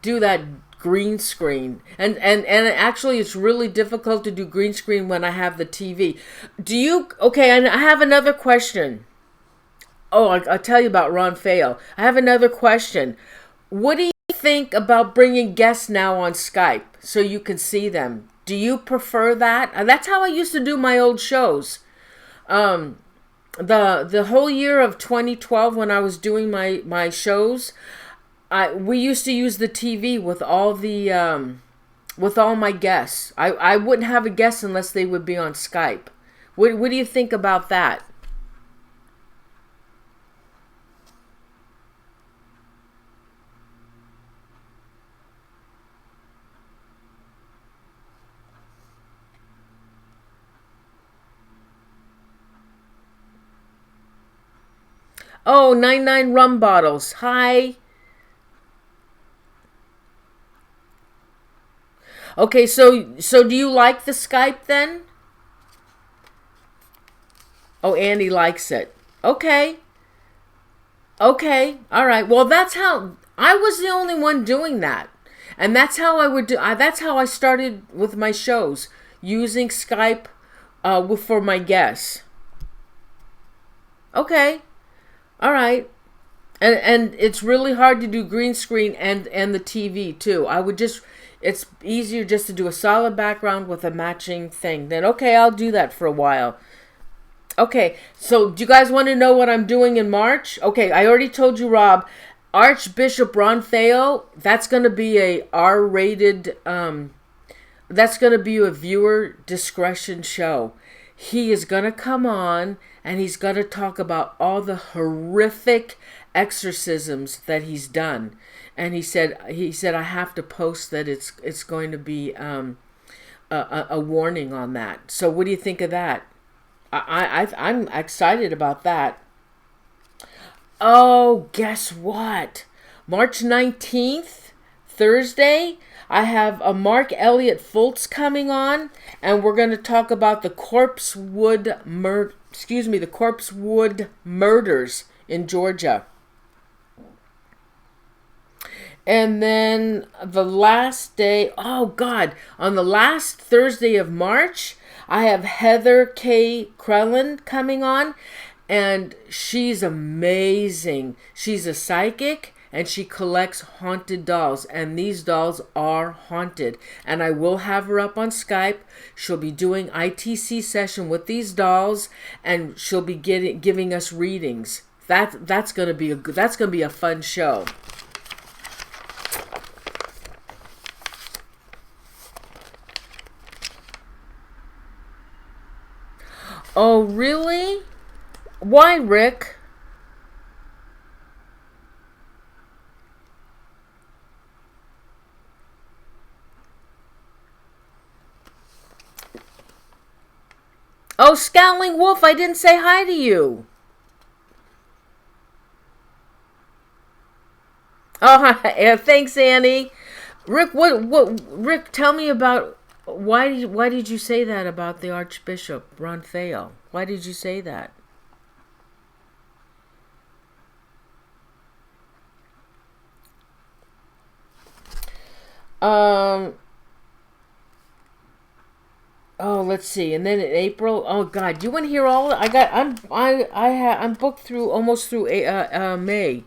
do that green screen. And actually it's really difficult to do green screen when I have the TV. Okay, and I have another question. Oh, I'll tell you about Ron Feo. I have another question. What do you think about bringing guests now on Skype so you can see them? Do you prefer that? That's how I used to do my old shows. The whole year of 2012 when I was doing my shows, we used to use the TV with all my guests. I wouldn't have a guest unless they would be on Skype. What do you think about that? Oh, 99 rum bottles. Hi. Okay, so do you like the Skype then? Oh, Andy likes it. Okay. Okay. All right. Well, that's how I was the only one doing that. And that's how I would do that's how I started with my shows, using Skype for my guests. Okay. All right. And it's really hard to do green screen and the TV too. It's easier just to do a solid background with a matching thing. Then okay, I'll do that for a while. Okay, so do you guys want to know what I'm doing in March? Okay, I already told you, Rob. Archbishop Ron Feo, that's going to be a R-rated, that's going to be a viewer discretion show. he is going to come on and he's going to talk about all the horrific exorcisms that he's done. And he said I have to post that it's going to be a warning on that. So what do you think of that? I'm excited about that. Oh, guess what? March 19th, Thursday, I have a Mark Elliott Fultz coming on, and we're going to talk about the Corpse Wood murders in Georgia. And then the last day, on the last Thursday of March, I have Heather K. Krellin coming on, and she's amazing. She's a psychic, and she collects haunted dolls, and these dolls are haunted. And I will have her up on Skype. She'll be doing ITC session with these dolls, and she'll be giving us readings. That's gonna be a fun show. Oh, really? Why, Rick? Oh, Scowling Wolf, I didn't say hi to you. Oh, yeah, thanks, Annie. Rick, Rick, tell me about why did you say that about the Archbishop Ronfeo? Why did you say that? Oh, let's see. And then in April, oh God, do you want to hear all? I'm booked through almost through May.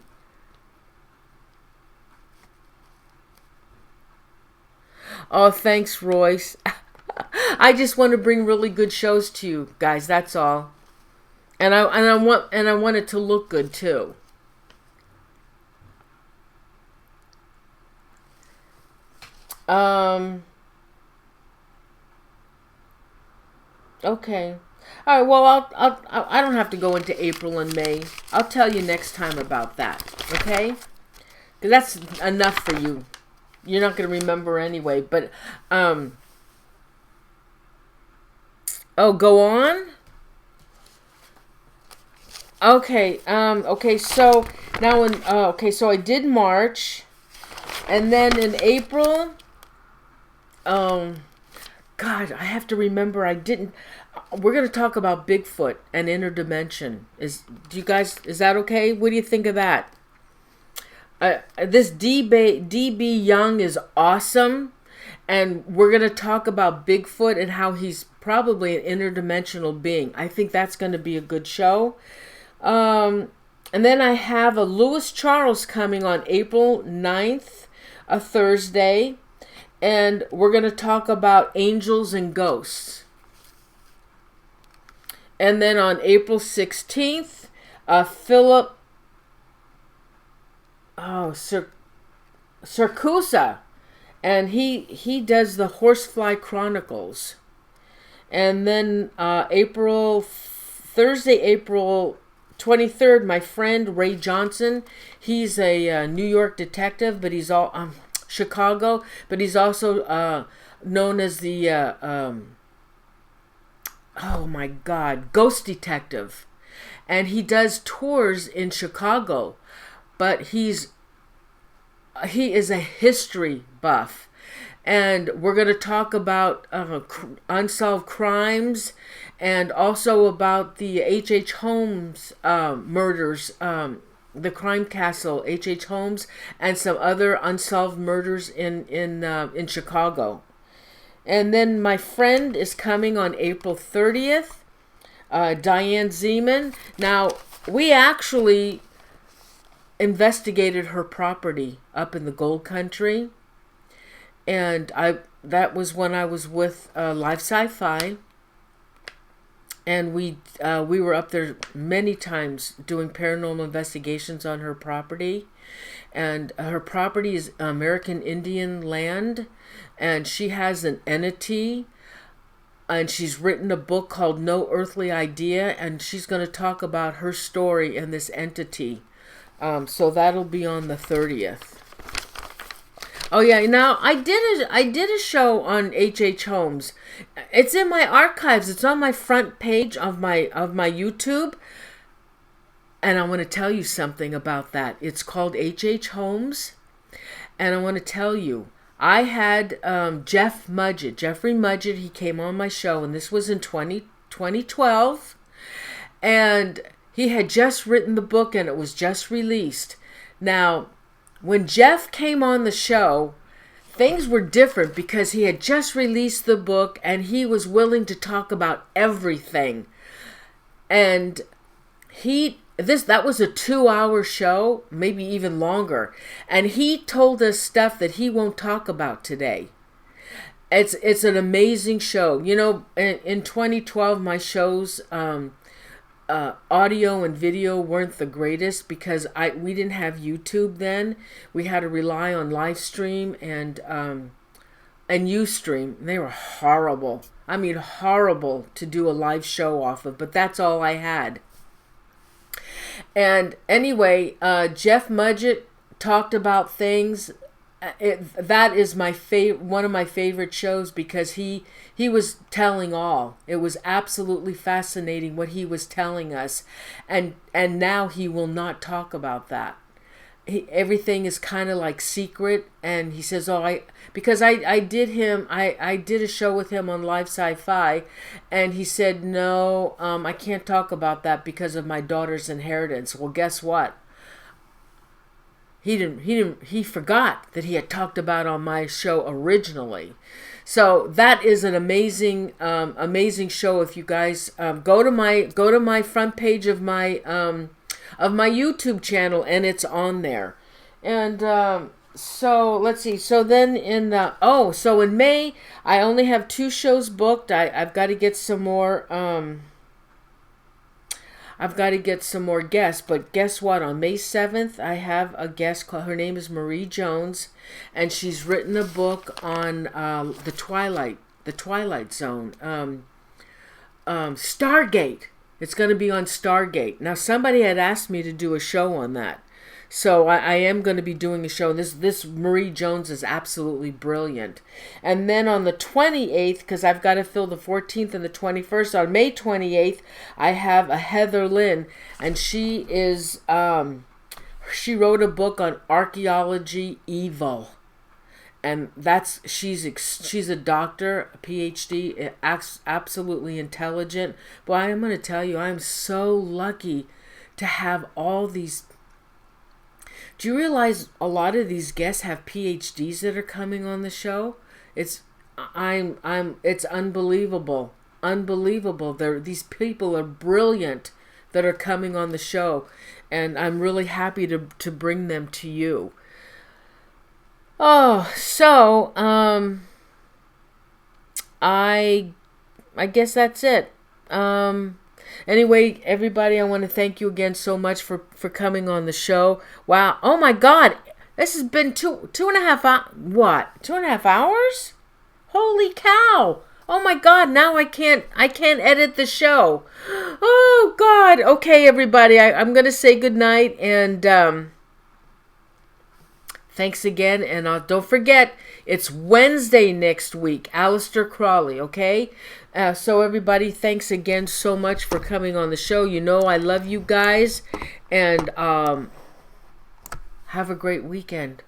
Oh, thanks, Royce. I just want to bring really good shows to you guys. That's all. And I want it to look good too. Okay. All right. Well, I don't have to go into April and May. I'll tell you next time about that. Okay? Because that's enough for you. You're not going to remember anyway. But oh, go on. Okay. Okay. So now so I did March, and then in April. God, I have to remember I didn't. We're going to talk about Bigfoot and interdimension. Is that okay? What do you think of that? This DB Young is awesome, and we're going to talk about Bigfoot and how he's probably an interdimensional being. I think that's going to be a good show. And then I have a Lewis Charles coming on April 9th, a Thursday. And we're going to talk about angels and ghosts. And then on April 16th, Philip Circusa. And he does the Horsefly Chronicles. And then Thursday, April 23rd, my friend Ray Johnson. He's a New York detective, but he's all... Chicago, but he's also known as the oh my God, ghost detective, and he does tours in Chicago, but he is a history buff, and we're going to talk about unsolved crimes, and also about the H.H. Holmes murders. The Crime Castle, H.H. Holmes, and some other unsolved murders in Chicago. And then my friend is coming on April 30th, Diane Zeman. Now, we actually investigated her property up in the Gold Country, and that was when I was with Live Sci-Fi. And we were up there many times doing paranormal investigations on her property. And her property is American Indian land. And she has an entity and she's written a book called No Earthly Idea, and she's going to talk about her story and this entity. So that'll be on the 30th. Oh yeah, now I did a show on H.H. Holmes. It's in my archives. It's on my front page of my YouTube. And I want to tell you something about that. It's called H.H. Holmes. And I want to tell you, I had Jeffrey Mudgett, he came on my show, and this was in 2012. And he had just written the book, and it was just released. Now, when Jeff came on the show, things were different because he had just released the book, and he was willing to talk about everything. And that was a 2-hour show, maybe even longer. And he told us stuff that he won't talk about today. It's an amazing show. You know, in 2012, my shows, audio and video weren't the greatest because we didn't have YouTube then. We had to rely on Livestream and Ustream. They were horrible. I mean, horrible to do a live show off of, but that's all I had. And anyway, Jeff Mudgett talked about things. That is one of my favorite shows because he was telling all. It was absolutely fascinating what he was telling us, and now he will not talk about that. Everything is kind of like secret, and he says, I did a show with him on Live Sci-Fi, and he said, no, I can't talk about that because of my daughter's inheritance. Well, guess what? He forgot that he had talked about on my show originally. So that is an amazing show. If you guys go to my front page of my YouTube channel, and it's on there. And so let's see. So then in May, I only have 2 shows booked. I've got to get some more. I've got to get some more guests, but guess what? On May 7th, I have a guest called, her name is Marie Jones, and she's written a book on the Twilight Zone, Stargate. It's going to be on Stargate. Now, somebody had asked me to do a show on that, so I am going to be doing a show. This Marie Jones is absolutely brilliant. And then on the 28th, because I've got to fill the 14th and the 21st, on May 28th, I have a Heather Lynn, and she wrote a book on archaeology evil. And she's a doctor, a PhD, absolutely intelligent. But I'm going to tell you, I'm so lucky to have all these. Do you realize a lot of these guests have PhDs that are coming on the show? It's unbelievable. Unbelievable. These people are brilliant that are coming on the show, and I'm really happy to bring them to you. Oh, so I guess that's it. Anyway, everybody, I want to thank you again so much for coming on the show. Wow. Oh my God. This has been 2.5 hours? Holy cow. Oh my God. Now I can't edit the show. Oh God. Okay, everybody. I'm going to say goodnight, and thanks again. And don't forget, it's Wednesday next week. Aleister Crowley, okay? So everybody, thanks again so much for coming on the show. You know I love you guys. And have a great weekend.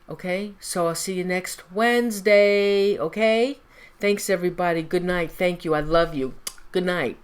Okay? So I'll see you next Wednesday. Okay? Thanks, everybody. Good night. Thank you. I love you. Good night.